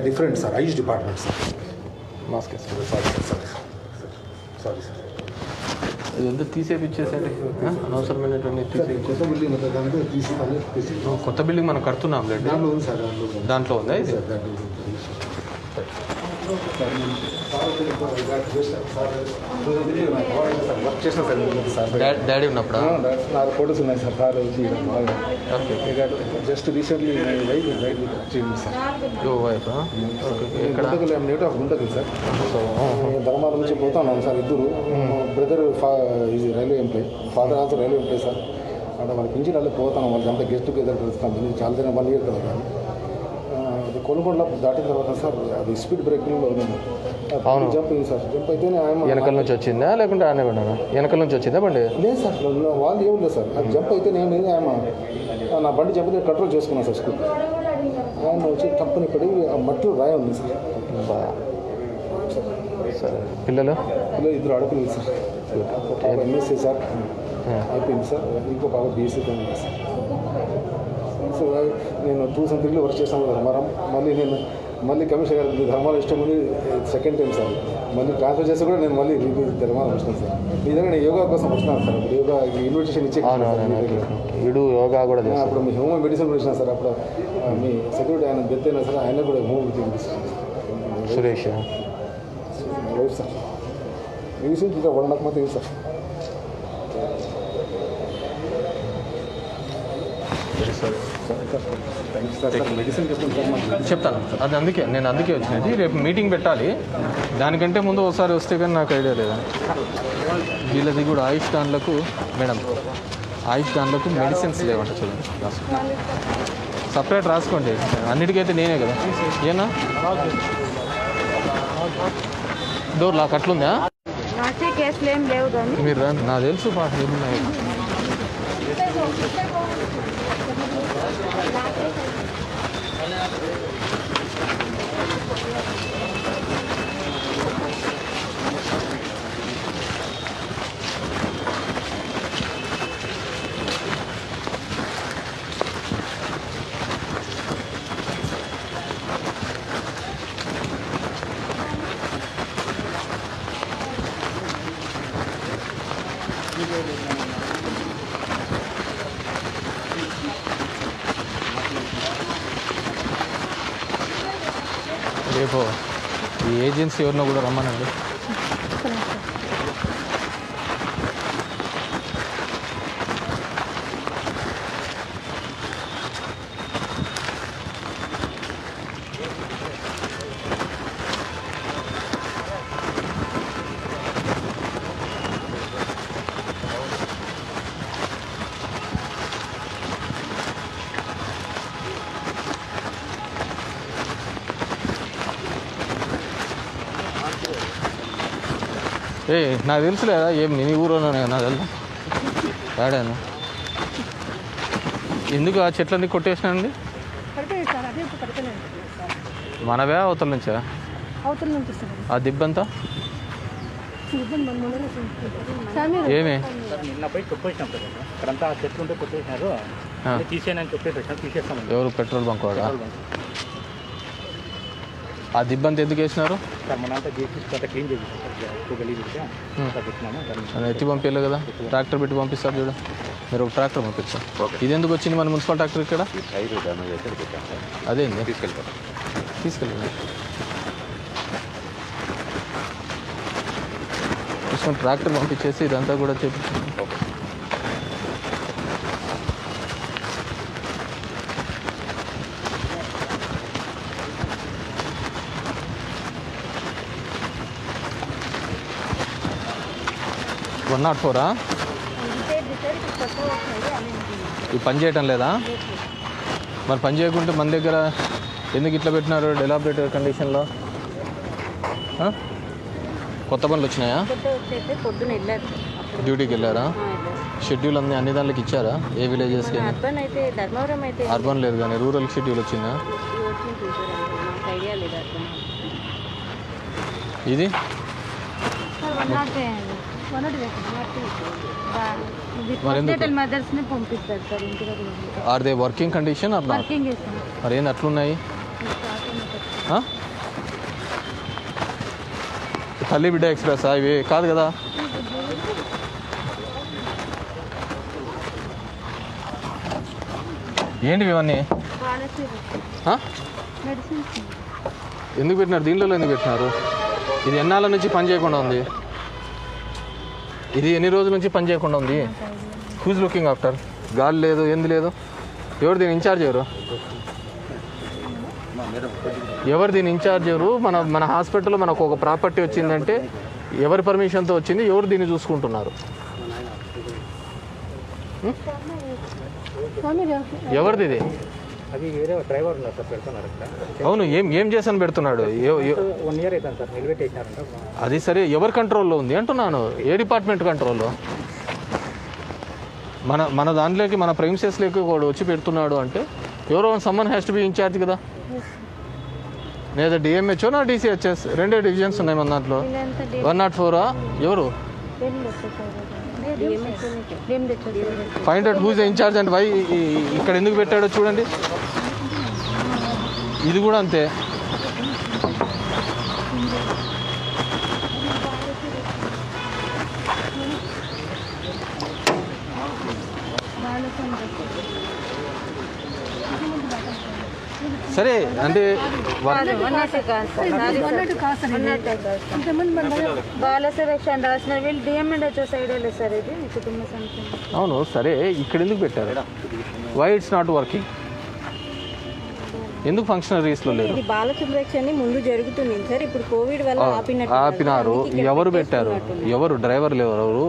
different sir. AYUSH department sir. Mask sorry sir. ఇదంతా తీసేపిచ్చేసండి అనవసరమైనటువంటి కొత్త బిల్డింగ్ కొత్త బిల్డింగ్ మనం కడుతున్నాం లేండి. దాంట్లో ఉంది సార్, దాంట్లో ఉందా ఇది? వర్క్ చేసిన సార్ డాడీ ఉన్నప్పుడు నా ఫోటోస్ ఉన్నాయి సార్. సార్ వచ్చి బాగా జస్ట్ రీసెంట్లీ రైట్ చేయండి sir. Native of Guntakal sir. ధర్మాల నుంచి పోతా ఉన్నాను సార్. ఇద్దరు బ్రదర్ ఇది railway employee, father also railway employee sir. అంటే వాళ్ళ పింఛన్ వాళ్ళు పోతాను, వాళ్ళకి అంతా గెస్ట్ టుగెదర్ కలుస్తాం. చాలా దిన 1 year కదా కానీ అది కొనుగోళ్ళ దాటిన తర్వాత సార్ అది స్పీడ్ బ్రేకింగ్లో అవును జంప్ అయింది సార్. జంప్ అయితేనే ఆయన వెనకాల నుంచి వచ్చిందా లేకుంటే ఆయన పడ్డాను? వెనకాల నుంచి వచ్చిందా బండి? లేదు సార్, వాళ్ళు ఏం లేదు సార్. అది జంప్ అయితే నేను ఆయన నా బండి జంప్ అయితే కంట్రోల్ చేసుకున్నాను సార్. స్కూల్ ఆయన వచ్చి తప్పని పడి ఆ మట్టిలో రాయి ఉంది సార్. సరే పిల్లలు ఇద్దరు ఆడపిల్లలు సార్. ఒక ఎంఎస్సీ సార్ అయిపోయింది సార్. ఇంకో బాగా బీఎస్సీ ఉంది సార్. సో నేను 2003లో వర్క్ చేశాను ధర్మారం. మళ్ళీ కమిషనర్ గారు ధర్మాలు ఇష్టం ఉంది. సెకండ్ టైం సార్ మళ్ళీ ట్రాన్స్ఫర్ చేస్తే కూడా నేను మళ్ళీ ధర్మాలు వచ్చినాను సార్. మీ దగ్గర నేను యోగా కోసం వచ్చినాను సార్. అప్పుడు యోగా ఇన్విటేషన్ ఇచ్చే వీడు యోగా కూడా అప్పుడు మీ హోమ్ మెడిసిన్ కూడా ఇచ్చినా సార్. అప్పుడు మీ సెక్యూరిటీ ఆయన డెత్ అయినా సార్, ఆయన కూడా home Suresh right sir. Medicine ఇంకా 1.5 month సార్. చెప్తాను. అది అందుకే వచ్చినది. రేపు మీటింగ్ పెట్టాలి. దానికంటే ముందు ఒకసారి వస్తే కానీ నాకు ఐడియా లేదా. వీళ్ళది కూడా ఆయుష్ దాన్లకు మేడం, ఆయుష్ దాన్లకు మెడిసిన్స్ లేవంట. చూడండి సపరేట్ రాసుకోండి. అన్నిటికైతే నేనే కదా. ఏనా డోర్ లాక్ అట్లుందా? కేసులు ఏం లేవు కానీ మీరు రండి, నాకు తెలుసు ఏమున్నాయి. రేపు ఈ ఏజెన్సీ ఎవరినో కూడా రమ్మనండి. నాకు తెలుసులేదా ఏం నీ ఊరోనే నాకు తెలుసు. ఆడాను ఎందుకు ఆ చెట్లన్నీ కొట్టేసినాండి? మనవే అవతల నుంచా? అవతల నుంచి ఆ దిబ్బంతా ఏమి నిన్న పోయి చెప్పేసినాం సార్. ఇక్కడంతా చెట్లు ఉంటే కొట్టేసినారు, తీసేయని చెప్పేసి తీసేస్తాం. ఎవరు పెట్రోల్ బంక్ వాడా? ఆ దిబ్బంతా ఎందుకు వేసినారు సార్? మనంతా చేసి క్లీన్ చేసి ఎత్తి పంపించలే కదా. ట్రాక్టర్ పెట్టి పంపిస్తారు చూడ. మీరు ఒక ట్రాక్టర్ పంపిస్తారు. ఇది ఎందుకు వచ్చింది మన మున్సిపల్ ట్రాక్టర్ ఇక్కడ? అదేంది తీసుకెళ్ళి ట్రాక్టర్ పంపించేసి ఇదంతా కూడా చేపించాను. వన్ 104 ఈ పని చేయటం లేదా? మరి పని చేయకుంటే మన దగ్గర ఎందుకు ఇట్లా పెట్టినారు డెలాబరేటర్ కండిషన్లో? కొత్త పనులు వచ్చినాయా? డ్యూటీకి వెళ్ళారా? షెడ్యూల్ అన్ని దాంట్లోకి ఇచ్చారా? ఏ విలేజెస్కి? అర్బన్ లేదు కానీ రూరల్ షెడ్యూల్ వచ్చిందా? ఇది ఆర్ దే వర్కింగ్ కండిషన్? మరి ఏంది అట్లున్నాయి? తల్లి బిడ్డ ఎక్స్ప్రెస్ ఇవి కాదు కదా. ఏంటివి ఇవన్నీ? ఎందుకు పెట్టినారు? దీంట్లో ఎందుకు పెట్టినారు? ఇది ఎన్నాళ్ళ నుంచి పని చేయకుండా ఉంది? ఇది ఎన్ని రోజుల నుంచి పని చేయకుండా ఉంది? Who's looking after? గాలి లేదు, ఏంది లేదు. ఎవరు దీని ఇన్ఛార్జ్? ఎవరు దీని ఇన్ఛార్జ్? మన హాస్పిటల్లో మనకు ఒక ప్రాపర్టీ వచ్చిందంటే ఎవరి పర్మిషన్తో వచ్చింది? ఎవరు దీన్ని చూసుకుంటున్నారు? ఎవరిది ఇది? అది వేరే డ్రైవర్ ఉన్నారు సార్, పెడుతున్నారు ఇక్కడ. అవును, ఏం చేసాను పెడుతున్నాడు? 1 year అవుతుంది సార్, నిలబెట్టేసినారంట. అది సరే, ఎవరి కంట్రోల్లో ఉంది అంటున్నాను? ఏ డిపార్ట్మెంట్ కంట్రోల్లో? మన దాంట్లోకి, మన ప్రైమ్సెస్లోకి వాడు వచ్చి పెడుతున్నాడు అంటే ఎవరో someone has to be incharge కదా. లేదా డిఎంహెచ్ఓ నా డిసిహెచ్ఎస్, 2 డివిజన్స్ ఉన్నాయి మన దాంట్లో. 104 ఎవరు? Find out who's incharge and why. ఇక్కడ ఎందుకు పెట్టాడో చూడండి. ఇది కూడా అంతే. సరే అంటే బాలసరక్షణ రాసిన వీళ్ళు డిఎంఎండ్హెచ్ఓ సైడ్ వెళ్ళలేదు సార్. ఇది కుటుంబ సంక్షేమం. అవును సరే, ఇక్కడ ఎందుకు పెట్టారు? Why it's not working? ఎందుకు ఫంక్షనరీస్లో లేదు? ఇది బాల సంరక్షణ ముందు జరుగుతుంది సార్, ఇప్పుడు కోవిడ్ వల్ల ఆపినారు. ఎవరు పెట్టారు? ఎవరు డ్రైవర్లు? ఎవరు?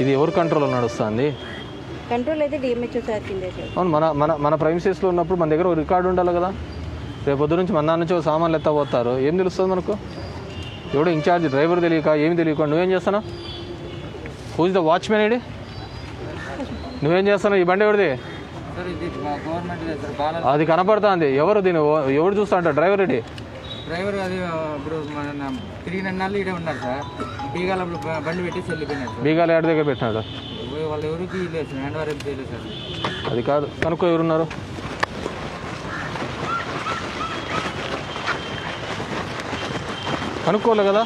ఇది ఎవరు కంట్రోల్లో నడుస్తుంది? కంట్రోల్ అయితే డిఎంహెచ్ఓ సార్ కిందే సార్. అవును, మన ప్రైమసీస్లో ఉన్నప్పుడు మన దగ్గర ఒక రికార్డు ఉండాలి కదా. రేపు పొద్దు నుంచి మన దాని నుంచి సామాన్లు ఎత్తపోతారు, ఏం తెలుస్తుంది మనకు? ఎవడో ఇన్ఛార్జ్ డ్రైవర్ తెలియక, ఏమి తెలియక నువ్వేం చేస్తావు? Whose the watchman? ఏడి నువ్వేం చేస్తున్నావు? ఈ బండి ఎవరిది? అది కనపడుతుంది. ఎవరు దీన్ని ఎవరు చూస్తా అంటారు? Driver AD? డ్రైవర్ అది ఇప్పుడు మన 3 నెలలు ఇడే ఉన్నారు సార్. బీగాల బండి పెట్టి వెళ్ళిపోయినాడు. బీగాల ఏడు దగ్గర పెట్టినాడు. వాళ్ళు ఎవరికి లేదు, హ్యాండ్ ఓవర్ ఏం చేయలేదు సార్. అది కాదు, కనుక్కో ఎవరున్నారు. కనుక్కోలే కదా.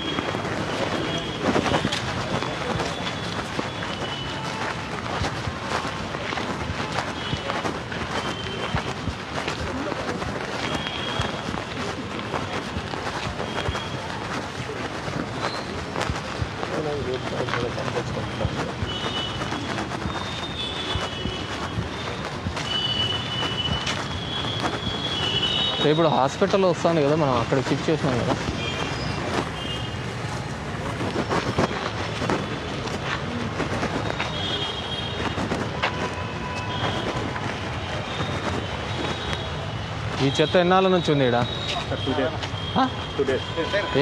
ఇప్పుడు హాస్పిటల్లో వస్తాను కదా, మనం అక్కడ షిఫ్ట్ చేసినాం కదా. ఈ చెత్త ఎన్నాళ్ళ నుంచి ఉంది ఇక్కడ? 2 days.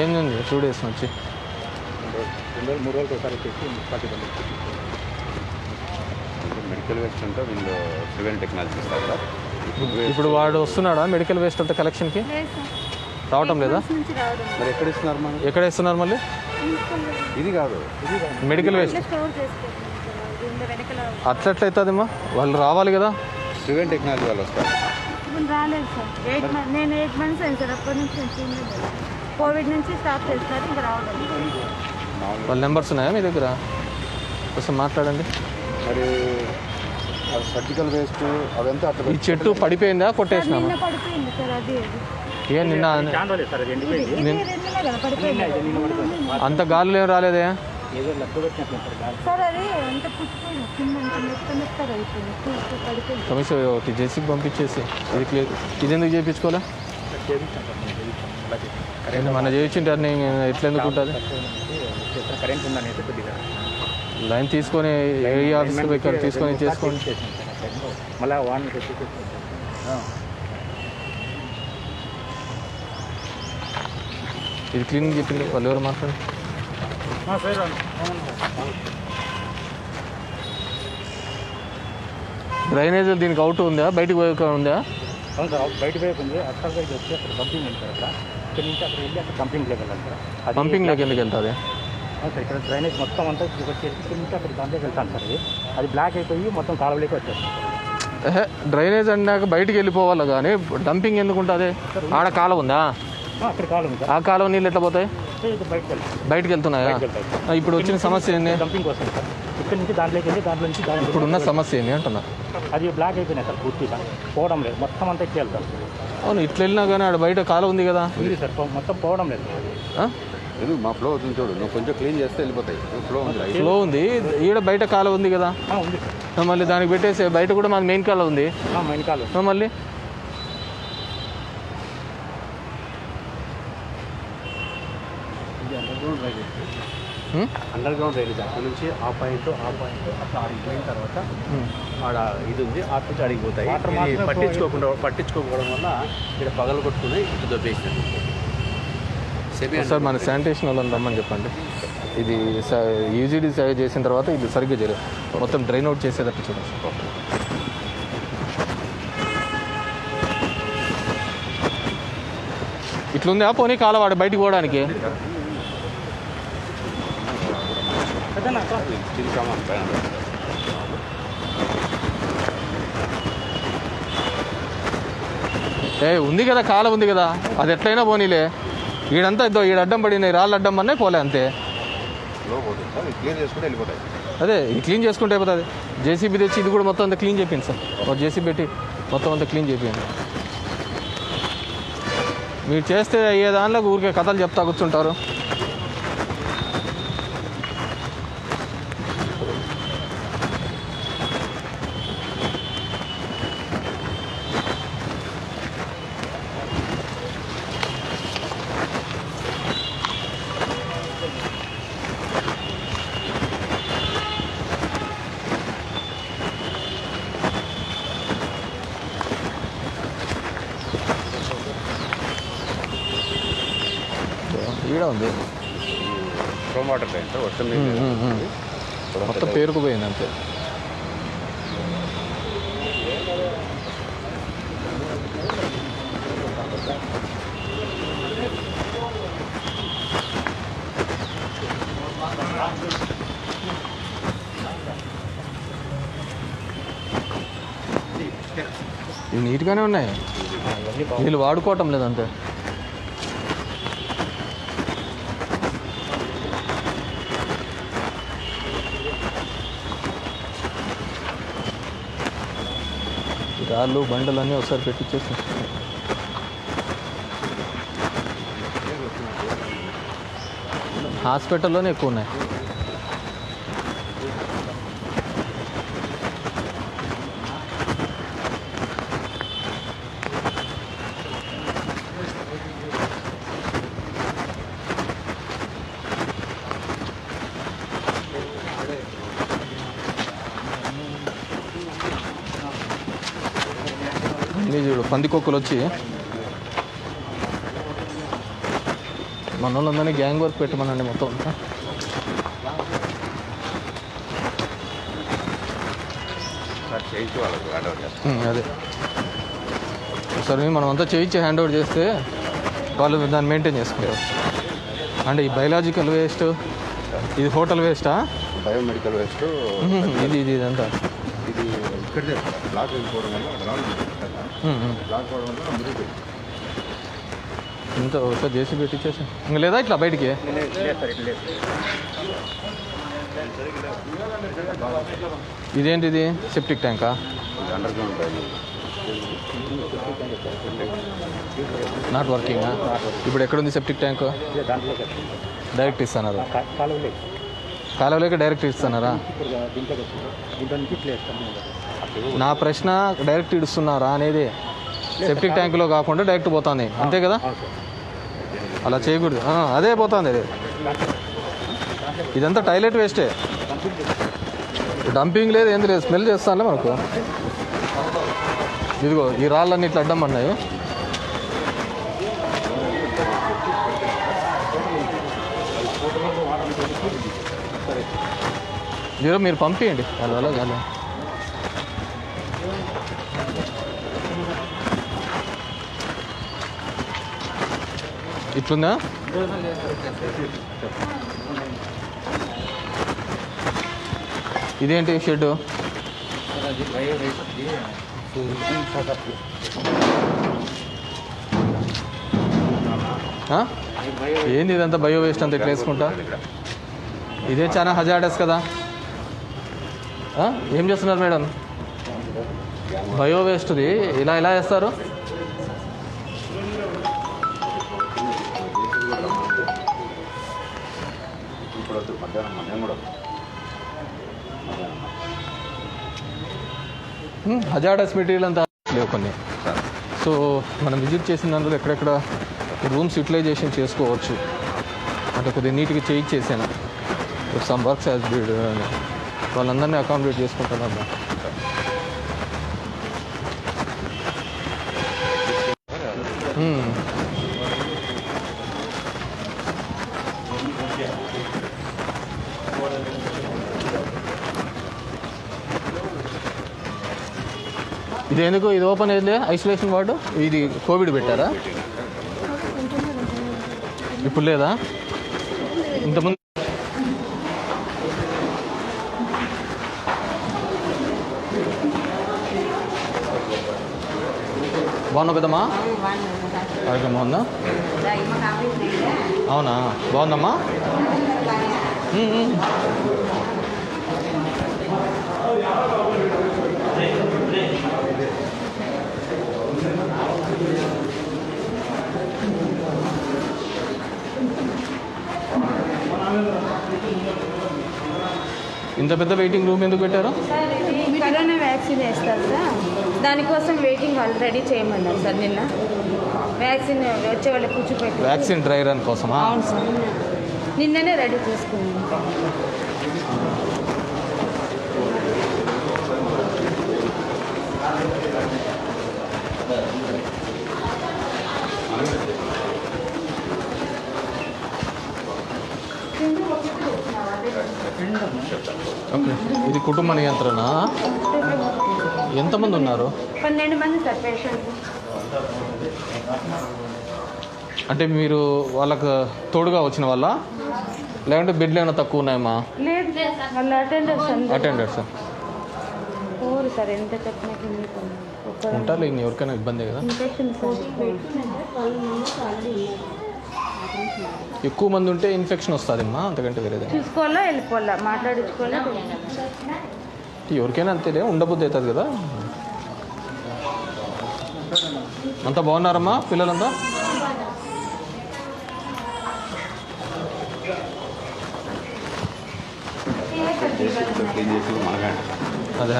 ఏముంది 2 days నుంచి? 3 రోజులు ఒకసారి వచ్చేసి మెడికల్ వేస్ట్ అంటే వీళ్ళు సివిల్ టెక్నాలజీ ఇస్తారు కదా. ఇప్పుడు వాడు వస్తున్నాడా మెడికల్ వేస్ట్ అంతా కలెక్షన్కి? రావటం లేదా? మరి ఎక్కడ ఇస్తున్నారు? ఎక్కడ ఇస్తున్నారు మళ్ళీ? ఇది కాదు, మెడికల్ వేస్ట్ అట్లట్లయితుందమ్మా. వాళ్ళు రావాలి కదా. సివిల్ టెక్నాలజీ వాళ్ళు వస్తారు. రాలేదు సార్. నేను 8 months అయింది సార్. అప్పటి నుంచి కోవిడ్ నుంచి స్టార్ట్ చేస్తారు, ఇంకా రావడం. వాళ్ళ నెంబర్స్ ఉన్నాయా మీ దగ్గర? కొంచెం మాట్లాడండి. మరి సర్జికల్ వేస్ట్ అదంతా ఈ చెట్టు పడిపోయిందా, కొట్టేసినామా? పడిపోయింది సార్. అది ఏం నిన్న అంత గాలి ఏం రాలేదే? సార్ అది ఎంత పుచ్చిపోయింది, కింద మెత్తగా అయిపోయింది, పడిపోయింది. కమిషన్ ఒకటి జేసీకి పంపించేసి ఇది ఎందుకు చేయించుకోలే? మన చేయించుంటారు, నేను ఎట్లా ఎందుకు ఉంటుంది? కరెంట్ ఉందనేసి కొద్దిగా లైన్ తీసుకొని ఏ ఆఫీస్లో ఇక్కడ తీసుకొని చేసుకోండి. మళ్ళీ వాన్ ఇది క్లీనింగ్ చెప్పింది వాళ్ళు ఎవరు మాట్లాడి? డ్రైనేజీలు దీనికి అవుట్ ఉందా, బయటకు పోయే ఉందా? అవును సార్, బయట పోయింది. అక్కడ వచ్చి అక్కడ పంపింగ్ ఉంది సార్. అక్కడ ఇక్కడ నుంచి అక్కడ వెళ్ళి అక్కడ పంపింగ్లోకి వెళ్ళాలి సార్. పంపింగ్లోకి ఎందుకు వెళ్తుంది? అవును సార్, ఇక్కడ డ్రైనేజ్ మొత్తం అంతా వచ్చేసి ఇక్కడ నుంచి అక్కడ దాంట్లోకి వెళ్తాను సార్. అది బ్లాక్ అయిపోయి మొత్తం కాలువలోకి వచ్చేస్తుంది. డ్రైనేజ్ అన్నాక బయటికి వెళ్ళిపోవాలి కానీ డంపింగ్ ఎందుకు ఉంటుంది? ఆడ కాలువ ఉందా? అక్కడ కాలువ ఉంది. ఆ కాలువ నీళ్ళు ఎట్లా పోతాయి? వస్తే ఇది బయటకు వెళ్తున్నాయా? ఇప్పుడు వచ్చిన సమస్య ఏంటి? డంపింగ్ వస్తుంది సార్. ఇక్కడ నుంచి దాంట్లోకి వెళ్ళి దాంట్లో నుంచి ఇప్పుడున్న సమస్య ఏంటి అంటున్నా? అది బ్లాక్ అయిపోయినాయి సార్, పూర్తిగా పోవడం లేదు, మొత్తం అంతా ఎక్కి వెళ్తారు. అవును, ఇట్లా వెళ్ళినా కానీ ఆడ బయట కాలం ఉంది కదా. ఉంది సార్, మొత్తం పోవడం లేదు. మా ఫ్లో అవుతుంది చూడు, నువ్వు కొంచెం క్లీన్ చేస్తే వెళ్ళిపోతాయి. ఫ్లో ఉంది, ఈడ బయట కాలం ఉంది కదా. ఉంది మళ్ళీ దానికి పెట్టేసి బయట కూడా మాది మెయిన్ కాలం ఉంది. మెయిన్ కాలం మళ్ళీ అండర్ గ్రౌండ్ రైలు అక్కడ నుంచి ఆ పాయింట్ అట్లా ఆడికి పోయిన తర్వాత ఆడ ఇది ఉంది, ఆట నుంచి అడిగిపోతాయి. పట్టించుకోకపోవడం వల్ల ఇక్కడ పగలు కొట్టుకుని ఇటు దొబ్బేసినారు. సార్ మన శానిటేషన్ వాళ్ళని రమ్మని చెప్పండి. ఇది యూజీడీ చేసిన తర్వాత ఇది సరిగ్గా చేయలేదు, మొత్తం డ్రైన్ అవుట్ చేసేటట్టు చూడండి. ఇట్లుంది పోనీ కాలవాడు బయటికి పోవడానికి. ఉంది కదా, కాలం ఉంది కదా, అది ఎట్లయినా పోనీలే. ఈడంతా ఇద్దో ఈడ అడ్డం పడినాయి, రాళ్ళు అడ్డం అన్నీ పోలే అంతే. అదే ఇది క్లీన్ చేసుకుంటే అయిపోతుంది. జేసీబీ తెచ్చి ఇది కూడా మొత్తం అంతా క్లీన్ చేయండి సార్. ఒక జేసీబీ పెట్టి మొత్తం అంతా క్లీన్ చేయండి. మీరు చేస్తే అయ్యే దానిలో ఊరికే కథలు చెప్తా కూర్చుంటారు. ఈడ ఉంది స్టోమ్ వాటర్ ట్యాంక్ వర్షం మొత్తం పేరుకుపోయింది అంతే. ఇవి నీట్గానే ఉన్నాయి, వీళ్ళు వాడుకోవటం లేదంతే. రాళ్ళు బండలన్నీ ఒకసారి పెట్టించేసి హాస్పిటల్లోనే ఎక్కువ ఉన్నాయి. చూడు పందికొక్కులు వచ్చి మన వాళ్ళందరినీ గ్యాంగ్ వర్క్ పెట్టమనండి మొత్తం అంతా. అదే సరే మనం అంతా చేయించి హ్యాండ్ ఓవర్ చేస్తే వాళ్ళు దాన్ని మెయింటైన్ చేసుకుంటారు. అంటే ఈ బయలాజికల్ వేస్ట్, ఇది హోటల్ వేస్టా, బయోమెడికల్ వేస్ట్, ఇది ఇదంతా ఇది ఇక్కడే బ్లాక్ వెళ్ళిపోవడం వల్ల బ్లాక్ పోవడం వల్ల మురిగి ఇంత ఒకసారి చేసి పెట్టించేసి ఇంకా లేదా ఇట్లా బయటికి. ఇదేంటి ఇది సెప్టిక్ ట్యాంకా? Underground not working. ఇప్పుడు ఎక్కడుంది సెప్టిక్ ట్యాంక్? డైరెక్ట్ ఇస్తున్నారు, కాలువలోకి డైరెక్ట్ ఇస్తున్నారా? నా ప్రశ్న డైరెక్ట్ ఇస్తున్నారా అనేది. సెప్టిక్ ట్యాంకులో కాకుండా డైరెక్ట్ పోతుంది అంతే కదా, అలా చేయకూడదు. అదే పోతుంది, అదే ఇదంతా టాయిలెట్ వేస్టే, డంపింగ్ లేదు ఏంది లేదు, స్మెల్ చేస్తానులే మనకు. ఇదిగో ఈ రాళ్ళన్నీ ఇట్లా అడ్డం పడినాయి. జీరో మీరు పంపించండి అలా కాదు. ఇట్లుందా? ఇదేంటి షెడ్? ఏంది ఇదంతా బయో వేస్ట్ అంతా ఇట్లా వేసుకుంటా? ఇదే చాలా హజార్డస్ కదా. ఏం చేస్తున్నారు మేడం? బయో వేస్ట్ది ఇలా ఎలా వేస్తారు? హజార్డస్ మెటీరియల్ అంతా లేవు కొన్ని. సో మనం విజిట్ చేసిన దాంట్లో ఎక్కడెక్కడ రూమ్స్ యూటిలైజేషన్ చేసుకోవచ్చు అంటే కొద్దిగా నీట్గా చేయించేసాను. సమ్ వర్క్స్ యాజ్ బీడ్ అని వాళ్ళందరినీ అకామిడేట్ చేసుకుంటున్నారు. ఇది ఎందుకు ఇది ఓపెన్ అయింది? ఐసోలేషన్ వార్డు ఇది కోవిడ్ పెట్టారా? ఇప్పుడు లేదా? ఇంతకుముందు బాగున్నా కదమ్మా? ఆరోగ్యం బాగుందా? అవునా, బాగుందమ్మా. ఇంత పెద్ద వెయిటింగ్ రూమ్ ఎందుకు పెట్టారు? కరోనా వ్యాక్సిన్ వేస్తారు సార్, దానికోసం వెయిటింగ్ వాళ్ళు రెడీ చేయమన్నారు సార్. నిన్న వ్యాక్సిన్ వచ్చే వాళ్ళకి కూర్చోపెట్టి వ్యాక్సిన్ డ్రై రన్ కోసమా? అవును సార్, నిన్ననే రెడీ చేసుకున్నాం. ఓకే, ఇది కుటుంబ నియంత్రణ. ఎంతమంది ఉన్నారు? 12 మంది సార్ పేషెంట్. అంటే మీరు వాళ్ళకు తోడుగా వచ్చిన వాళ్ళ, లేకుంటే బెడ్లు ఏమైనా తక్కువ ఉన్నాయమ్మా? లేదు వాళ్ళ అటెండర్స్ ఊరు సార్, ఎంత చెప్పినా ఉంటారు. ఇంక ఎవరికైనా ఇబ్బంది కదా. ఎక్కువ మంది ఉంటే ఇన్ఫెక్షన్ వస్తుందమ్మా, అంతకంటే వేరేదే. చూసుకోవాలా, వెళ్ళిపోవాలా, మాట్లాడించుకోవాలా. ఎవరికైనా అంతేలే, ఉండబుద్ధి అవుతుంది కదా. అంతా బాగున్నారమ్మా పిల్లలంతా? అదే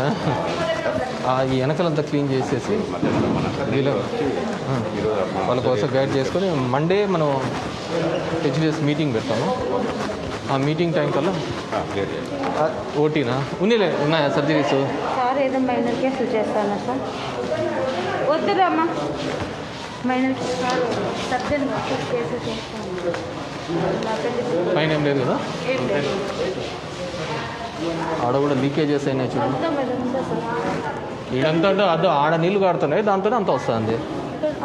ఈ వెనకలంతా క్లీన్ చేసేసి వీళ్ళు వాళ్ళ కోసం గైడ్ చేసుకొని మండే మనం హెచ్డిఎస్ మీటింగ్ పెడతాము. ఆ మీటింగ్ టైం కల్లా ఓటీనా ఉన్నాయా సర్జరీస్? సార్ ఏదో మైనర్ కేసు చేస్తాను సార్. వద్దురమ్మా, మైనర్ సార్ సర్జన్ కేసు చేస్తాను. పైన ఏం లేదు కదా? ఆడ కూడా లీకేజెస్ అయినాయి చూడు. ఇదంతా అంటే ఆడ నీళ్ళు కాడుతున్నాయి, దాంతోనే అంత వస్తుంది.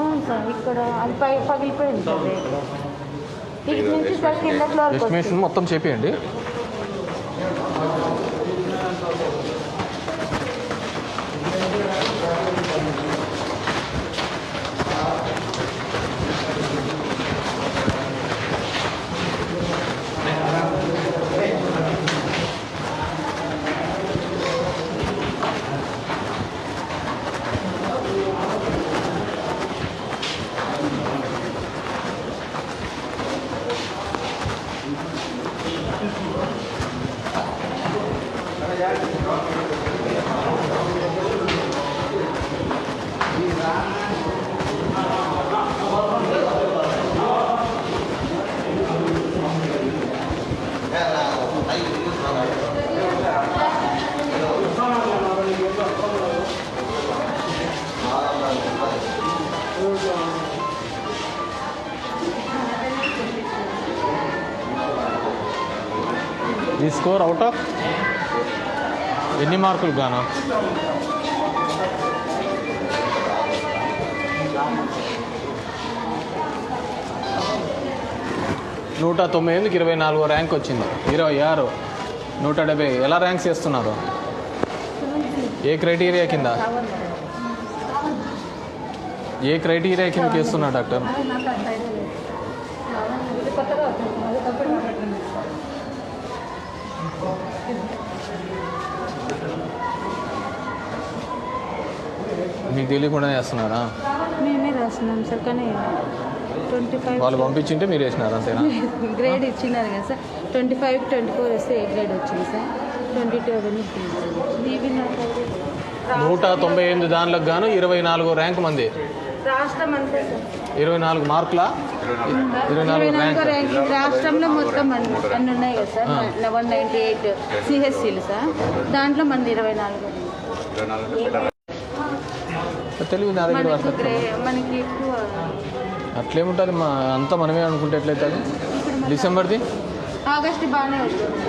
అవును సార్, ఇక్కడ అది పగిలిపోయింది సార్. ఇటు నుంచి సార్ కింద ఫ్లోర్ ఎస్టిమేషన్ మొత్తం చేపియండి. ఈ స్కోర్ అవుట్ ఆఫ్ ఎన్ని మార్కులు గాను? 109కి 24వ ర్యాంక్ వచ్చింది. 26, 170. ఎలా ర్యాంక్స్ చేస్తున్నారు? ఏ క్రైటీరియా కింద చేస్తున్నా డాక్టర్? కొత్తగా వచ్చింది అది కంప్లీట్ మాట్లాడుతుంది మీకు తెలియకుండా చేస్తున్నారా? మేమే రాస్తున్నాం సార్, కానీ 25 వాళ్ళు పంపించింటే మీరు వేసినారు అంతేనా? గ్రేడ్ ఇచ్చినారు కదా సార్, 25, 24 వస్తే ఏ గ్రేడ్ వచ్చింది సార్, 22 అవన్నీ 198 దానిలకు గాను 24 ర్యాంక్ మంది. రాష్ట్రం అంతే సార్, 24 మార్కుల 24 ర్యాంక్. రాష్ట్రంలో మొత్తం అన్ని ఉన్నాయి కదా సార్, 198 సిహెచ్సీలు సార్, దాంట్లో మనది 24. తెలివి నా దగ్గర మనకి ఎక్కువ అట్లేముంటుంది, అంతా మనమే అనుకుంటే ఎట్లయితుంది? డిసెంబర్ది ఆగస్ట్ బాగానే వచ్చింది,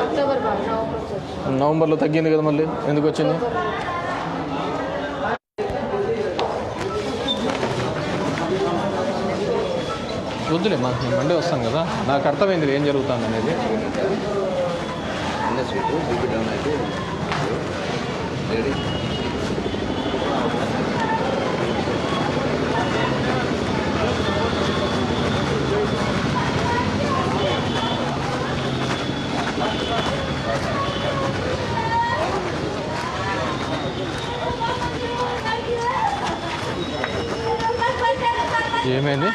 అక్టోబర్ బాగా, నవంబర్లో తగ్గింది కదా, మళ్ళీ ఎందుకు వచ్చింది? వద్దులే, మాకు మండే వస్తాను కదా, నాకు అర్థమైంది ఏం జరుగుతుంది అనేది. ఏమైంది?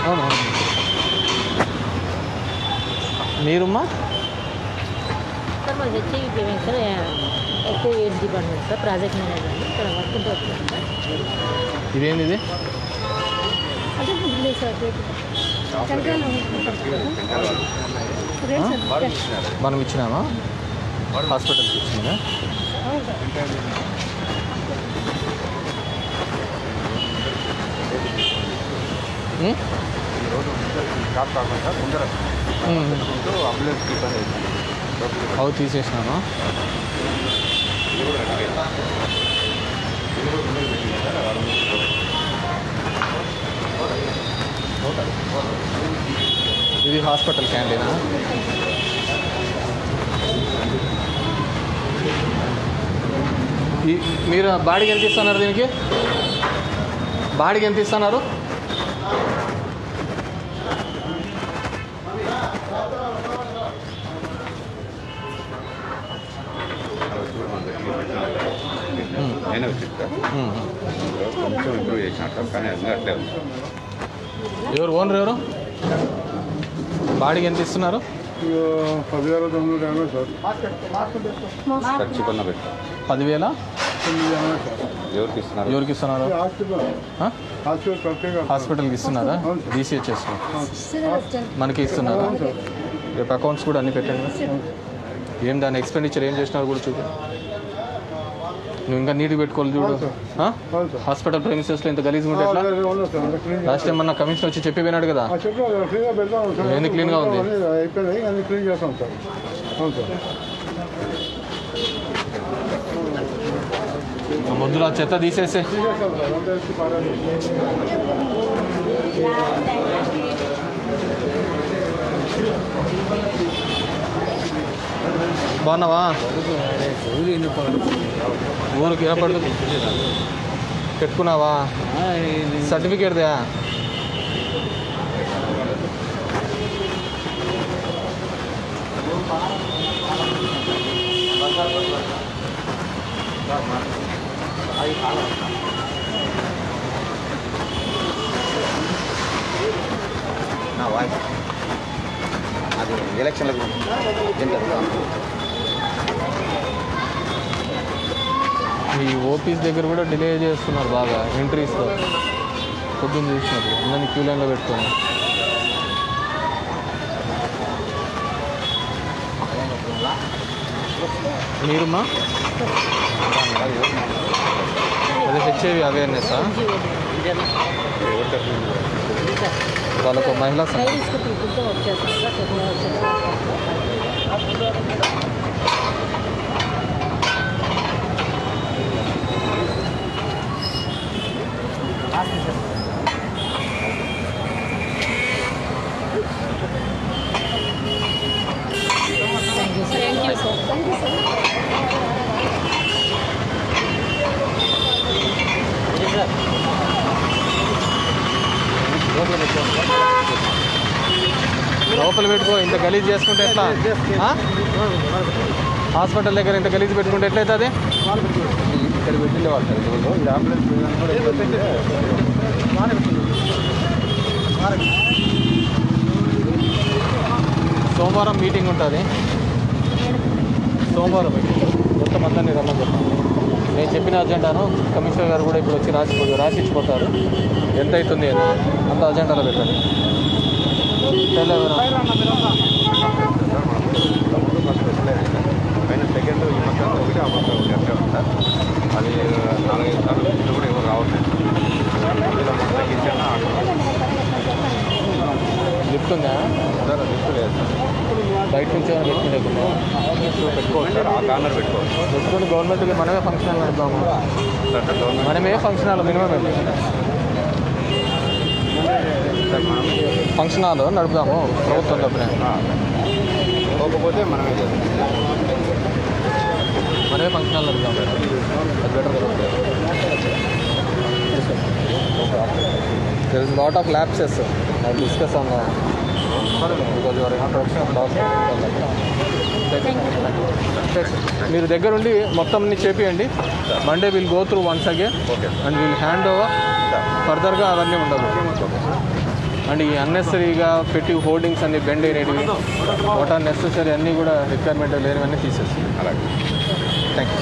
అవును, మీరుమ్మా? సార్ మాది హెచ్ఐవి పేమెంట్ సార్, ఎక్కువ aid department sir, project manager ఇక్కడ వర్క్ ఉంటే వచ్చాను సార్. ఇదేంది ఇది? అదే లేదు సార్, మనం ఇచ్చినామా? హాస్పిటల్కి ఇచ్చిందా? అవి తీసేసినామా? ఇది హాస్పిటల్ క్యాంటీనా? మీరు బాడీకి ఎంత ఇస్తున్నారు? దీనికి బాడీకి ఎంత ఇస్తున్నారు? నేనే వచ్చిందా కొంచెం ఇంప్రూవ్ చేసినట్టు, కానీ అన్నీ అట్లే ఉంది. ఎవరు ఓనర్ ఎవరు? బాడీకి ఎంత ఇస్తున్నారు? 10,900 సార్. ఖర్చు కొన్న పెట్టా 10,000. ఎవరికి ఇస్తున్నారు? ఎవరికి ఇస్తున్నారు? హాస్పిటల్కి ఇస్తున్నారా? DCHS మనకి ఇస్తున్నారా? రేపు అకౌంట్స్ కూడా అన్నీ పెట్టండి. ఏం దాని ఎక్స్పెండిచర్ ఏం చేసినారు కూడా చూడు. నువ్వు ఇంకా నీట్గా పెట్టుకోవాలి చూడు. హాస్పిటల్ ప్రెమిసెస్లో ఇంత గలీజ్గా ఉంటే ఎట్లా? లాస్ట్ టైం మన కమిషన్ వచ్చి చెప్పి పోయినాడు కదా, ఏంది క్లీన్గా ఉంది? క్లీన్ చేస్తాం సార్. అవును సార్. మొద్దులో చెత్త తీసేసే. బాగున్నావా? ఊరికి ఏర్పడు పెట్టుకున్నావా? సర్టిఫికేట్దా? నా వాయిస్ అది ఎలక్షన్లకు ఈ ఓపీస్ దగ్గర కూడా డిలే చేస్తున్నారు బాగా ఎంట్రీస్లో. పొద్దున్న చూసినప్పుడు అందరినీ క్యూ లైన్లో పెట్టుకున్నాను. మీరుమ్మా? అదే హెచ్ఐవి అవేర్నెస్ వాళ్ళకు మహిళా సంఘం. Thank you sir. లోపల పెట్టుకో, ఇంత గలీజ్ చేసుకుంటే ఎట్లా? హాస్పిటల్ దగ్గర ఇంత గలీజ్ పెట్టుకుంటే ఎట్లయితే అది ఇక్కడ పెట్టిండే వాళ్ళు సార్ ఇది అంబులెన్స్ సోమవారం మీటింగ్ ఉంటుంది. సోమవారం మొత్తం అందరినీ రమ్మని చెప్తాను. నేను చెప్పిన అజెండాను కమిషనర్ గారు కూడా ఇప్పుడు వచ్చి రాసిచ్చిపోతారు. ఎంత అవుతుంది అని అంత అజెండాలో పెట్టండి. పైన సెకండ్ ఈ మొత్తం ఒకటి ఆ మొత్తం ఒకటి అట్లే ఉంటా. అది 4-5 సార్లు ఇంట్లో కూడా ఎవరు రావట్లేదు. ఇలా మొత్తం కిచెన్ లిఫ్ట్ ఉందా సార్? లిఫ్ట్ లేదు సార్. బయట నుంచి ఏమైనా పెట్టుకుంటే పెట్టుకోవచ్చు సార్. ఆ కార్నర్ పెట్టుకోవచ్చు. పెట్టుకుని గవర్నమెంట్కి మనమే ఫంక్షన్ హాల్ నడుపుదాము. మనమే function hall minimum function hall నడుపుదాము ప్రభుత్వం తప్పునే. పోకపోతే మనమే చేస్తాం. మనమే ఫంక్షన్ హాల్ నడుపుదాం. అది బెటర్ కదా. There is a lot of lapses. I'll discuss on that. Because you are not professional doctor. మీరు దగ్గర ఉండి మొత్తం చెప్పియండి. Monday will go through once again and will hand over. ఫర్దర్గా అవన్నీ ఉండదు. అండ్ ఈ అన్నెసరీగా పెట్టి హోర్డింగ్స్ అన్ని బెండ్ అయినవి వాట్ ఆర్ నెసెసరీ అన్నీ కూడా రిక్వైర్మెంట్ లేనివన్నీ తీసేసి. అలాగే. Thank you.